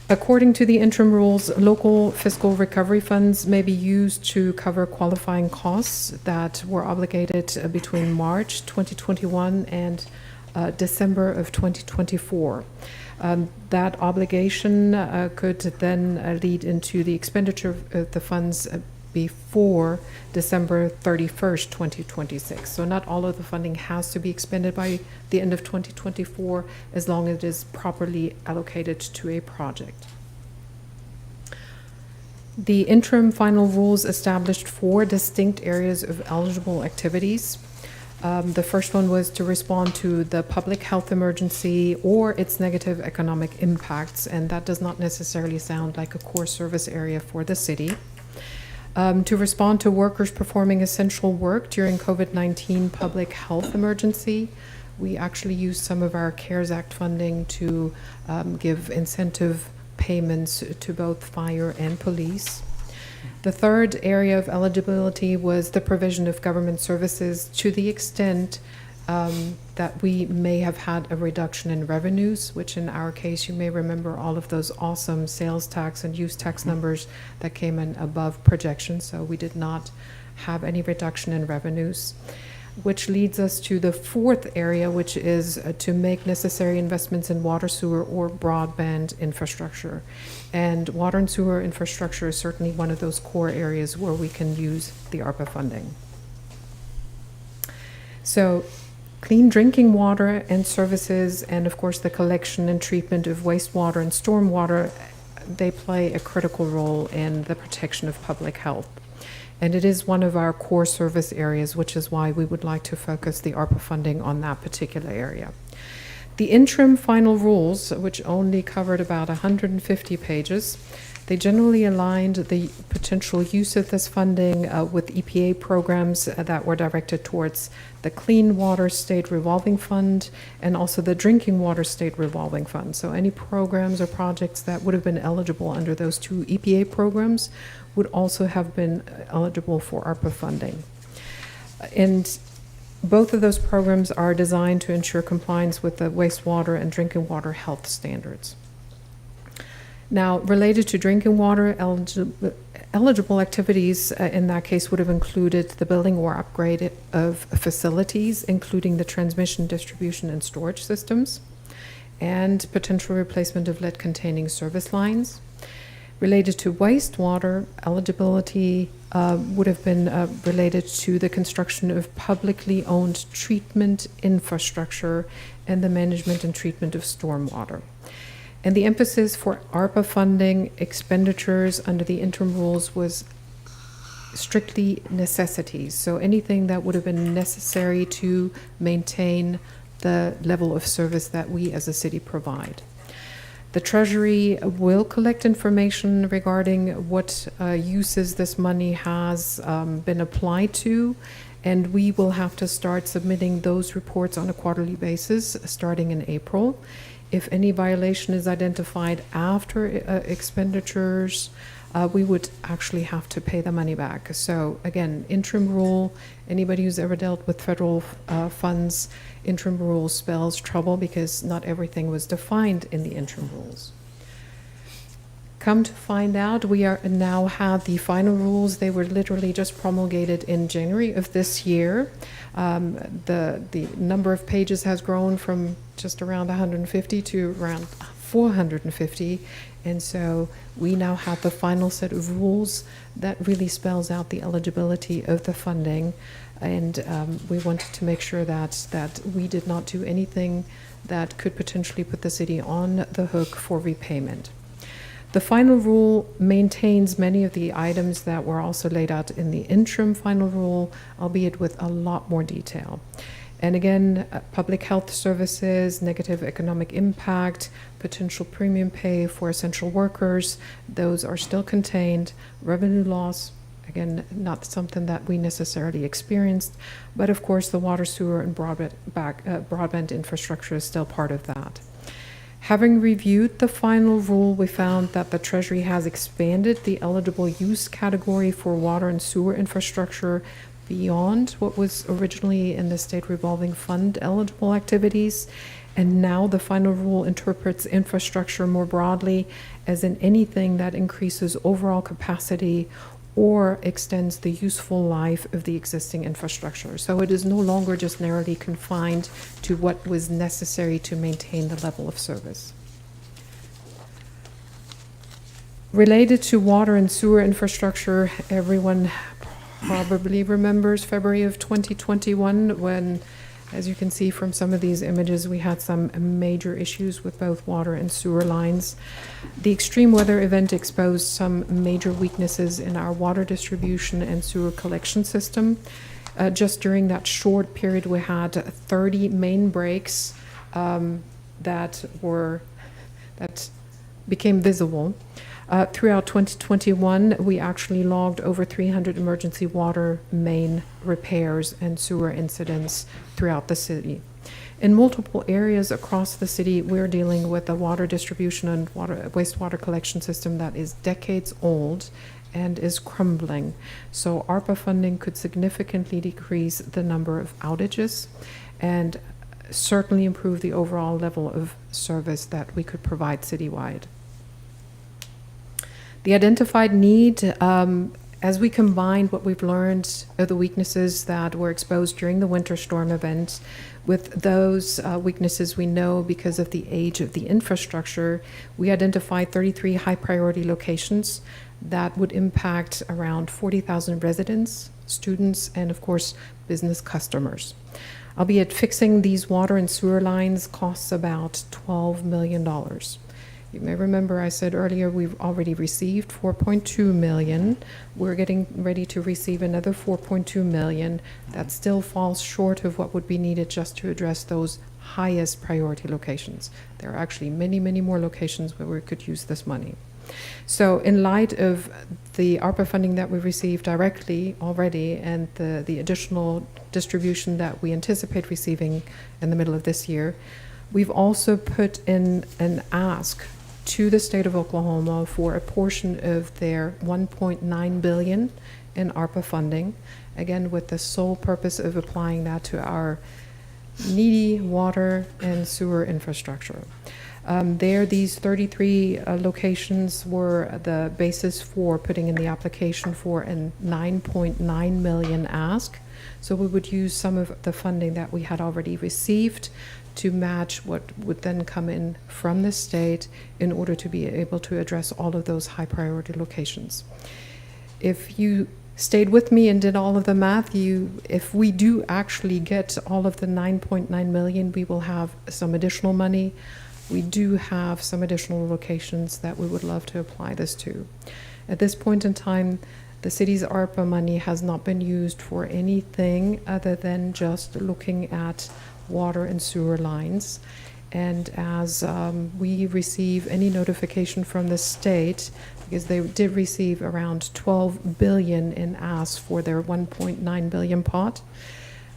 According to the interim rules, local fiscal recovery funds may be used to cover qualifying costs that were obligated between March 2021 and December of 2024. That obligation could then lead into the expenditure of the funds before December 31st, 2026. So not all of the funding has to be expended by the end of 2024 as long as it is properly allocated to a project. The interim final rules established 4 distinct areas of eligible activities. The first one was to respond to the public health emergency or its negative economic impacts, and that does not necessarily sound like a core service area for the city. To respond to workers performing essential work during COVID-19 public health emergency. We actually used some of our CARES Act funding to give incentive payments to both fire and police. The third area of eligibility was the provision of government services to the extent that we may have had a reduction in revenues, which in our case, you may remember all of those awesome sales tax and use tax numbers that came in above projections. So we did not have any reduction in revenues, which leads us to the fourth area, which is to make necessary investments in water, sewer, or broadband infrastructure. And water and sewer infrastructure is certainly one of those core areas where we can use the ARPA funding. So clean drinking water and services, and of course the collection and treatment of wastewater and stormwater, they play a critical role in the protection of public health. And it is one of our core service areas, which is why we would like to focus the ARPA funding on that particular area. The interim final rules, which only covered about 150 pages, they generally aligned the potential use of this funding with EPA programs that were directed towards the Clean Water State Revolving Fund and also the Drinking Water State Revolving Fund. So any programs or projects that would have been eligible under those 2 EPA programs would also have been eligible for ARPA funding. And both of those programs are designed to ensure compliance with the wastewater and drinking water health standards. Now, related to drinking water, eligible activities in that case would have included the building or upgrade of facilities, including the transmission, distribution, and storage systems, and potential replacement of lead-containing service lines. Related to wastewater, eligibility would have been related to the construction of publicly owned treatment infrastructure and the management and treatment of stormwater. And the emphasis for ARPA funding expenditures under the interim rules was strictly necessities. So anything that would have been necessary to maintain the level of service that we as a city provide. The Treasury will collect information regarding what uses this money has been applied to, and we will have to start submitting those reports on a quarterly basis starting in April. If any violation is identified after expenditures, we would actually have to pay the money back. So again, interim rule, anybody who's ever dealt with federal funds, interim rule spells trouble because not everything was defined in the interim rules. Come to find out, we are now have the final rules. They were literally just promulgated in January of this year. The number of pages has grown from just around 150 to around 450. And so we now have the final set of rules that really spells out the eligibility of the funding. And we wanted to make sure that we did not do anything that could potentially put the city on the hook for repayment. The final rule maintains many of the items that were also laid out in the interim final rule, albeit with a lot more detail. And again, public health services, negative economic impact, potential premium pay for essential workers, those are still contained. Revenue loss, again, not something that we necessarily experienced, but of course the water, sewer, and broadband infrastructure is still part of that. Having reviewed the final rule, we found that the Treasury has expanded the eligible use category for water and sewer infrastructure beyond what was originally in the state revolving fund eligible activities. And now the final rule interprets infrastructure more broadly as in anything that increases overall capacity or extends the useful life of the existing infrastructure. So it is no longer just narrowly confined to what was necessary to maintain the level of service. Related to water and sewer infrastructure, everyone probably remembers February of 2021 when, as you can see from some of these images, we had some major issues with both water and sewer lines. The extreme weather event exposed some major weaknesses in our water distribution and sewer collection system. Just during that short period, we had 30 main breaks that became visible. Throughout 2021, we actually logged over 300 emergency water main repairs and sewer incidents throughout the city. In multiple areas across the city, we're dealing with a water distribution and wastewater collection system that is decades old and is crumbling. So ARPA funding could significantly decrease the number of outages and certainly improve the overall level of service that we could provide citywide. The identified need, as we combined what we've learned of the weaknesses that were exposed during the winter storm event with those weaknesses we know because of the age of the infrastructure, we identified 33 high priority locations that would impact around 40,000 residents, students, and of course, business customers. Albeit fixing these water and sewer lines costs about $12 million. You may remember I said earlier we've already received $4.2 million. We're getting ready to receive another $4.2 million. That still falls short of what would be needed just to address those highest priority locations. There are actually many, many more locations where we could use this money. So in light of the ARPA funding that we received directly already and the additional distribution that we anticipate receiving in the middle of this year, we've also put in an ask to the state of Oklahoma for a portion of their $1.9 billion in ARPA funding, again with the sole purpose of applying that to our needy water and sewer infrastructure. There, these 33 locations were the basis for putting in the application for a 9.9 million ask. So we would use some of the funding that we had already received to match what would then come in from the state in order to be able to address all of those high priority locations. If you stayed with me and did all of the math, if we do actually get all of the 9.9 million, we will have some additional money. We do have some additional locations that we would love to apply this to. At this point in time, the city's ARPA money has not been used for anything other than just looking at water and sewer lines. And as we receive any notification from the state, because they did receive around 12 billion in asks for their 1.9 billion pot,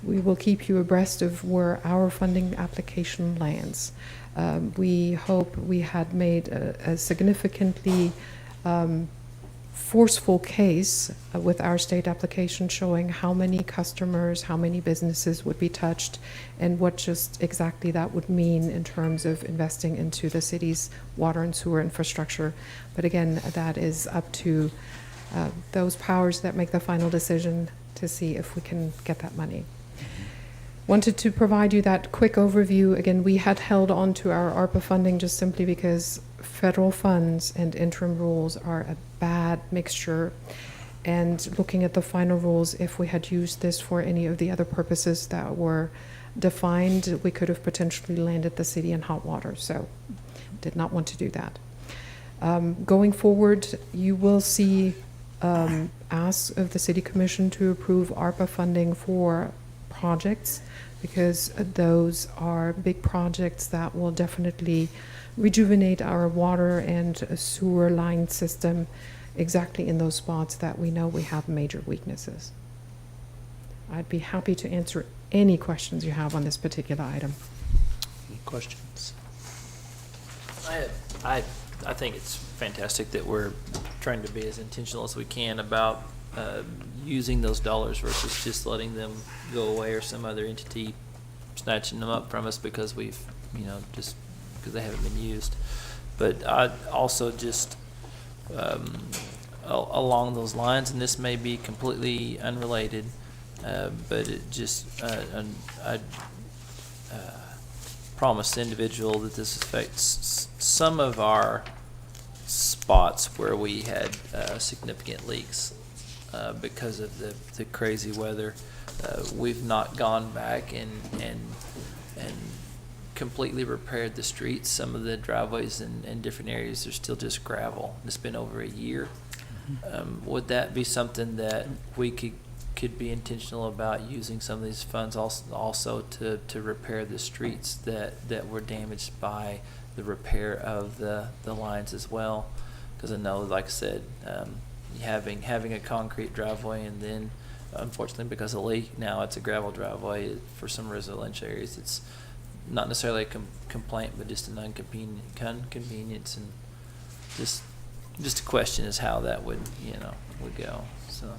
we will keep you abreast of where our funding application lands. We hope we had made a significantly forceful case with our state application showing how many customers, how many businesses would be touched, and what just exactly that would mean in terms of investing into the city's water and sewer infrastructure. But again, that is up to those powers that make the final decision to see if we can get that money. Wanted to provide you that quick overview. Again, we had held on to our ARPA funding just simply because federal funds and interim rules are a bad mixture. And looking at the final rules, if we had used this for any of the other purposes that were defined, we could have potentially landed the city in hot water. So did not want to do that. Going forward, you will see asks of the City Commission to approve ARPA funding for projects, because those are big projects that will definitely rejuvenate our water and sewer line system exactly in those spots that we know we have major weaknesses. I'd be happy to answer any questions you have on this particular item. Any questions? I think it's fantastic that we're trying to be as intentional as we can about using those dollars versus just letting them go away or some other entity snatching them up from us because we've, just because they haven't been used. But I also just, along those lines, and this may be completely unrelated, but it just, I promised the individual that this affects some of our spots where we had significant leaks because of the crazy weather. We've not gone back and completely repaired the streets. Some of the driveways in different areas are still just gravel. It's been over a year. Would that be something that we could be intentional about using some of these funds also to repair the streets that were damaged by the repair of the lines as well? Because I know, like I said, having a concrete driveway and then unfortunately because of leak now it's a gravel driveway for some residential areas. It's not necessarily a complaint, but just an inconvenience, and just a question is how that would go. So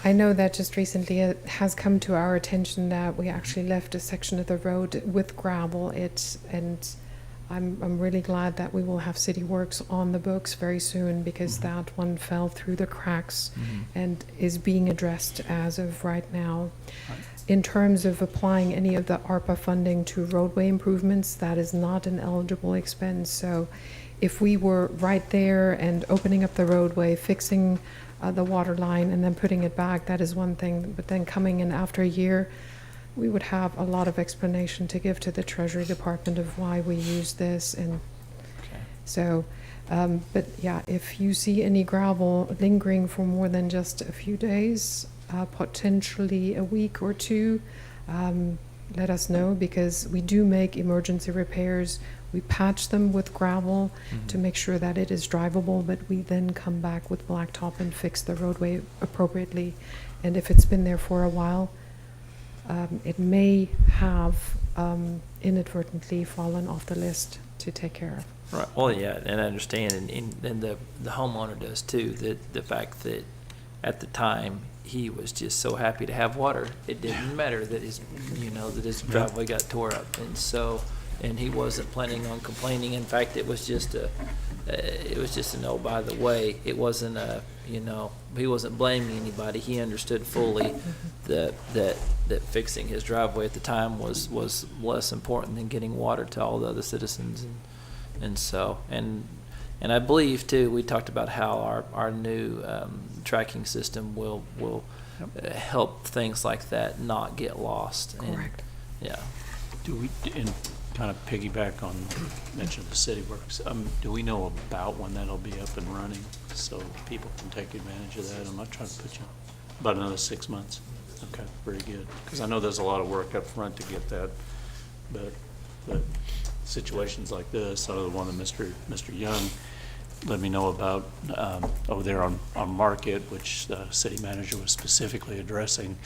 I know that just recently it has come to our attention that we actually left a section of the road with gravel. I'm really glad that we will have City Works on the books very soon, because that one fell through the cracks and is being addressed as of right now. In terms of applying any of the ARPA funding to roadway improvements, that is not an eligible expense. So if we were right there and opening up the roadway, fixing the water line and then putting it back, that is one thing. But then coming in after a year, we would have a lot of explanation to give to the Treasury Department of why we use this. And so, but yeah, if you see any gravel lingering for more than just a few days, potentially a week or two, let us know, because we do make emergency repairs. We patch them with gravel to make sure that it is drivable, but we then come back with blacktop and fix the roadway appropriately. And if it's been there for a while, it may have inadvertently fallen off the list to take care of. Right. Well, yeah, and I understand, and the homeowner does too. The fact that at the time he was just so happy to have water, it didn't matter that his driveway got tore up, and so and he wasn't planning on complaining. In fact, it was just a no, by the way. It wasn't a, he wasn't blaming anybody. He understood fully that fixing his driveway at the time was less important than getting water to all the other citizens. And I believe too, we talked about how our new tracking system will help things like that not get lost. Correct. Yeah. Do we, and kind of piggyback on, mention the City Works, do we know about when that'll be up and running so people can take advantage of that? I'm not trying to put you, about another 6 months? Okay, very good. Because I know there's a lot of work up front to get that, but situations like this, the one that Mr. Young let me know about over there on Market, which the city manager was specifically addressing,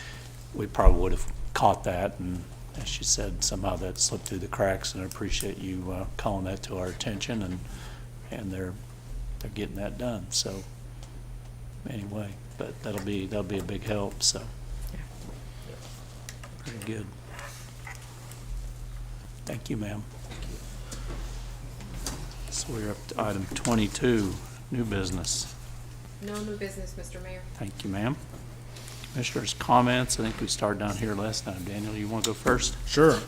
we probably would have caught that, and as she said, somehow that slipped through the cracks, and I appreciate you calling that to our attention, and they're getting that done. So anyway, but that'll be a big help. So very good. Thank you, ma'am. So we're up to item 22, new business. No new business, Mr. Mayor. Thank you, ma'am. Commissioners' comments. I think we started down here last time. Daniel, you want to go first? Sure.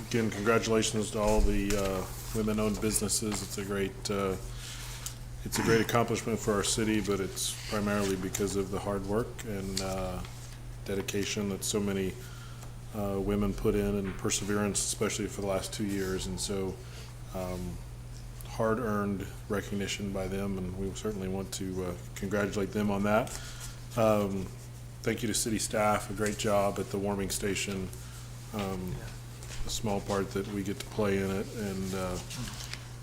Again, congratulations to all the women-owned businesses. It's a great accomplishment for our city, but it's primarily because of the hard work and dedication that so many women put in, and perseverance, especially for the last 2 years. And so hard-earned recognition by them, and we certainly want to congratulate them on that. Thank you to city staff, a great job at the warming station, a small part that we get to play in it, and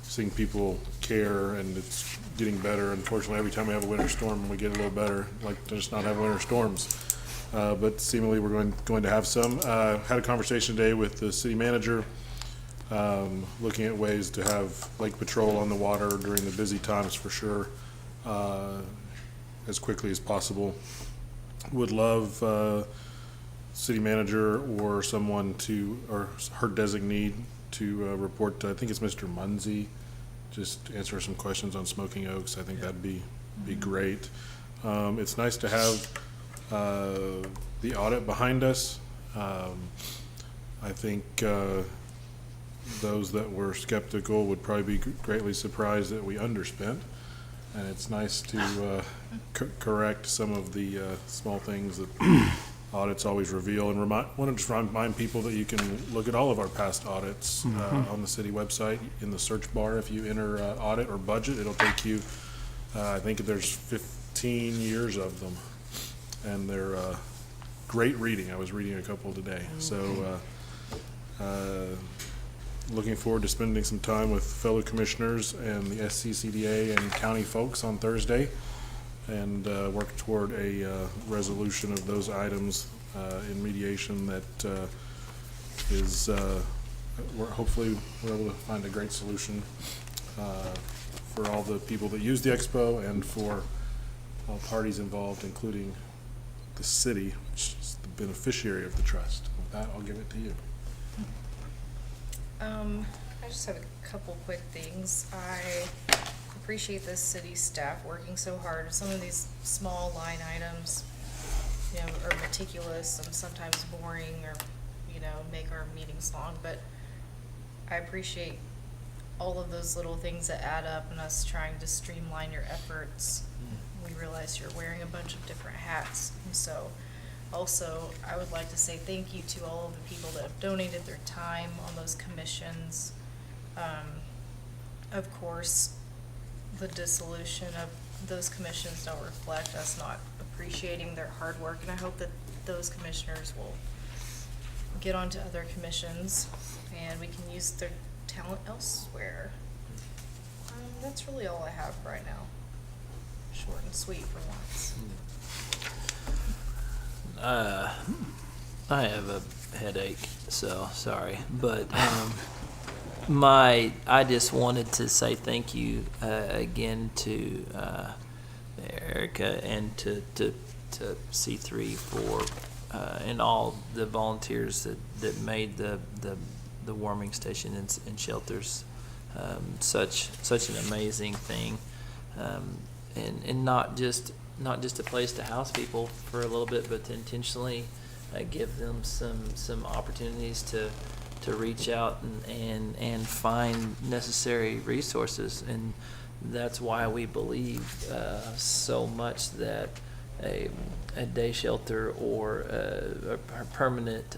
seeing people care, and it's getting better. Unfortunately, every time we have a winter storm, we get a little better, like to just not have winter storms. But seemingly we're going to have some. Had a conversation today with the city manager, looking at ways to have lake patrol on the water during the busy times for sure, as quickly as possible. Would love city manager or someone or her designee to report to, I think it's Mr. Munzie, just answer some questions on Smoking Oaks. I think that'd be great. It's nice to have the audit behind us. I think those that were skeptical would probably be greatly surprised that we underspent. And it's nice to correct some of the small things that audits always reveal. And want to just remind people that you can look at all of our past audits on the city website in the search bar. If you enter audit or budget, it'll take you, I think there's 15 years of them. And they're great reading. I was reading a couple today. So looking forward to spending some time with fellow commissioners and the SCCDA and county folks on Thursday, and work toward a resolution of those items in mediation that is hopefully we're able to find a great solution for all the people that use the expo and for all parties involved, including the city, which is the beneficiary of the trust. With that, I'll give it to you. I just have a couple quick things. I appreciate the city staff working so hard. Some of these small line items, are meticulous and sometimes boring, or, make our meetings long, but I appreciate all of those little things that add up and us trying to streamline your efforts. We realize you're wearing a bunch of different hats, and so also, I would like to say thank you to all of the people that have donated their time on those commissions. Of course, the dissolution of those commissions don't reflect us not appreciating their hard work, and I hope that those commissioners will get onto other commissions and we can use their talent elsewhere. That's really all I have right now. Short and sweet for once. I have a headache, so sorry. But I just wanted to say thank you again to Erica and to C3 for and all the volunteers that made the the warming station and shelters. Such an amazing thing, and not just a place to house people for a little bit, but to intentionally give them some opportunities to reach out and find necessary resources. And that's why we believe so much that a day shelter or a permanent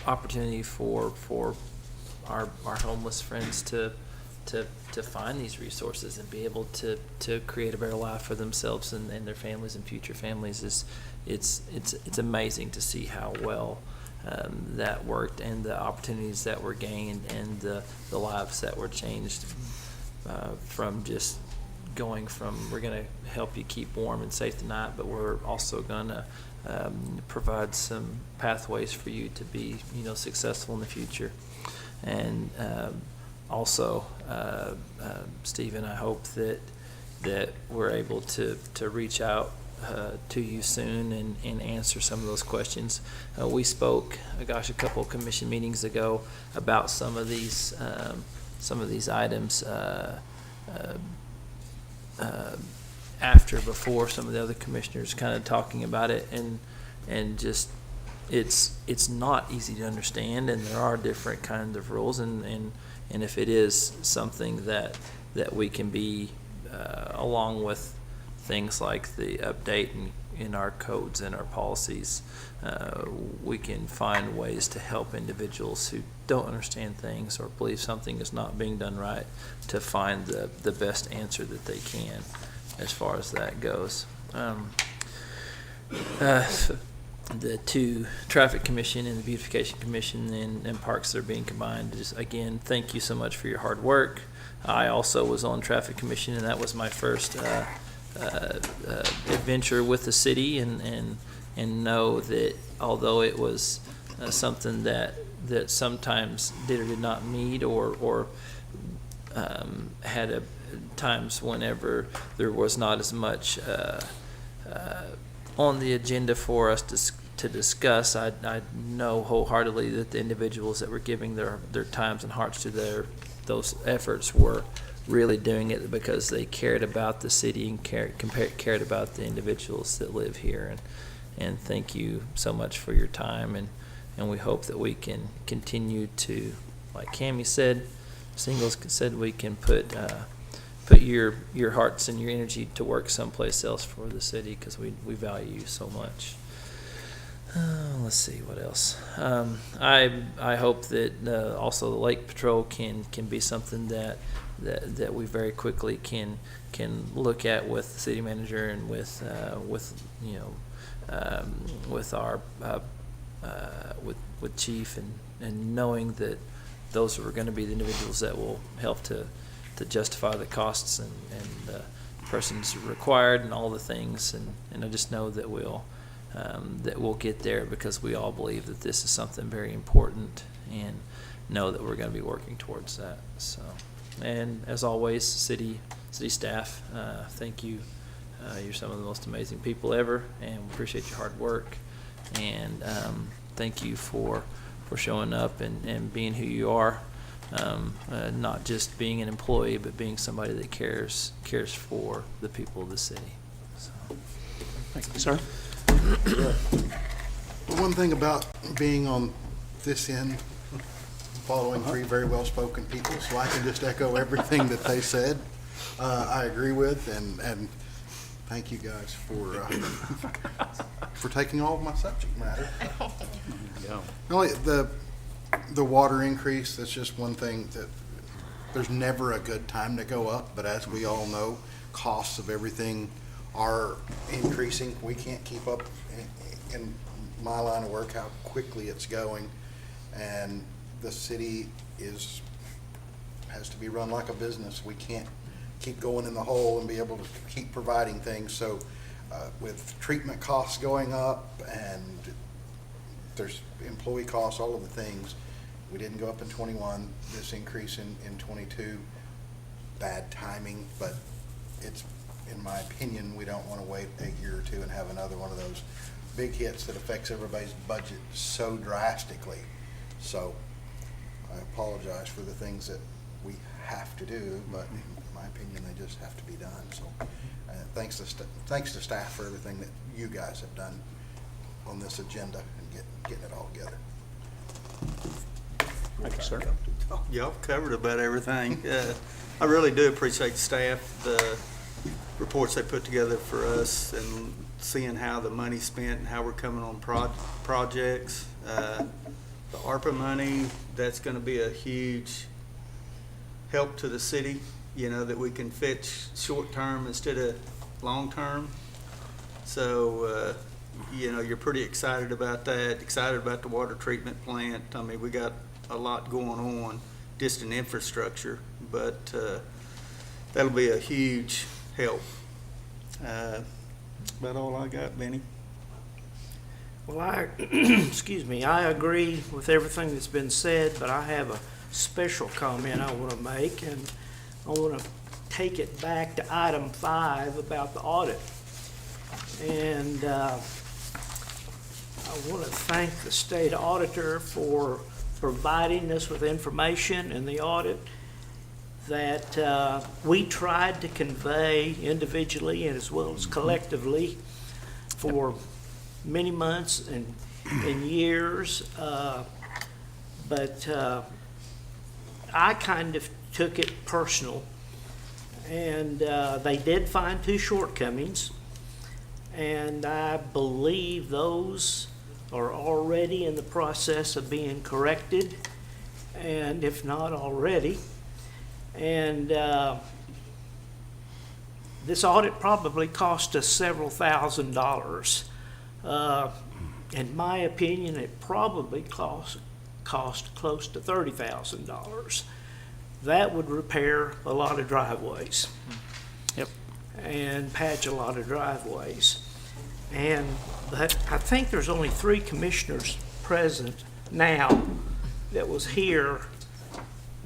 opportunity for our homeless friends to find these resources and be able to create a better life for themselves and their families and future families it's amazing to see how well that worked, and the opportunities that were gained, and the lives that were changed from just going from, we're going to help you keep warm and safe tonight, but we're also going to provide some pathways for you to be, successful in the future. And also, Stephen, I hope that we're able to reach out to you soon and answer some of those questions. We spoke, a couple of commission meetings ago about some of these items before some of the other commissioners kind of talking about it, and just it's not easy to understand, and there are different kinds of rules, and if it is something that we can be along with things like the update in our codes and our policies, we can find ways to help individuals who don't understand things or believe something is not being done right to find the best answer that they can as far as that goes. The two Traffic Commission and the Beautification Commission and Parks that are being combined, just again, thank you so much for your hard work. I also was on Traffic Commission, and that was my first adventure with the city, and know that although it was something that sometimes did or did not meet, or had times whenever there was not as much on the agenda for us to discuss, I know wholeheartedly that the individuals that were giving their times and hearts to those efforts were really doing it because they cared about the city and cared about the individuals that live here. And thank you so much for your time, and we hope that we can continue to, like Cammie said, Singles said, we can put your hearts and your energy to work someplace else for the city, because we value you so much. Let's see what else. I hope that also the Lake Patrol can be something that we very quickly can look at with the city manager and with our with Chief, and knowing that those are going to be the individuals that will help to justify the costs and persons required and all the things, and I just know that we'll get there, because we all believe that this is something very important, and know that we're going to be working towards that. So, and as always, city staff, thank you. You're some of the most amazing people ever, and we appreciate your hard work, and thank you for showing up and being who you are. Not just being an employee, but being somebody that cares for the people of the city. So. Thank you, sir. One thing about being on this end, following three very well-spoken people, so I can just echo everything that they said. I agree with, and thank you guys for taking all of my subject matter. Only the water increase, that's just one thing that there's never a good time to go up, but as we all know, costs of everything are increasing. We can't keep up in my line of work how quickly it's going, and the city has to be run like a business. We can't keep going in the hole and be able to keep providing things. So with treatment costs going up, and there's employee costs, all of the things. We didn't go up in 21, this increase in 22, bad timing, but it's, in my opinion, we don't want to wait a year or two and have another one of those big hits that affects everybody's budget so drastically. So I apologize for the things that we have to do, but in my opinion, they just have to be done. So thanks to staff for everything that you guys have done on this agenda and getting it all together. Thank you, sir. Y'all covered about everything. I really do appreciate the staff, the reports they put together for us, and seeing how the money's spent and how we're coming on projects. The ARPA money, that's going to be a huge help to the city, that we can fetch short-term instead of long-term. So, you're pretty excited about that, excited about the water treatment plant. I mean, we got a lot going on, just in infrastructure, but that'll be a huge help. About all I got, Benny. Well, excuse me, I agree with everything that's been said, but I have a special comment I want to make, and I want to take it back to item 5 about the audit. And I want to thank the state auditor for providing us with information in the audit that we tried to convey individually and as well as collectively for many months and years. But I kind of took it personal. And they did find 2 shortcomings. And I believe those are already in the process of being corrected, and if not already. And this audit probably cost us several $1,000s. In my opinion, it probably cost close to $30,000. That would repair a lot of driveways. Yep. And patch a lot of driveways. But I think there's only 3 commissioners present now that was here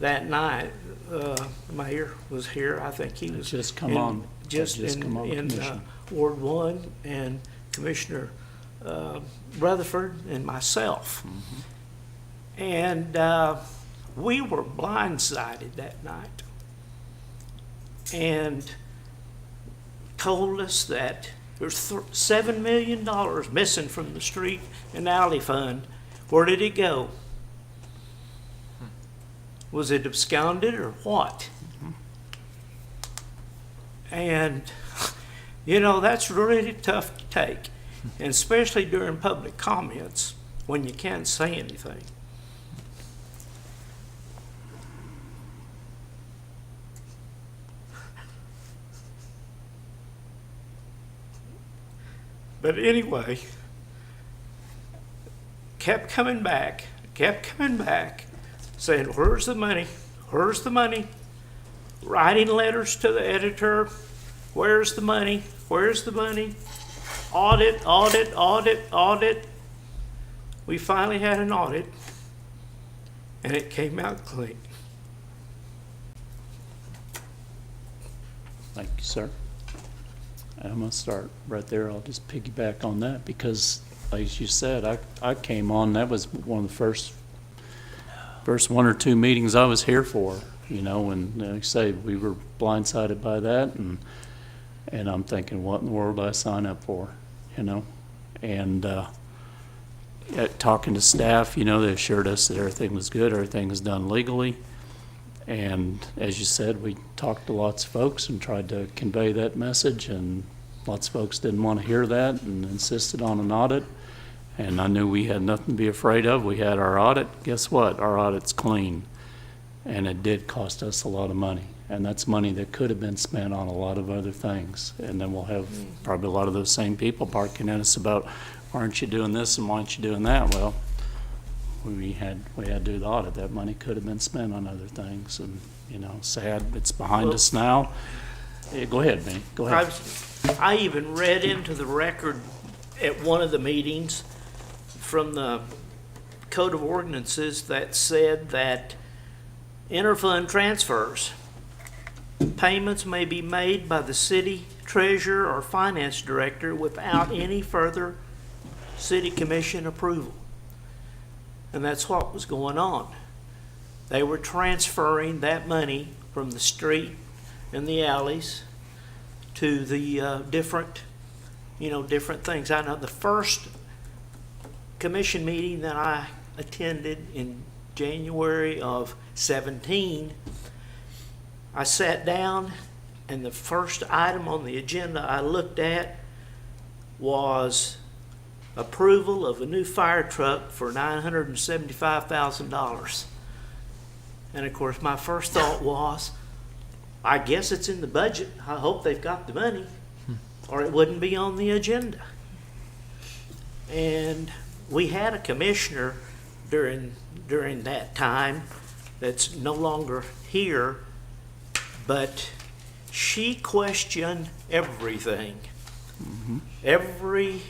that night. Mayor was here. I think he was Just come on. Just come on, in Commissioner. Ward 1, and Commissioner Rutherford and myself. And we were blindsided that night, and told us that there's $7 million missing from the street and alley fund. Where did it go? Was it absconded or what? And, that's really tough to take, and especially during public comments when you can't say anything. But anyway, kept coming back, saying, where's the money? Where's the money? Writing letters to the editor, where's the money? Where's the money? Audit, audit, audit, audit. We finally had an audit, and it came out clean. Thank you, sir. I'm going to start right there. I'll just piggyback on that because, as you said, I came on. That was one of the first 1 or 2 meetings I was here for, and like I say, we were blindsided by that, and I'm thinking, what in the world did I sign up for, And talking to staff, they assured us that everything was good, everything was done legally. And as you said, we talked to lots of folks and tried to convey that message, and lots of folks didn't want to hear that and insisted on an audit. And I knew we had nothing to be afraid of. We had our audit. Guess what? Our audit's clean. And it did cost us a lot of money. And that's money that could have been spent on a lot of other things. And then we'll have probably a lot of those same people barking at us about, why aren't you doing this and why aren't you doing that? Well, we had to do the audit. That money could have been spent on other things, and sad it's behind us now. Yeah, go ahead, Benny. Go ahead. I even read into the record at one of the meetings from the Code of Ordinances that said that interfund transfers, payments may be made by the city treasurer or finance director without any further city commission approval. And that's what was going on. They were transferring that money from the street and the alleys to the different things. I know the first commission meeting that I attended in January of 17, I sat down and the first item on the agenda I looked at was approval of a new fire truck for $975,000. And of course, my first thought was, I guess it's in the budget. I hope they've got the money, or it wouldn't be on the agenda. And we had a commissioner during that time that's no longer here, but she questioned everything, every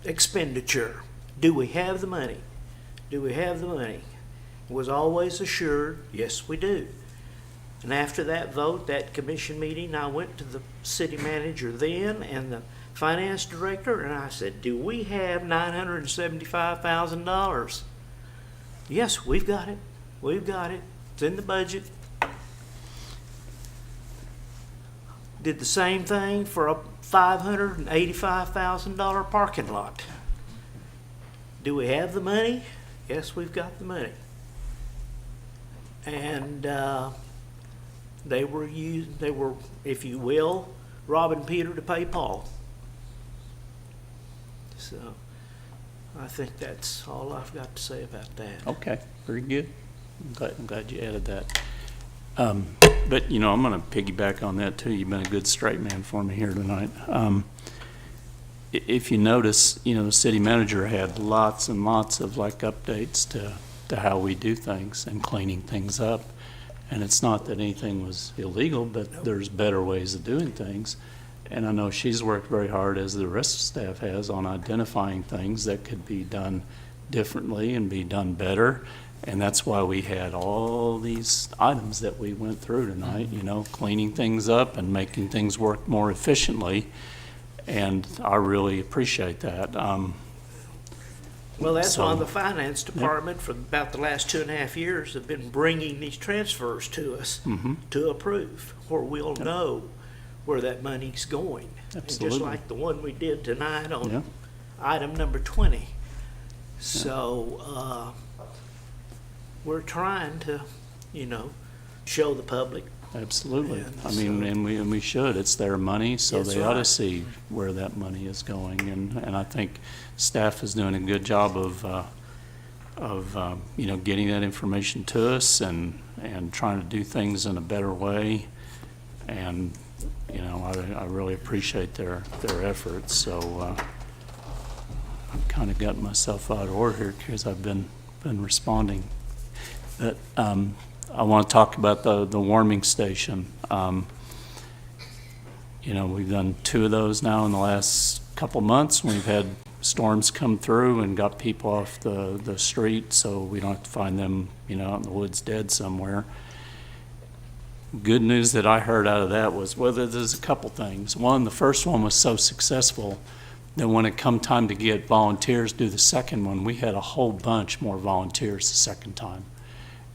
expenditure. Do we have the money? Do we have the money? Was always assured, yes, we do. And after that vote, that commission meeting, I went to the city manager then and the finance director, and I said, do we have $975,000? Yes, we've got it. We've got it. It's in the budget. Did the same thing for a $585,000 parking lot. Do we have the money? Yes, we've got the money. And they were, if you will, robbing Peter to pay Paul. So I think that's all I've got to say about that. Okay, very good. I'm glad you added that. But, you know, I'm going to piggyback on that too. You've been a good straight man for me here tonight. If you notice, you know, the city manager had lots and lots of like updates to how we do things and cleaning things up. And it's not that anything was illegal, but there's better ways of doing things. And I know she's worked very hard, as the rest of the staff has, on identifying things that could be done differently and be done better. And that's why we had all these items that we went through tonight, you know, cleaning things up and making things work more efficiently. And I really appreciate that. Well, that's so- why the finance department for about the last 2.5 years have been bringing these transfers to us to approve, where we'll know where that money's going. And Absolutely. just like the one we did tonight on Yeah. item number 20. So we're trying to, you know, show the public. Absolutely. And I mean, so- and we should. It's their money, so That's they ought to right. see where that money is going. And I think staff is doing a good job of you know, getting that information to us and trying to do things in a better way. And, you know, I really appreciate their efforts. So I've kind of gotten myself out of order here because I've been responding. But I want to talk about the warming station. You know, we've done 2 of those now in the last couple months. We've had storms come through and got people off the street, so we don't have to find them, you know, out in the woods dead somewhere. Good news that I heard out of that was, well, there's a couple things. One, the first one was so successful that when it come time to get volunteers to do the second one, we had a whole bunch more volunteers the second time.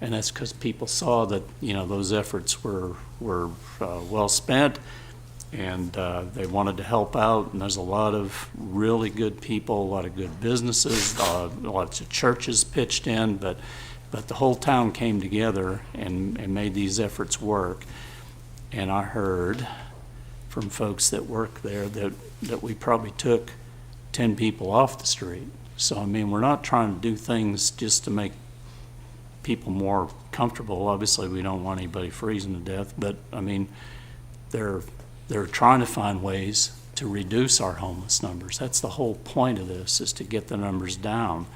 And that's because people saw that, you know, those efforts were well spent, and they wanted to help out. And there's a lot of really good people, a lot of good businesses, lots of churches pitched in, but the whole town came together and made these efforts work. And I heard from folks that work there that we probably took 10 people off the street. So, I mean, we're not trying to do things just to make people more comfortable. Obviously, we don't want anybody freezing to death, but I mean, they're trying to find ways to reduce our homeless numbers. That's the whole point of this, is to get the numbers down.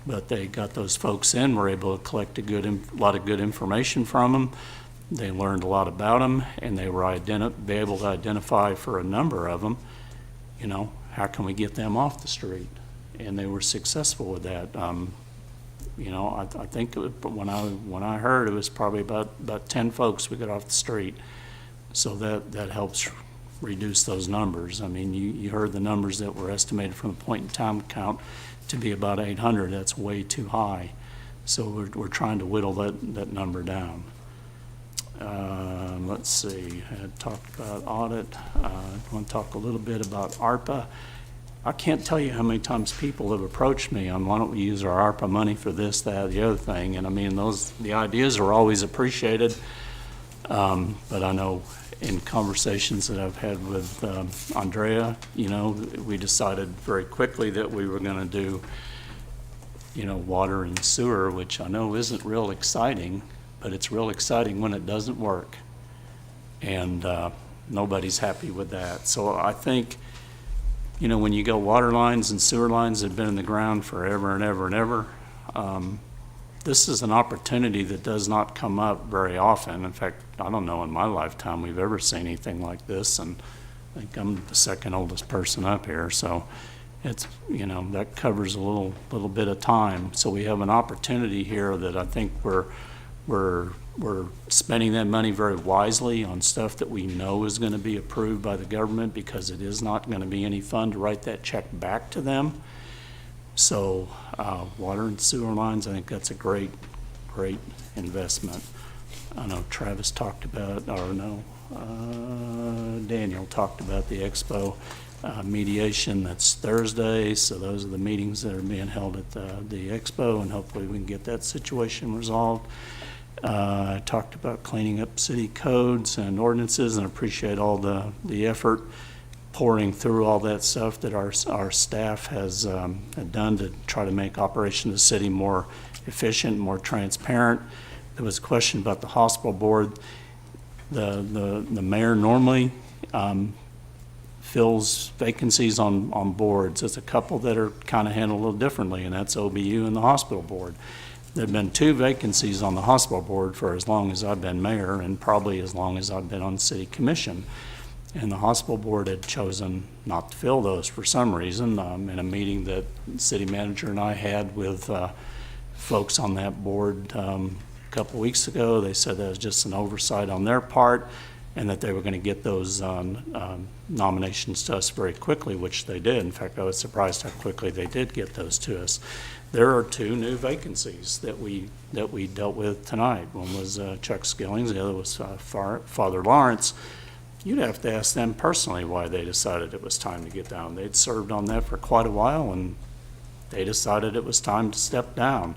But they got those folks in, were able to collect a lot of good information from them. They learned a lot about them, and they were be able to identify for a number of them, you know, how can we get them off the street? And they were successful with that. You know, I think it was, when I heard, it was probably about 10 folks we got off the street. So that helps reduce those numbers. I mean, you heard the numbers that were estimated from the point in time count to be about 800. That's way too high. So we're trying to whittle that number down. Let's see, I had talked about audit. I want to talk a little bit about ARPA. I can't tell you how many times people have approached me on why don't we use our ARPA money for this, that, the other thing. And I mean, the ideas are always appreciated. But I know in conversations that I've had with Andrea, you know, we decided very quickly that we were going to do, you know, water and sewer, which I know isn't real exciting, but it's real exciting when it doesn't work. And nobody's happy with that. So I think, you know, when you go water lines and sewer lines that have been in the ground forever and ever and ever, this is an opportunity that does not come up very often. In fact, I don't know in my lifetime we've ever seen anything like this, and I think I'm the second oldest person up here, so it's, you know, that covers a little bit of time. So we have an opportunity here that I think we're spending that money very wisely on stuff that we know is going to be approved by the government, because it is not going to be any fun to write that check back to them. So water and sewer lines, I think that's a great investment. I know Travis talked about, or no, Daniel talked about the Expo mediation. That's Thursday, so those are the meetings that are being held at the Expo, and hopefully we can get that situation resolved. I talked about cleaning up city codes and ordinances, and appreciate all the effort pouring through all that stuff that our staff has done to try to make operation of the city more efficient, more transparent. There was a question about the hospital board. The mayor normally fills vacancies on boards. There's a couple that are kind of handled a little differently, and that's OBU and the hospital board. There have been 2 vacancies on the hospital board for as long as I've been mayor, and probably as long as I've been on city commission. And the hospital board had chosen not to fill those for some reason. In a meeting that the city manager and I had with folks on that board a couple weeks ago, they said that was just an oversight on their part, and that they were going to get those nominations to us very quickly, which they did. In fact, I was surprised how quickly they did get those to us. There are 2 new vacancies that we dealt with tonight. One was Chuck Skillings, the other was Father Lawrence. You'd have to ask them personally why they decided it was time to get down. They'd served on that for quite a while, and they decided it was time to step down.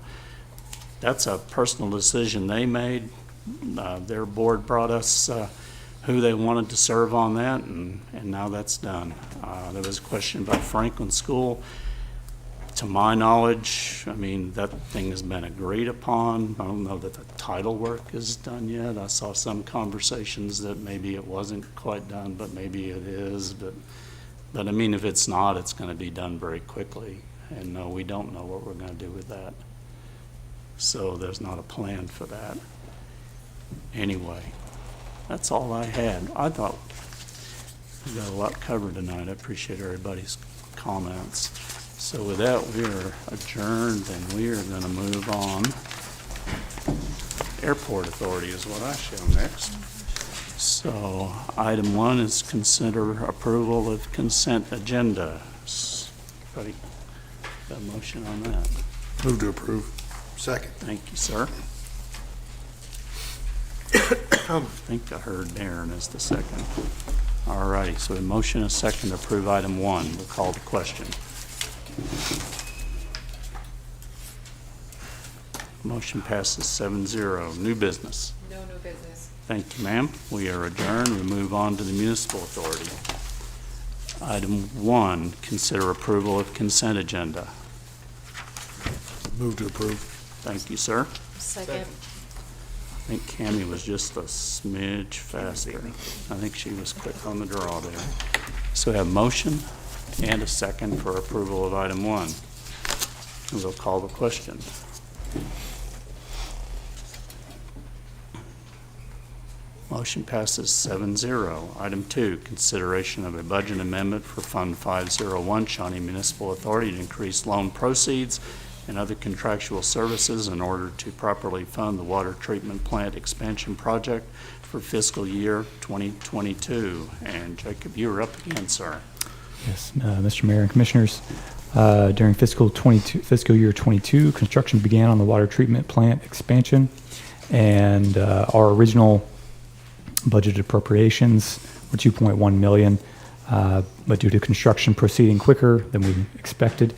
That's a personal decision they made. Their board brought us who they wanted to serve on that, and now that's done. There was a question about Franklin School. To my knowledge, I mean, that thing has been agreed upon. I don't know that the title work is done yet. I saw some conversations that maybe it wasn't quite done, but maybe it is. But I mean, if it's not, it's going to be done very quickly. And no, we don't know what we're going to do with that. So there's not a plan for that. Anyway, that's all I had. I thought we got a lot covered tonight. I appreciate everybody's comments. So with that, we are adjourned, and we are going to move on. Airport Authority is what I show next. So item 1 is consider approval of consent agenda. Anybody got a motion on that? Move to approve. Second. Thank you, sir. I think I heard Darren as the second. All righty, so a motion and a second to approve item 1. We'll call the question. Motion passes 7-0. New business. No new business. Thank you, ma'am. We are adjourned. We move on to the Municipal Authority. Item 1, consider approval of consent agenda. Move to approve. Thank you, sir. Second. I think Cammie was just a smidge faster. I think she was quick on the draw there. So we have motion and a second for approval of item 1. We'll call the question. Motion passes 7-0. Item 2, consideration of a budget amendment for Fund 501, Shawnee Municipal Authority, to increase loan proceeds and other contractual services in order to properly fund the water treatment plant expansion project for fiscal year 2022. And Jacob, you are up again, sir. Yes, Mr. Mayor and Commissioners, during fiscal year 22, construction began on the water treatment plant expansion, and our original budgeted appropriations were $2.1 million, but due to construction proceeding quicker than we expected,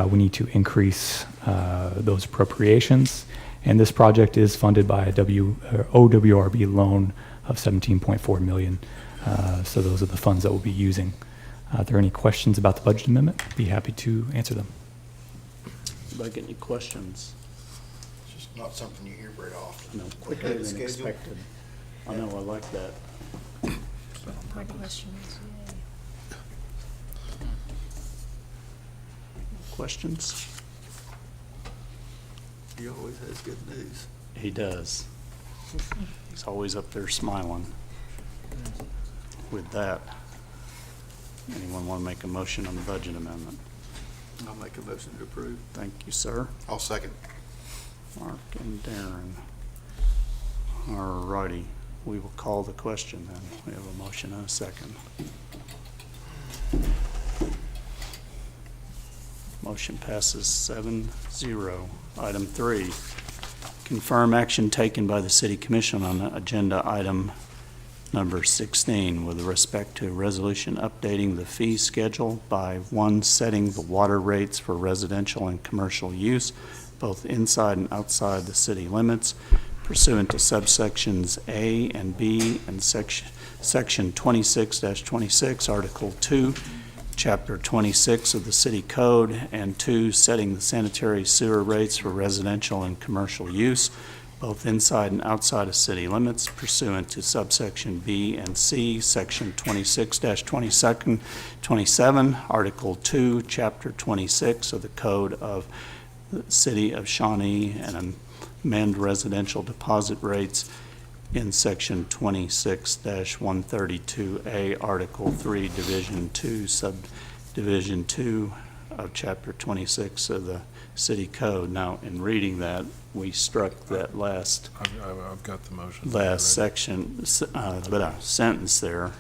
we need to increase those appropriations, and this project is funded by a OWRB loan of $17.4 million. So those are the funds that we'll be using. Are there any questions about the budget amendment? Be happy to answer them. Anybody get any questions? It's just not something you hear very often. No, quicker Ahead of than schedule. expected. I know, I like that. My question is, Questions? He always has good news. He does. He's always up there smiling. With that, anyone want to make a motion on the budget amendment? I'll make a motion to approve. Thank you, sir. I'll second. Mark and Darren. All righty, we will call the question then. We have a motion and a second. Motion passes 7-0. Item 3, confirm action taken by the City Commission on agenda item number 16 with respect to resolution updating the fee schedule by 1, setting the water rates for residential and commercial use, both inside and outside the city limits, pursuant to subsections A and B and section 26-26, Article 2, Chapter 26 of the City Code, and 2, setting the sanitary sewer rates for residential and commercial use, both inside and outside of city limits, pursuant to subsection B and C, Section 26-27, Article 2, Chapter 26 of the Code of the City of Shawnee, and amend residential deposit rates in Section 26-132A, Article 3, Division 2, Subdivision 2 of Chapter 26 of the City Code. Now, in reading that, we struck that last I've got the motion. section, sentence there.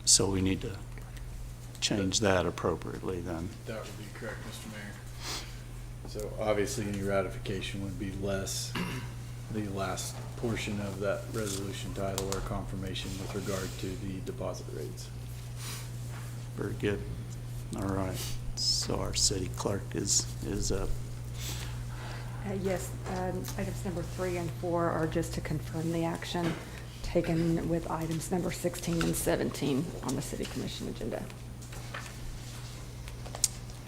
So we need to change that appropriately then. That would be correct, Mr. Mayor. So obviously, any ratification would be less the last portion of that resolution title or confirmation with regard to the deposit rates. Very good. All right. So our city clerk is up. Yes, items number 3 and 4 are just to confirm the action taken with items number 16 and 17 on the City Commission agenda.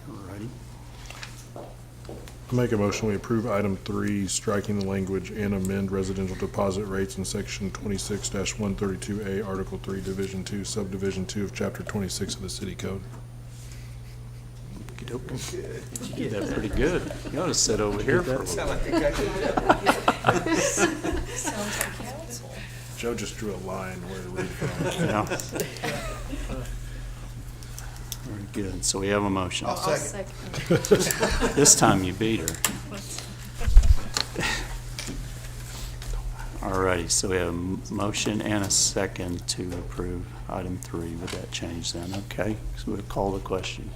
All righty. I make a motion, we approve item 3, striking the language and amend residential deposit rates in section 26-132A, Article 3, Division 2, Subdivision 2 of Chapter 26 of the City Code. Okey-doke. You did that pretty good. You ought to sit over here for a little bit. sounds like council. Joe just drew a line where to read from. Yeah. Very good. So we have a motion. I'll second. This time you beat her. All righty, so we have a motion and a second to approve item 3 with that change then. Okay, so we'll call the question.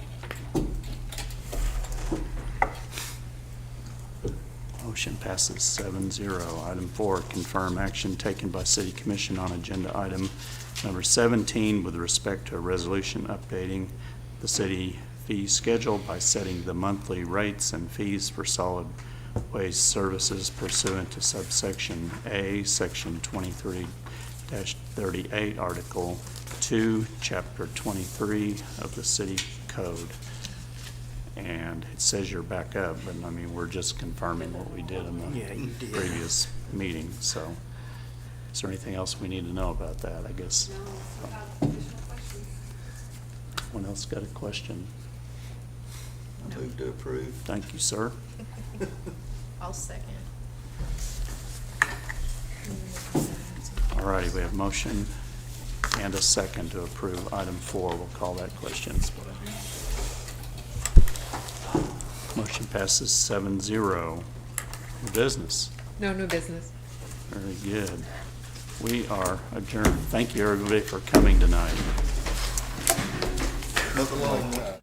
Motion passes 7-0. Item 4, confirm action taken by City Commission on agenda item number 17 with respect to a resolution updating the city fee schedule by setting the monthly rates and fees for solid waste services pursuant to subsection A, section 23-38, Article 2, Chapter 23 of the City Code. And it says you're back up, but I mean, we're just confirming what we did in the previous meeting, so. Is there anything else we need to know about that, I guess? Anyone else got a question? Move to approve. Thank you, sir. I'll second. All righty, we have motion and a second to approve item 4. We'll call that question. Motion Motion passes 7-0. New business. No new business. Very good. We are adjourned. Thank you, everybody, for coming tonight. Another long time.